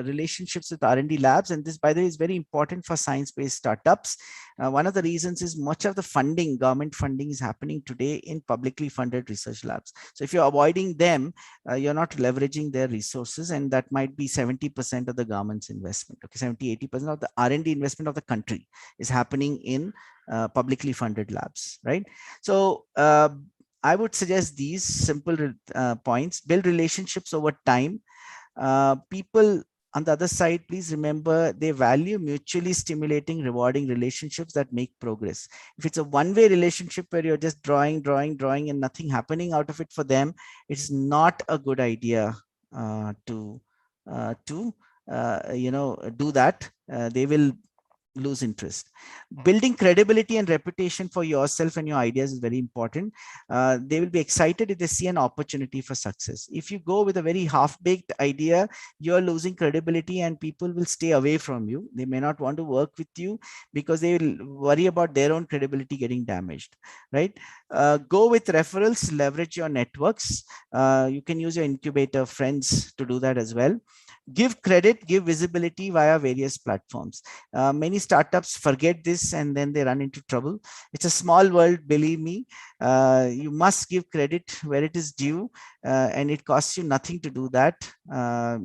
relationships with R&D labs, and this, by the way, is very important for science-based startups. One of the reasons is much of the funding, government funding, is happening today in publicly funded research labs. So if you're avoiding them, you're not leveraging their resources, and that might be 70% of the government's investment. Okay, 70-80% of the R&D investment of the country is happening in publicly funded labs, right? So I would suggest these simple points. Build relationships over time. People on the other side, please remember, they value mutually stimulating, rewarding relationships that make progress. If it's a one-way relationship where you're just drawing and nothing happening out of it for them, it's not a good idea to do that. They will lose interest. Building credibility and reputation for yourself and your ideas is very important. They will be excited if they see an opportunity for success. If you go with a very half-baked idea, you're losing credibility and people will stay away from you. They may not want to work with you because they will worry about their own credibility getting damaged, right? Go with referrals, leverage your networks. You can use your incubator friends to do that as well. give credit, give visibility via various platforms. Many startups forget this and then they run into trouble. It's a small world, believe me. You must give credit where it is due, and it costs you nothing to do that.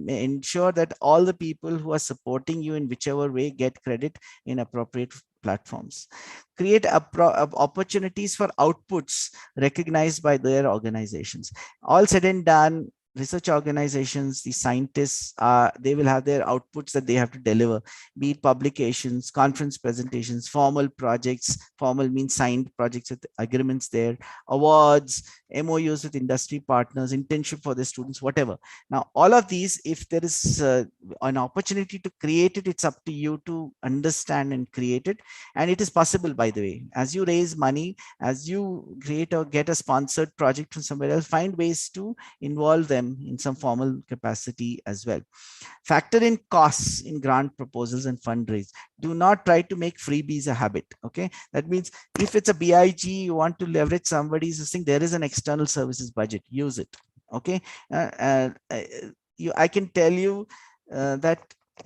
Ensure that all the people who are supporting you in whichever way get credit in appropriate platforms. Create opportunities for outputs recognized by their organizations. All said and done, research organizations, the scientists, they will have their outputs that they have to deliver, be it publications, conference presentations, formal projects. Formal means signed projects with agreements there, awards, MOUs with industry partners, internship for the students, whatever. Now, all of these, if there is an opportunity to create it, it's up to you to understand and create it. And it is possible, by the way. As you raise money, as you create or get a sponsored project from somewhere else, find ways to involve them in some formal capacity as well. Factor in costs in grant proposals and fundraise. Do not try to make freebies a habit. Okay, that means if it's a BIG, you want to leverage somebody's thing, there is an external services budget, use it. Okay, I can tell you that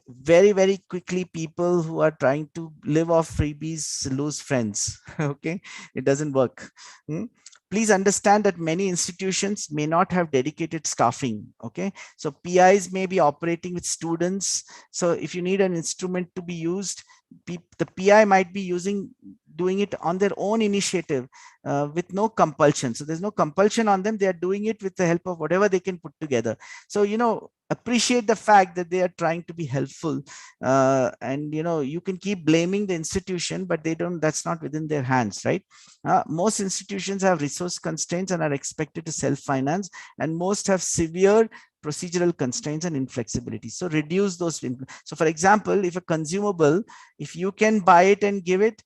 very quickly people who are trying to live off freebies lose friends. Okay, it doesn't work. Please understand that many institutions may not have dedicated staffing. Okay, so PIs may be operating with students. So if you need an instrument to be used, the PI might be doing it on their own initiative with no compulsion. So there's no compulsion on them. They are doing it with the help of whatever they can put together. So, appreciate the fact that they are trying to be helpful, and you can keep blaming the institution, but that's not within their hands, right? Most institutions have resource constraints and are expected to self-finance, and most have severe procedural constraints and inflexibility. So reduce those. So for example, if a consumable, if you can buy it and give it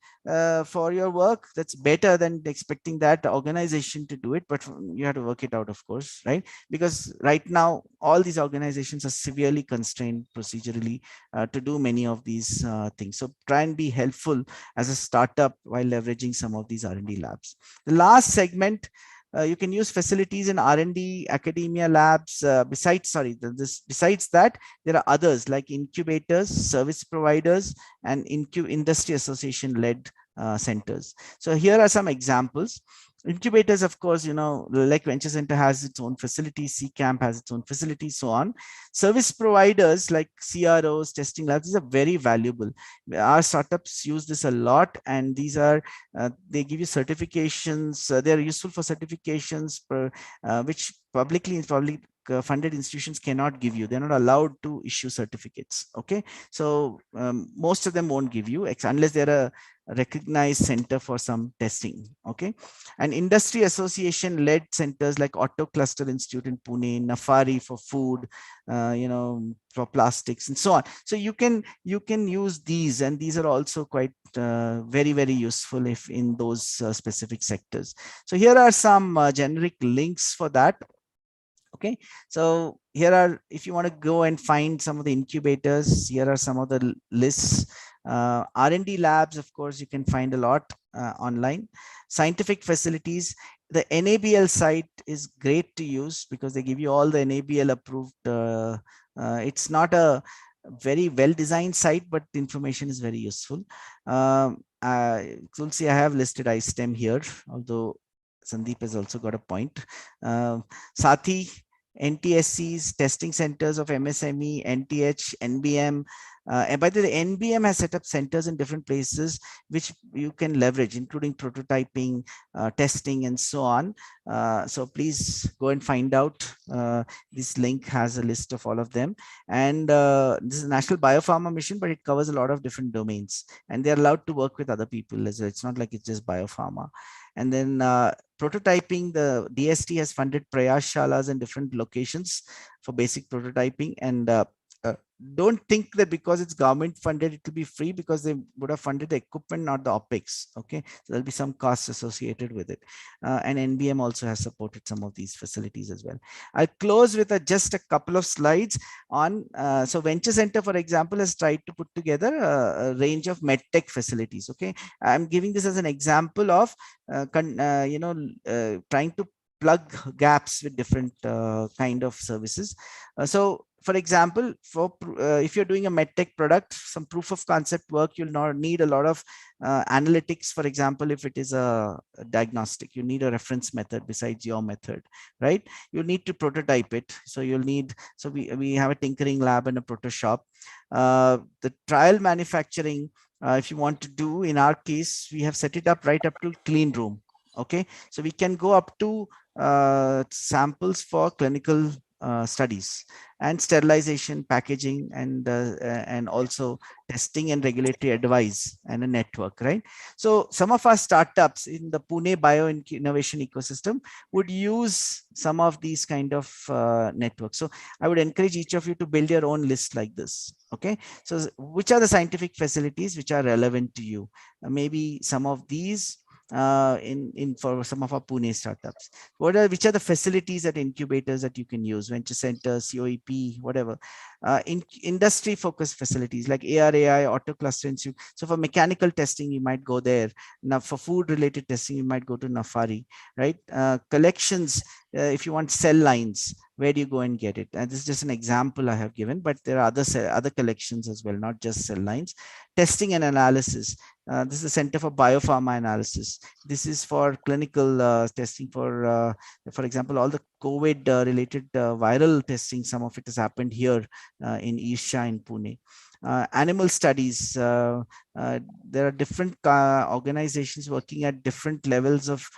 for your work, that's better than expecting that organization to do it, but you have to work it out, of course, right? Because right now all these organizations are severely constrained procedurally to do many of these things. So try and be helpful as a startup while leveraging some of these R&D labs. The last segment, you can use facilities in R&D, academia labs. Besides that, there are others like incubators, service providers, and industry association-led centers. So here are some examples. Incubators, of course, like Venture Center has its own facilities, C-Camp has its own facilities, so on. Service providers like CROs, testing labs, these are very valuable. Our startups use this a lot, and these are, they give you certifications. They're useful for certifications, which public funded institutions cannot give you. They're not allowed to issue certificates. Okay, so most of them won't give you unless they're a recognized center for some testing. Okay, and industry association led centers like Auto Cluster Institute in Pune, Nafari for food, for plastics and so on. So you can use these, and these are also quite very useful if in those specific sectors. So here are some generic links for that. Okay, so here are, if you want to go and find some of the incubators, here are some of the lists. R&D labs, of course, you can find a lot online. Scientific facilities, the NABL site is great to use because they give you all the NABL approved. It's not a very well designed site, but the information is very useful. Tulsi, I have listed iSTEM here, although Sandeep has also got a point. Sathi, NTSCs, testing centers of MSME, NTH, NBM. And by the way, NBM has set up centers in different places which you can leverage, including prototyping, testing, and so on. So please go and find out. This link has a list of all of them. And this is a National Biopharma Mission, but it covers a lot of different domains. And they're allowed to work with other people as well. It's not like it's just biopharma. And then prototyping, the DST has funded Prayashalas in different locations for basic prototyping. And don't think that because it's government funded, it will be free, because they would have funded the equipment, not the OPEX. Okay, so there'll be some costs associated with it. And NBM also has supported some of these facilities as well. I'll close with just a couple of slides on, so Venture Center, for example, has tried to put together a range of medtech facilities. Okay, I'm giving this as an example of, trying to plug gaps with different kind of services. So for example, if you're doing a medtech product, some proof of concept work, you'll not need a lot of analytics. For example, if it is a diagnostic, you need a reference method besides your method, right? You need to prototype it. So you'll need, so we have a tinkering lab and a proto shop. The trial manufacturing, if you want to do, in our case, we have set it up right up to clean room. Okay, so we can go up to samples for clinical studies and sterilization, packaging, and also testing and regulatory advice and a network, right? So some of our startups in the Pune bio innovation ecosystem would use some of these kind of networks. So I would encourage each of you to build your own list like this. Okay, so which are the scientific facilities which are relevant to you? Maybe some of these in for some of our Pune startups. Which are the facilities at incubators that you can use? Venture centers, COEP, whatever. Industry focused facilities like ARAI, Auto Cluster Institute. So for mechanical testing, you might go there. Now for food related testing, you might go to Nafari, right? Collections, if you want cell lines, where do you go and get it? And this is just an example I have given, but there are other collections as well, not just cell lines. Testing and analysis. This is the Center for Biopharma Analysis. This is for clinical testing for example, all the COVID related viral testing. Some of it has happened here in Isha in Pune. Animal studies. There are different organizations working at different levels of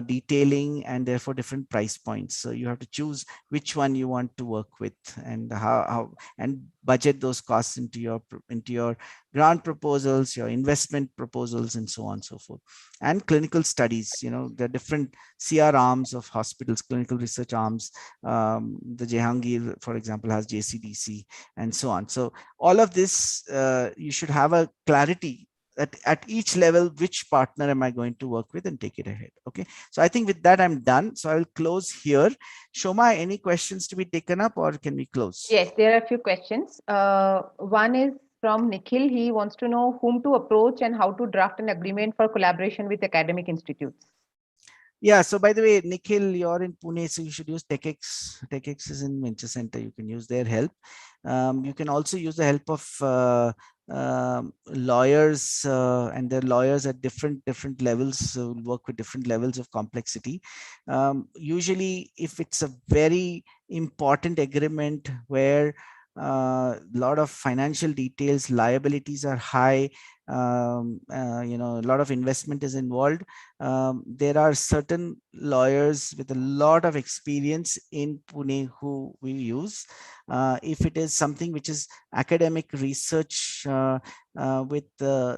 detailing and therefore different price points. So you have to choose which one you want to work with and how and budget those costs into your grant proposals, your investment proposals, and so on and so forth. And clinical studies, there are different CR arms of hospitals, clinical research arms. The Jehangir, for example, has JCDC and so on. So all of this, you should have a clarity at each level, which partner am I going to work with and take it ahead. Okay, so I think with that I'm done. So I'll close here. Shoma, any questions to be taken up, or can we close? Yes, there are a few questions. One is from Nikhil. He wants to know whom to approach and how to draft an agreement for collaboration with academic institutes. Yeah, so by the way, Nikhil, you're in Pune, so you should use TechX. TechX is in Venture Center. You can use their help. You can also use the help of lawyers, and their lawyers at different levels will work with different levels of complexity. Usually, if it's a very important agreement where a lot of financial details, liabilities are high, a lot of investment is involved. There are certain lawyers with a lot of experience in Pune who we use. If it is something which is academic research with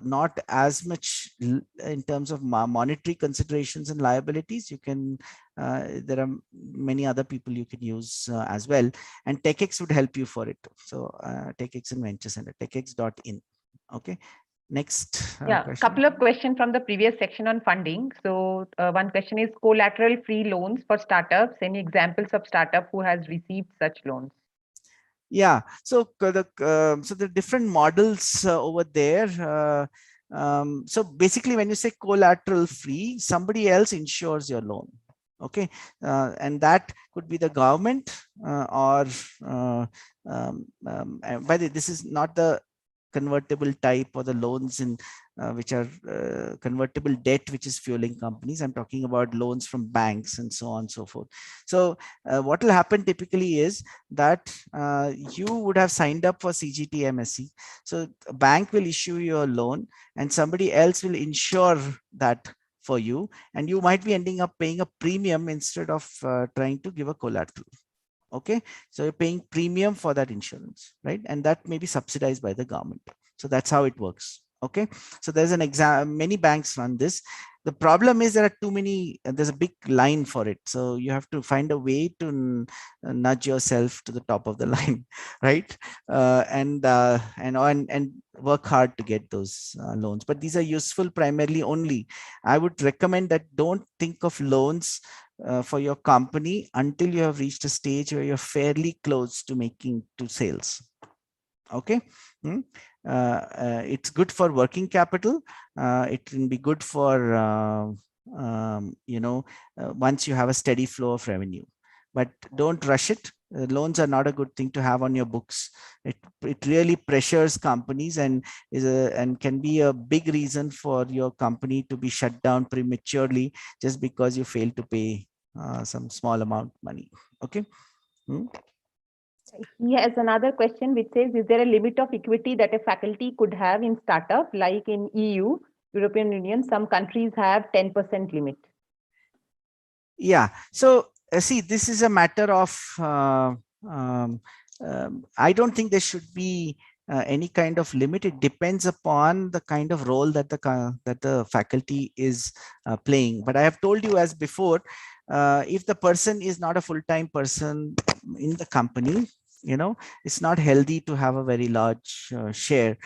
not as much in terms of monetary considerations and liabilities, you can there are many other people you can use as well, and TechX would help you for it. So TechX and Venture Center, techx.in. Okay. Next yeah, question. Couple of questions from the previous section on funding. So one question is collateral free loans for startups. Any examples of startup who has received such loans? Yeah, so the different models over there. So basically, when you say collateral free, somebody else insures your loan. Okay, and that could be the government or by the way, this is not the convertible type or the loans in which are convertible debt which is fueling companies. I'm talking about loans from banks and so on and so forth. So what will happen typically is that you would have signed up for CGT MSc. So a bank will issue you a loan and somebody else will insure that for you, and you might be ending up paying a premium instead of trying to give a collateral. Okay, so you're paying premium for that insurance, right? And that may be subsidized by the government. So that's how it works. Okay, so there's an exam, many banks run this. The problem is there are too many, there's a big line for it. So you have to find a way to nudge yourself to the top of the line, right? And work hard to get those loans. But these are useful primarily only. I would recommend that don't think of loans for your company until you have reached a stage where you're fairly close to making to sales. Okay. It's good for working capital. It can be good for once you have a steady flow of revenue. But don't rush it. Loans are not a good thing to have on your books. It really pressures companies and can be a big reason for your company to be shut down prematurely just because you fail to pay some small amount money. Okay. He has another question which says, is there a limit of equity that a faculty could have in startup, like in EU, European Union? Some countries have 10% limit. Yeah. So see, this is a matter of, I don't think there should be any kind of limit. It depends upon the kind of role that the faculty is playing. But I have told you as before, if the person is not a full-time person in the company, it's not healthy to have a very large share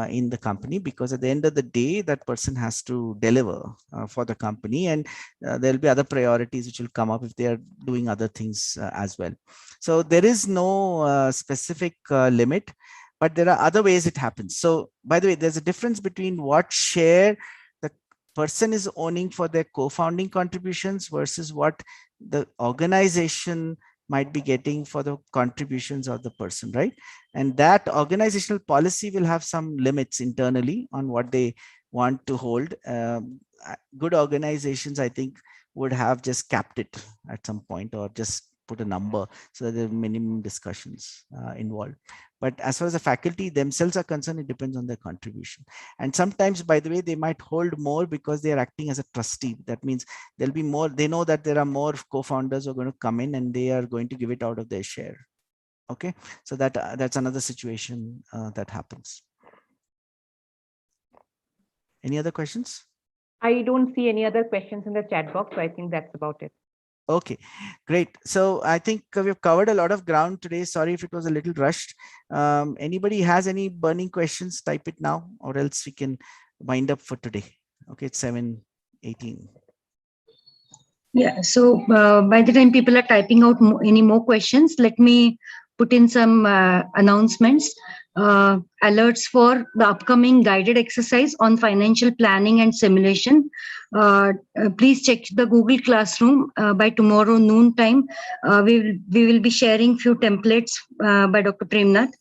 in the company, because at the end of the day, that person has to deliver for the company, and there'll be other priorities which will come up if they are doing other things as well. So there is no specific limit, but there are other ways it happens. So by the way, there's a difference between what share the person is owning for their co-founding contributions versus what the organization might be getting for the contributions of the person, right? And that organizational policy will have some limits internally on what they want to hold. Good organizations, I think, would have just capped it at some point, or just put a number so that there are minimum discussions involved. But as far as the faculty themselves are concerned, it depends on their contribution. And sometimes, by the way, they might hold more because they are acting as a trustee. That means there'll be more, they know that there are more co-founders who are going to come in and they are going to give it out of their share. Okay, so that's another situation that happens. Any other questions? I don't see any other questions in the chat box, so I think that's about it. Okay, great. So I think we've covered a lot of ground today. Sorry if it was a little rushed. Anybody has any burning questions, type it now, or else we can wind up for today. Okay, it's 7:18. Yeah, so by the time people are typing out any more questions, let me put in some announcements, alerts for the upcoming guided exercise on financial planning and simulation. Please check the Google Classroom by tomorrow noon time. We will be sharing few templates by Dr. Premnath,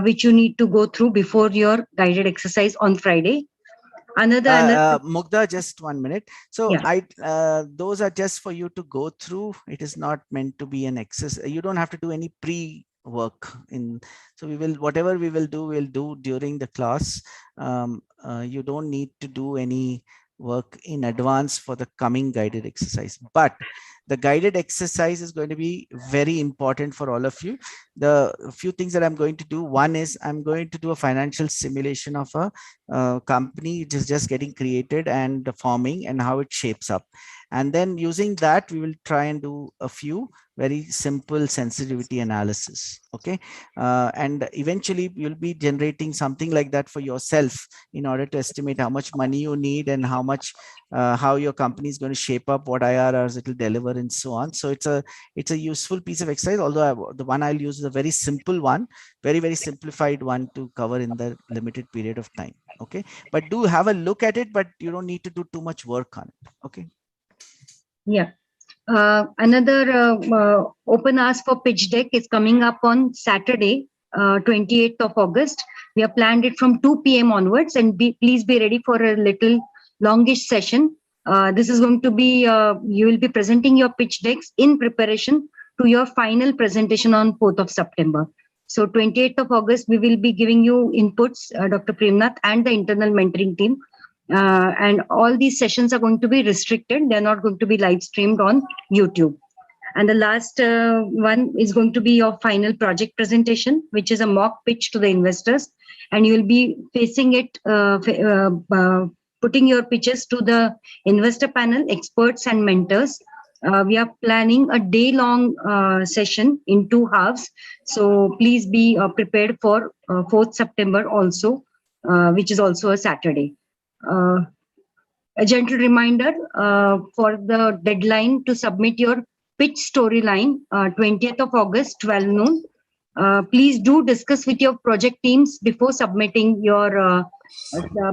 which you need to go through before your guided exercise on Friday. Another Mugdha, just 1 minute. So yeah. Those are just for you to go through. It is not meant to be an exercise. You don't have to do any pre-work in. So whatever we will do, we'll do during the class. You don't need to do any work in advance for the coming guided exercise, but the guided exercise is going to be very important for all of you. The few things that I'm going to do, one is I'm going to do a financial simulation of a company which is just getting created and forming, and how it shapes up. And then using that, we will try and do a few very simple sensitivity analysis. Okay. And eventually you'll be generating something like that for yourself in order to estimate how much money you need and how much, how your company is going to shape up, what IRRs it will deliver, and so on. So it's a useful piece of exercise, although the one I'll use is a very simple one, very, very simplified one to cover in the limited period of time. Okay. But do have a look at it, but you don't need to do too much work on it. Okay. Yeah. Another open ask for pitch deck is coming up on Saturday, 28th of August. We have planned it from 2 p.m. onwards, and please be ready for a little longish session. This is going to be, you will be presenting your pitch decks in preparation to your final presentation on 4th of September. So 28th of August, we will be giving you inputs, Dr. Premnath and the internal mentoring team. And all these sessions are going to be restricted. They're not going to be live streamed on YouTube. And the last one is going to be your final project presentation, which is a mock pitch to the investors. And you'll be facing it, putting your pitches to the investor panel, experts and mentors. We are planning a day-long session in 2 halves. So please be prepared for 4th September also, which is also a Saturday. A gentle reminder for the deadline to submit your pitch storyline, 20th of August, 12 noon. Please do discuss with your project teams before submitting your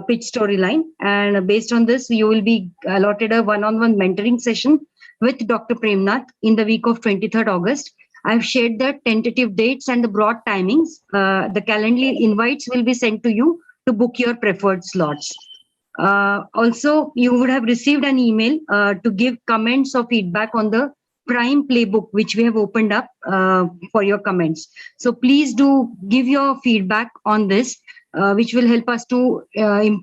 pitch storyline. And based on this, you will be allotted a one-on-one mentoring session with Dr. Premnath in the week of 23rd August. I've shared the tentative dates and the broad timings. The Calendly invites will be sent to you to book your preferred slots. Also, you would have received an email to give comments or feedback on the Prime playbook, which we have opened up for your comments. So please do give your feedback on this, which will help us to improve